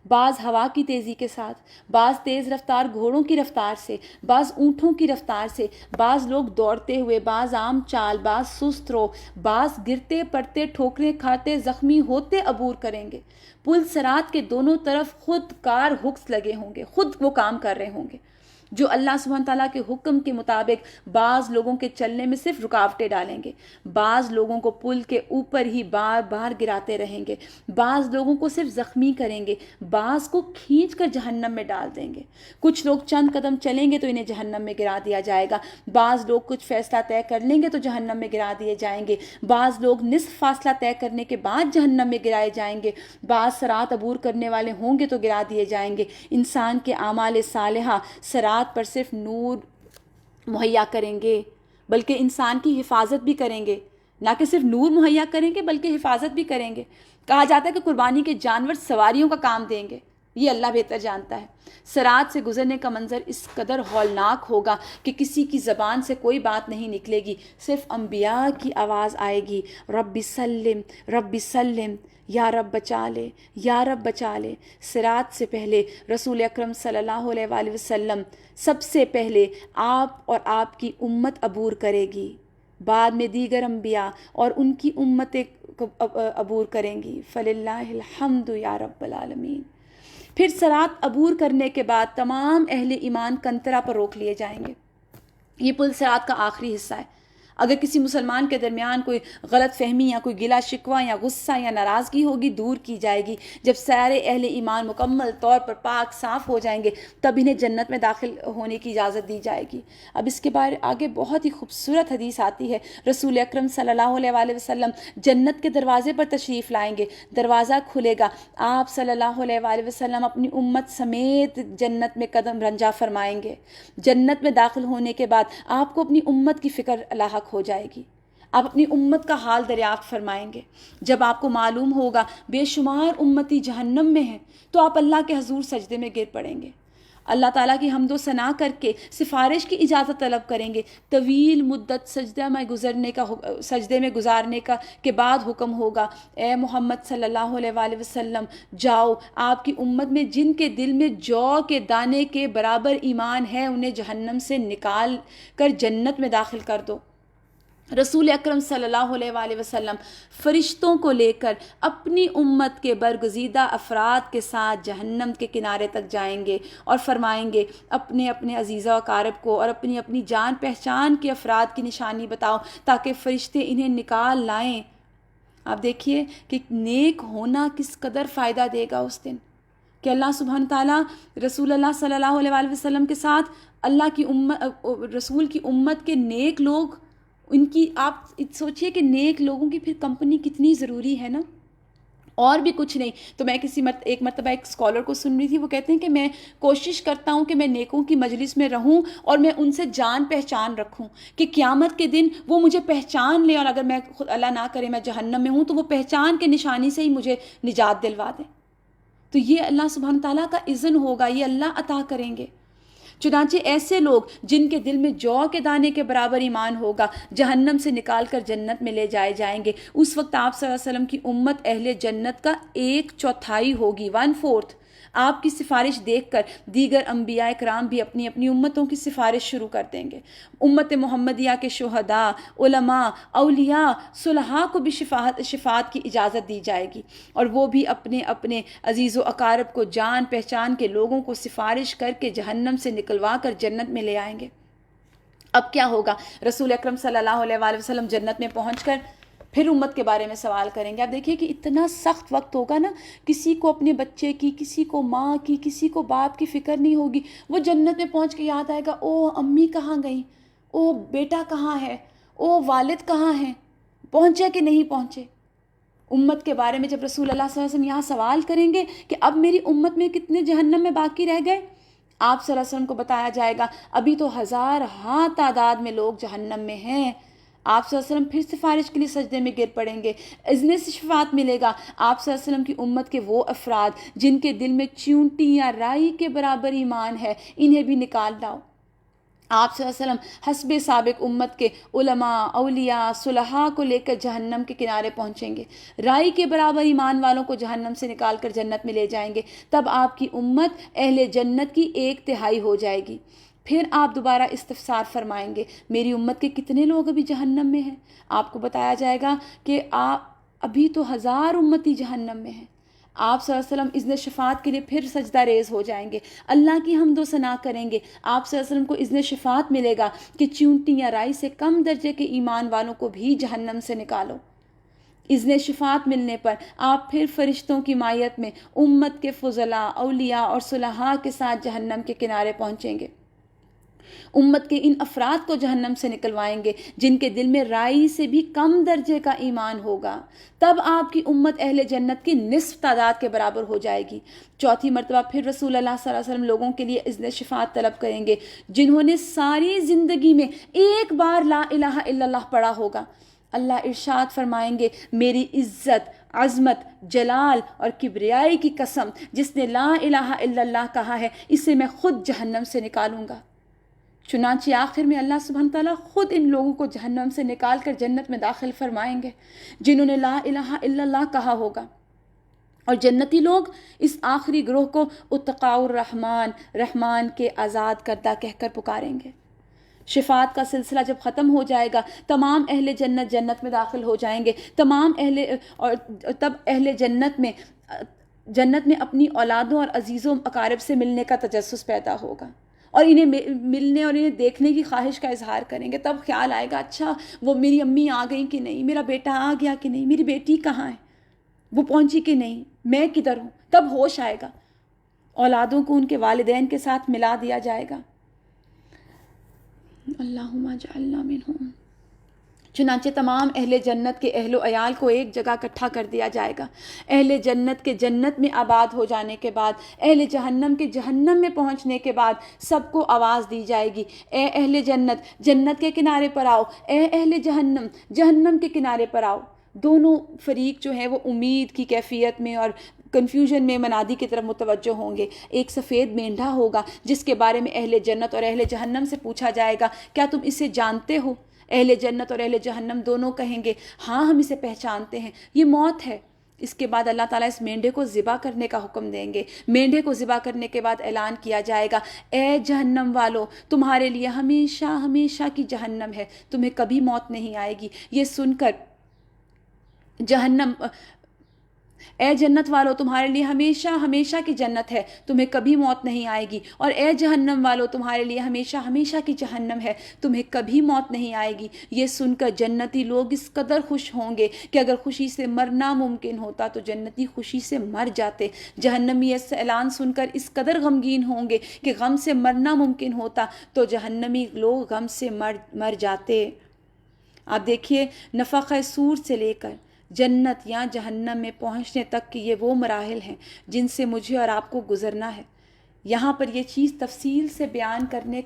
بعض ہوا کی تیزی کے ساتھ، بعض تیز رفتار گھوڑوں کی رفتار سے، بعض اونٹوں کی رفتار سے، بعض لوگ دوڑتے ہوئے، بعض عام چال، بعض سست رو، بعض گرتے پڑتے ٹھوکریں کھاتے زخمی ہوتے عبور کریں گے. پل صراط کے دونوں طرف خود کار ہکس لگے ہوں گے، خود وہ کام کر رہے ہوں گے جو اللہ سبحانہ تعالیٰ کے حکم کے مطابق بعض لوگوں کے چلنے میں صرف رکاوٹیں ڈالیں گے، بعض لوگوں کو پل کے اوپر ہی بار بار گراتے رہیں گے، بعض لوگوں کو صرف زخمی کریں گے، بعض کو کھینچ کر جہنم میں ڈال دیں گے. کچھ لوگ چند قدم چلیں گے تو انہیں جہنم میں گرا دیا جائے گا، بعض لوگ کچھ فیصلہ طے کر لیں گے تو جہنم میں گرا دیے جائیں گے، بعض لوگ نصف فاصلہ طے کرنے کے بعد جہنم میں گرائے جائیں گے، بعض صراط عبور کرنے والے ہوں گے تو گرا دیے جائیں گے. انسان کے اعمال صالحہ صراط پر صرف نور مہیا کریں گے بلکہ انسان کی حفاظت بھی کریں گے. نہ کہ صرف نور مہیا کریں گے بلکہ حفاظت بھی کریں گے. کہا جاتا ہے کہ قربانی کے جانور سواریوں کا کام دیں گے، یہ اللہ بہتر جانتا ہے. صراط سے گزرنے کا منظر اس قدر ہولناک ہوگا کہ کسی کی زبان سے کوئی بات نہیں نکلے گی، صرف انبیاء کی آواز آئے گی، رب سلم رب سلم، یا رب بچا لے، یا رب بچا لے. صراط سے پہلے رسول اکرم صلی اللہ علیہ وآلہ وسلم سب سے پہلے آپ اور آپ کی امت عبور کرے گی، بعد میں دیگر انبیاء اور ان کی امتیں عبور کریں گی. فللہ الحمد یا رب العالمین. پھر صراط عبور کرنے کے بعد تمام اہل ایمان کنترا پر روک لیے جائیں گے. یہ پل صراط کا آخری حصہ ہے. اگر کسی مسلمان کے درمیان کوئی غلط فہمی یا کوئی گلا شکوہ یا غصہ یا ناراضگی ہوگی دور کی جائے گی. جب سارے اہل ایمان مکمل طور پر پاک صاف ہو جائیں گے تب انہیں جنت میں داخل ہونے کی اجازت دی جائے گی. اب اس کے بعد آگے بہت ہی خوبصورت حدیث آتی ہے. رسول اکرم صلی اللہ علیہ وآلہ وسلم جنت کے دروازے پر تشریف لائیں گے، دروازہ کھلے گا، آپ صلی اللہ علیہ وآلہ وسلم اپنی امت سمیت جنت میں قدم رنجا فرمائیں گے. جنت میں داخل ہونے کے بعد آپ کو اپنی امت کی فکر لاحق ہو جائے گی. آپ اپنی امت کا حال دریافت فرمائیں گے. جب آپ کو معلوم ہوگا بے شمار امتی جہنم میں ہیں تو آپ اللہ کے حضور سجدے میں گر پڑیں گے. اللہ تعالیٰ کی حمد و ثنا کر کے سفارش کی اجازت طلب کریں گے. طویل مدت سجدے میں گزارنے کا کے بعد حکم ہوگا، اے محمد صلی اللہ علیہ وآلہ وسلم جاؤ، آپ کی امت میں جن کے دل میں جو کے دانے کے برابر ایمان ہے انہیں جہنم سے نکال کر جنت میں داخل کر دو. رسول اکرم صلی اللہ علیہ وآلہ وسلم فرشتوں کو لے کر اپنی امت کے برگزیدہ افراد کے ساتھ جہنم کے کنارے تک جائیں گے اور فرمائیں گے اپنے اپنے عزیزہ و اقارب کو اور اپنی اپنی جان پہچان کے افراد کی نشانی بتاؤ تاکہ فرشتے انہیں نکال لائیں. آپ دیکھیے کہ نیک ہونا کس قدر فائدہ دے گا اس دن، کہ اللہ سبحانہ تعالیٰ رسول اللہ صلی اللہ علیہ وآلہ وسلم کے ساتھ اللہ کی امت، رسول کی امت کے نیک لوگ، ان کی آپ سوچئے کہ نیک لوگوں کی پھر کمپنی کتنی ضروری ہے نا. اور بھی کچھ نہیں تو میں ایک مرتبہ ایک اسکالر کو سن رہی تھی، وہ کہتے ہیں کہ میں کوشش کرتا ہوں کہ میں نیکوں کی مجلس میں رہوں اور میں ان سے جان پہچان رکھوں کہ قیامت کے دن وہ مجھے پہچان لیں، اور اگر میں خود اللہ نہ کرے میں جہنم میں ہوں تو وہ پہچان کے نشانی سے ہی مجھے نجات دلوا دیں. تو یہ اللہ سبحانہ تعالیٰ کا اذن ہوگا، یہ اللہ عطا کریں گے. چنانچہ ایسے لوگ جن کے دل میں جو کے دانے کے برابر ایمان ہوگا جہنم سے نکال کر جنت میں لے جائے جائیں گے. اس وقت آپ صلی اللہ علیہ وسلم کی امت اہل جنت کا 1/4 ہوگی، 1/4. آپ کی سفارش دیکھ کر دیگر انبیاء کرام بھی اپنی اپنی امتوں کی سفارش شروع کر دیں گے. امت محمدیہ کے شہداء، علماء، اولیاء، صلحاء کو بھی شفاعت کی اجازت دی جائے گی، اور وہ بھی اپنے اپنے عزیز و اقارب کو جان پہچان کے لوگوں کو سفارش کر کے جہنم سے نکلوا کر جنت میں لے آئیں گے. اب کیا ہوگا؟ رسول اکرم صلی اللہ علیہ وآلہ وسلم جنت میں پہنچ کر پھر امت کے بارے میں سوال کریں گے. آپ دیکھیے کہ اتنا سخت وقت ہوگا نا، کسی کو اپنے بچے کی، کسی کو ماں کی، کسی کو باپ کی فکر نہیں ہوگی. وہ جنت میں پہنچ کے یاد آئے گا، او امی کہاں گئیں، او بیٹا کہاں ہے، او والد کہاں ہیں، پہنچے کہ نہیں پہنچے. امت کے بارے میں جب رسول اللہ صلی اللہ علیہ وسلم یہاں سوال کریں گے کہ اب میری امت میں کتنے جہنم میں باقی رہ گئے، آپ صلی اللہ علیہ وسلم کو بتایا جائے گا ابھی تو 1000 تعداد میں لوگ جہنم میں ہیں. آپ صلی اللہ علیہ وسلم پھر سفارش کے لیے سجدے میں گر پڑیں گے، اذن سے شفاعت ملے گا. آپ صلی اللہ علیہ وسلم کی امت کے وہ افراد جن کے دل میں چیونٹی یا رائی کے برابر ایمان ہے انہیں بھی نکال لاؤ. آپ صلی اللہ علیہ وسلم حسب سابق امت کے علماء، اولیاء، صلحاء کو لے کر جہنم کے کنارے پہنچیں گے، رائی کے برابر ایمان والوں کو جہنم سے نکال کر جنت میں لے جائیں گے. تب آپ کی امت اہل جنت کی 1/3 ہو جائے گی. پھر آپ دوبارہ استفسار فرمائیں گے میری امت کے کتنے لوگ ابھی جہنم میں ہیں. آپ کو بتایا جائے گا کہ ابھی تو 1000 امتی جہنم میں ہیں. آپ صلی اللہ علیہ وسلم اذن شفاعت کے لیے پھر سجدہ ریز ہو جائیں گے، اللہ کی حمد و ثنا کریں گے. آپ صلی اللہ علیہ وسلم کو اذن شفاعت ملے گا کہ چیونٹی یا رائی سے کم درجے کے ایمان والوں کو بھی جہنم سے نکالو. اذن شفاعت ملنے پر آپ پھر فرشتوں کی مائیت میں امت کے فضلاء، اولیاء اور صلحاء کے ساتھ جہنم کے کنارے پہنچیں گے. امت کے ان افراد کو جہنم سے نکلوائیں گے جن کے دل میں رائی سے بھی کم درجے کا ایمان ہوگا. تب آپ کی امت اہل جنت کی نصف تعداد کے برابر ہو جائے گی. 4تھی مرتبہ پھر رسول اللہ صلی اللہ علیہ وسلم لوگوں کے لیے اذن شفاعت طلب کریں گے جنہوں نے ساری زندگی میں ایک بار لا الہ الا اللہ پڑھا ہوگا. اللہ ارشاد فرمائیں گے میری عزت، عظمت، جلال اور کبریائی کی قسم، جس نے لا الہ الا اللہ کہا ہے اسے میں خود جہنم سے نکالوں گا. چنانچہ آخر میں اللہ سبحانہ تعالیٰ خود ان لوگوں کو جہنم سے نکال کر جنت میں داخل فرمائیں گے جنہوں نے لا الہ الا اللہ کہا ہوگا. اور جنتی لوگ اس آخری گروہ کو اتقاء الرحمن، رحمان کے آزاد کردہ کہہ کر پکاریں گے. شفاعت کا سلسلہ جب ختم ہو جائے گا تمام اہل جنت جنت میں داخل ہو جائیں گے. تب اہل جنت میں اپنی اولادوں اور عزیزوں اقارب سے ملنے کا تجسس پیدا ہوگا، اور انہیں ملنے اور انہیں دیکھنے کی خواہش کا اظہار کریں گے. تب خیال آئے گا اچھا وہ میری امی آ گئیں کہ نہیں، میرا بیٹا آ گیا کہ نہیں، میری بیٹی کہاں ہے، وہ پہنچی کہ نہیں، میں کدھر ہوں. تب ہوش آئے گا، اولادوں کو ان کے والدین کے ساتھ ملا دیا جائے گا. اللہم اجعلنا منہم. چنانچہ تمام اہل جنت کے اہل و عیال کو ایک جگہ اکٹھا کر دیا جائے گا. اہل جنت کے جنت میں آباد ہو جانے کے بعد، اہل جہنم کے جہنم میں پہنچنے کے بعد سب کو آواز دی جائے گی اے اہل جنت جنت کے کنارے پر آؤ، اے اہل جہنم جہنم کے کنارے پر آؤ. دونوں فریق جو ہیں وہ امید کی کیفیت میں اور کنفیوژن میں منادی کی طرف متوجہ ہوں گے. ایک سفید مینڈھا ہوگا جس کے بارے میں اہل جنت اور اہل جہنم سے پوچھا جائے گا کیا تم اسے جانتے ہو؟ اہل جنت اور اہل جہنم دونوں کہیں گے ہاں ہم اسے پہچانتے ہیں، یہ موت ہے. اس کے بعد اللہ تعالیٰ اس مینڈھے کو ذبح کرنے کا حکم دیں گے. مینڈھے کو ذبح کرنے کے بعد اعلان کیا جائے گا اے جہنم والو تمہارے لیے ہمیشہ ہمیشہ کی جہنم ہے، تمہیں کبھی موت نہیں آئے گی. یہ سن کر اے جنت والو تمہارے لیے ہمیشہ ہمیشہ کی جنت ہے، تمہیں کبھی موت نہیں آئے گی. اور اے جہنم والو تمہارے لیے ہمیشہ ہمیشہ کی جہنم ہے، تمہیں کبھی موت نہیں آئے گی. یہ سن کر جنتی لوگ اس قدر خوش ہوں گے کہ اگر خوشی سے مرنا ممکن ہوتا تو جنتی خوشی سے مر جاتے. جہنمی یہ اعلان سن کر اس قدر غمگین ہوں گے کہ غم سے مرنا ممکن ہوتا تو جہنمی لوگ غم سے مر جاتے. آپ دیکھیے نفخ صور سے لے کر جنت یا جہنم میں پہنچنے تک کہ یہ وہ مراحل ہیں جن سے مجھے اور آپ کو گزرنا ہے. یہاں پر یہ چیز تفصیل سے بیان کرنے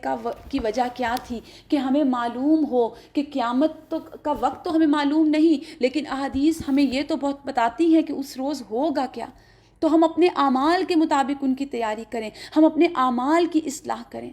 کی وجہ کیا تھی کہ ہمیں معلوم ہو کہ قیامت کا وقت تو ہمیں معلوم نہیں، لیکن احادیث ہمیں یہ تو بہت بتاتی ہیں کہ اس روز ہوگا کیا. تو ہم اپنے اعمال کے مطابق ان کی تیاری کریں، ہم اپنے اعمال کی اصلاح کریں.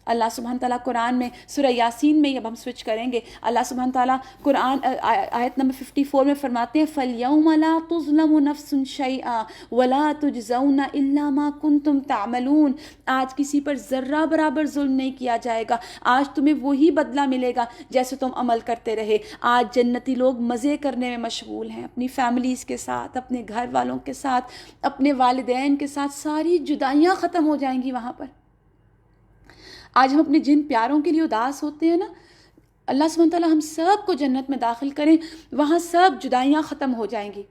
اللہ سبحانہ تعالیٰ قرآن میں سورہ یاسین میں اب ہم سوئچ کریں گے. اللہ سبحانہ تعالیٰ قرآن آیت نمبر 54 میں فرماتے ہیں فَالْيَوْمَ لَا تُظْلَمُ نَفْسٌ شَيْئًا وَلَا تُجْزَوْنَ إِلَّا مَا كُنْتُمْ تَعْمَلُونَ. آج کسی پر ذرہ برابر ظلم نہیں کیا جائے گا، آج تمہیں وہی بدلہ ملے گا جیسے تم عمل کرتے رہے. آج جنتی لوگ مزے کرنے میں مشغول ہیں، اپنی فیملیز کے ساتھ، اپنے گھر والوں کے ساتھ، اپنے والدین کے ساتھ. ساری جدائیاں ختم ہو جائیں گی وہاں پر. آج ہم اپنے جن پیاروں کے لیے اداس ہوتے ہیں نا، اللہ سبحانہ تعالیٰ ہم سب کو جنت میں داخل کریں، وہاں سب جدائیاں ختم ہو جائیں گی.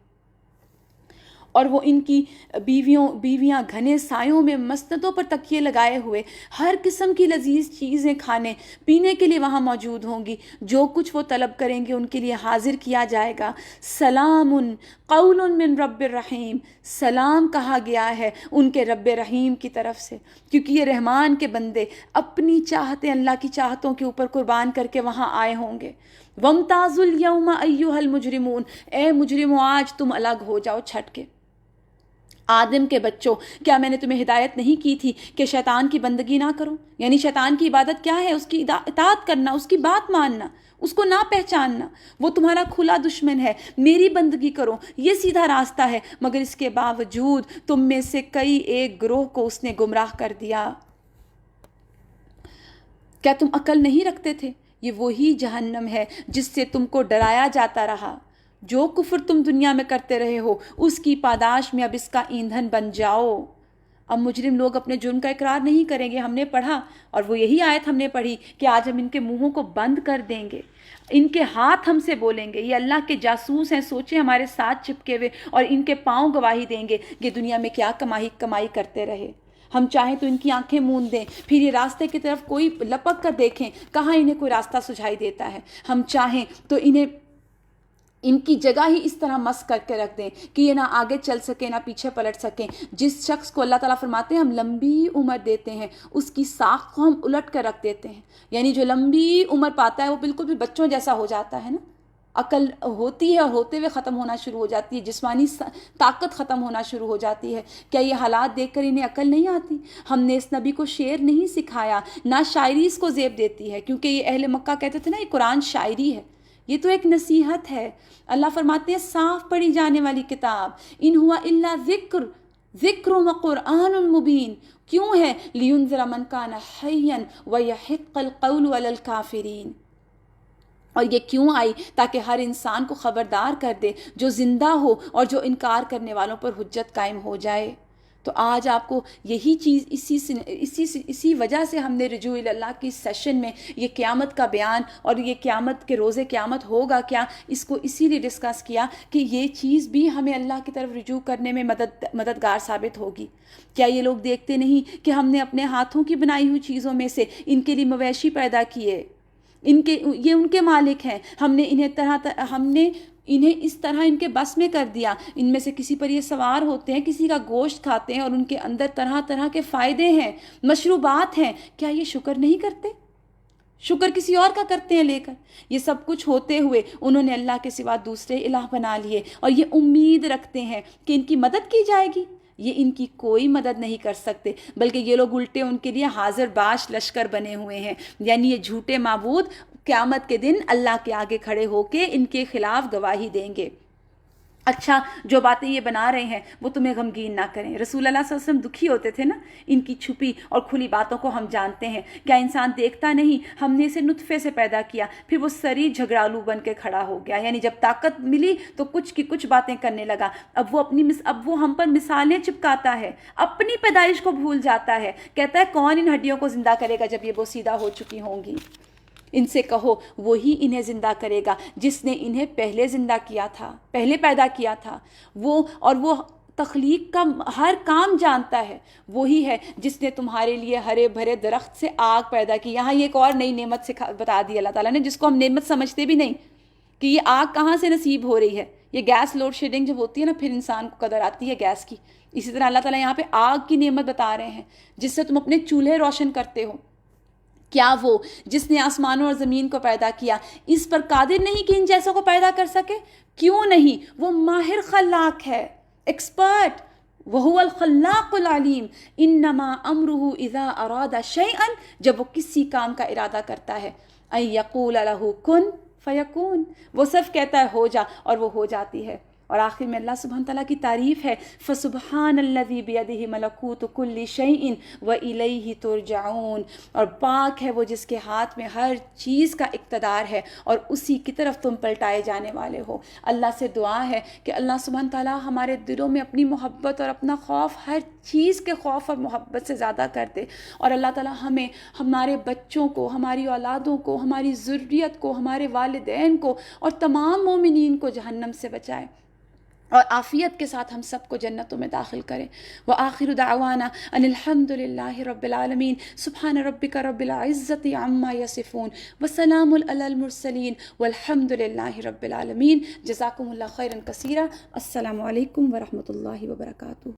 اور وہ ان کی بیویاں گھنے سایوں میں مسندوں پر تکیے لگائے ہوئے ہر قسم کی لذیذ چیزیں کھانے پینے کے لیے وہاں موجود ہوں گی. جو کچھ وہ طلب کریں گے ان کے لیے حاضر کیا جائے گا. سلام قول من رب الرحیم، سلام کہا گیا ہے ان کے رب رحیم کی طرف سے، کیونکہ یہ رحمان کے بندے اپنی چاہتیں اللہ کی چاہتوں کے اوپر قربان کر کے وہاں آئے ہوں گے. وَامْتَازُوا الْيَوْمَ أَيُّهَا الْمُجْرِمُونَ، اے مجرمو آج تم الگ ہو جاؤ چھٹ کے. آدم کے بچوں، کیا میں نے تمہیں ہدایت نہیں کی تھی کہ شیطان کی بندگی نہ کرو؟ یعنی شیطان کی عبادت کیا ہے؟ اس کی اطاعت کرنا، اس کی بات ماننا، اس کو نہ پہچاننا. وہ تمہارا کھلا دشمن ہے، میری بندگی کرو، یہ سیدھا راستہ ہے. مگر اس کے باوجود تم میں سے کئی ایک گروہ کو اس نے گمراہ کر دیا. کیا تم عقل نہیں رکھتے تھے؟ یہ وہی جہنم ہے جس سے تم کو ڈرایا جاتا رہا. جو کفر تم دنیا میں کرتے رہے ہو اس کی پاداش میں اب اس کا ایندھن بن جاؤ. اب مجرم لوگ اپنے جرم کا اقرار نہیں کریں گے. ہم نے پڑھا اور وہ یہی آیت ہم نے پڑھی کہ آج ہم ان کے منہوں کو بند کر دیں گے، ان کے ہاتھ ہم سے بولیں گے. یہ اللہ کے جاسوس ہیں، سوچیں ہمارے ساتھ چپکے ہوئے، اور ان کے پاؤں گواہی دیں گے کہ دنیا میں کیا کمائی کرتے رہے. ہم چاہیں تو ان کی آنکھیں موند دیں، پھر یہ راستے کی طرف کوئی لپک کر دیکھیں کہاں انہیں کوئی راستہ سجھائی دیتا ہے. ہم چاہیں تو ان کی جگہ ہی اس طرح مس کر کے رکھ دیں کہ یہ نہ آگے چل سکیں نہ پیچھے پلٹ سکیں. جس شخص کو اللہ تعالیٰ فرماتے ہیں ہم لمبی عمر دیتے ہیں، اس کی ساخت کو ہم الٹ کر رکھ دیتے ہیں. یعنی جو لمبی عمر پاتا ہے وہ بالکل بھی بچوں جیسا ہو جاتا ہے نا. عقل ہوتی ہے اور ہوتے ہوئے ختم ہونا شروع ہو جاتی ہے، جسمانی طاقت ختم ہونا شروع ہو جاتی ہے. کیا یہ حالات دیکھ کر انہیں عقل نہیں آتی؟ ہم نے اس نبی کو شعر نہیں سکھایا، نہ شاعری اس کو زیب دیتی ہے، کیونکہ یہ اہل مکہ کہتے تھے نا یہ قرآن شاعری ہے. یہ تو ایک نصیحت ہے. اللہ فرماتے ہیں صاف پڑھی جانے والی کتاب، ان ہوا الا ذکر و قرآن مبین. کیوں ہے؟ لینذر من کان حیا ویحق القول علی الکافرین. اور یہ کیوں آئی؟ تاکہ ہر انسان کو خبردار کر دے جو زندہ ہو اور جو انکار کرنے والوں پر حجت قائم ہو جائے. تو آج آپ کو یہی چیز اسی وجہ سے ہم نے رجوع اللہ کی سیشن میں یہ قیامت کا بیان اور یہ قیامت کے روزے قیامت ہوگا کیا، اس کو اسی لیے ڈسکس کیا کہ یہ چیز بھی ہمیں اللہ کی طرف رجوع کرنے میں مددگار ثابت ہوگی. کیا یہ لوگ دیکھتے نہیں کہ ہم نے اپنے ہاتھوں کی بنائی ہوئی چیزوں میں سے ان کے لیے مویشی پیدا کیے، یہ ان کے مالک ہیں، ہم نے انہیں اس طرح ان کے بس میں کر دیا. ان میں سے کسی پر یہ سوار ہوتے ہیں، کسی کا گوشت کھاتے ہیں اور ان کے اندر طرح طرح کے فائدے ہیں، مشروبات ہیں. کیا یہ شکر نہیں کرتے؟ شکر کسی اور کا کرتے ہیں لے کر. یہ سب کچھ ہوتے ہوئے انہوں نے اللہ کے سوا دوسرے الہ بنا لیے اور یہ امید رکھتے ہیں کہ ان کی مدد کی جائے گی. یہ ان کی کوئی مدد نہیں کر سکتے، بلکہ یہ لوگ الٹے ان کے لیے حاضر باش لشکر بنے ہوئے ہیں. یعنی یہ جھوٹے معبود قیامت کے دن اللہ کے آگے کھڑے ہو کے ان کے خلاف گواہی دیں گے. اچھا، جو باتیں یہ بنا رہے ہیں وہ تمہیں غمگین نہ کریں. رسول اللہ صلی اللہ علیہ وسلم دکھی ہوتے تھے نا. ان کی چھپی اور کھلی باتوں کو ہم جانتے ہیں. کیا انسان دیکھتا نہیں ہم نے اسے نطفے سے پیدا کیا، پھر وہ سری جھگڑالو بن کے کھڑا ہو گیا. یعنی جب طاقت ملی تو کچھ کی کچھ باتیں کرنے لگا. اب وہ ہم پر مثالیں چپکاتا ہے، اپنی پیدائش کو بھول جاتا ہے. کہتا ہے کون ان ہڈیوں کو زندہ کرے گا جب یہ بوسیدہ ہو چکی ہوں گی. ان سے کہو وہی انہیں زندہ کرے گا جس نے انہیں پہلے زندہ کیا تھا، پہلے پیدا کیا تھا. وہ تخلیق کا ہر کام جانتا ہے. وہی ہے جس نے تمہارے لیے ہرے بھرے درخت سے آگ پیدا کی. یہاں یہ ایک اور نئی نعمت سے بتا دی اللہ تعالیٰ نے، جس کو ہم نعمت سمجھتے بھی نہیں کہ یہ آگ کہاں سے نصیب ہو رہی ہے. یہ گیس لوڈ شیڈنگ جب ہوتی ہے نا، پھر انسان کو قدر آتی ہے گیس کی. اسی طرح اللہ تعالیٰ یہاں پہ آگ کی نعمت بتا رہے ہیں جس سے تم اپنے چولہے روشن کرتے ہو. کیا وہ جس نے آسمانوں اور زمین کو پیدا کیا اس پر قادر نہیں کہ ان جیسوں کو پیدا کر سکے؟ کیوں نہیں، وہ ماہر خلاق ہے، ایکسپرٹ. وَهُوَ الْخَلَّاقُ الْعَلِيمُ إِنَّمَا أَمْرُهُ إِذَا أَرَادَ شَيْئًا، جب وہ کسی کام کا ارادہ کرتا ہے، أَن يَقُولَ لَهُ كُن فَيَكُونُ، وہ صرف کہتا ہے ہو جا اور وہ ہو جاتی ہے. اور آخر میں اللہ سبحانہ تعالیٰ کی تعریف ہے، فَسُبْحَانَ الَّذِي بِيَدِهِ مَلَكُوتُ كُلِّ شَيْءٍ وَإِلَيْهِ تُرْجَعُونَ، اور پاک ہے وہ جس کے ہاتھ میں ہر چیز کا اقتدار ہے اور اسی کی طرف تم پلٹائے جانے والے ہو. اللہ سے دعا ہے کہ اللہ سبحانہ تعالیٰ ہمارے دلوں میں اپنی محبت اور اپنا خوف ہر چیز کے خوف اور محبت سے زیادہ کر دے، اور اللہ تعالیٰ ہمیں، ہمارے بچوں کو، ہماری اولادوں کو، ہماری ذریت کو، ہمارے والدین کو اور تمام مومنین کو جہنم سے بچائے اور عافیت کے ساتھ ہم سب کو جنتوں میں داخل کرے. وآخر دعوانا ان الحمد للہ رب العالمین. سبحان ربک رب العزت عما یصفون وسلام علی المرسلین والحمد للہ رب العالمین. جزاکم اللہ خیرا کثیرا. السلام علیکم ورحمۃ اللہ وبرکاتہ.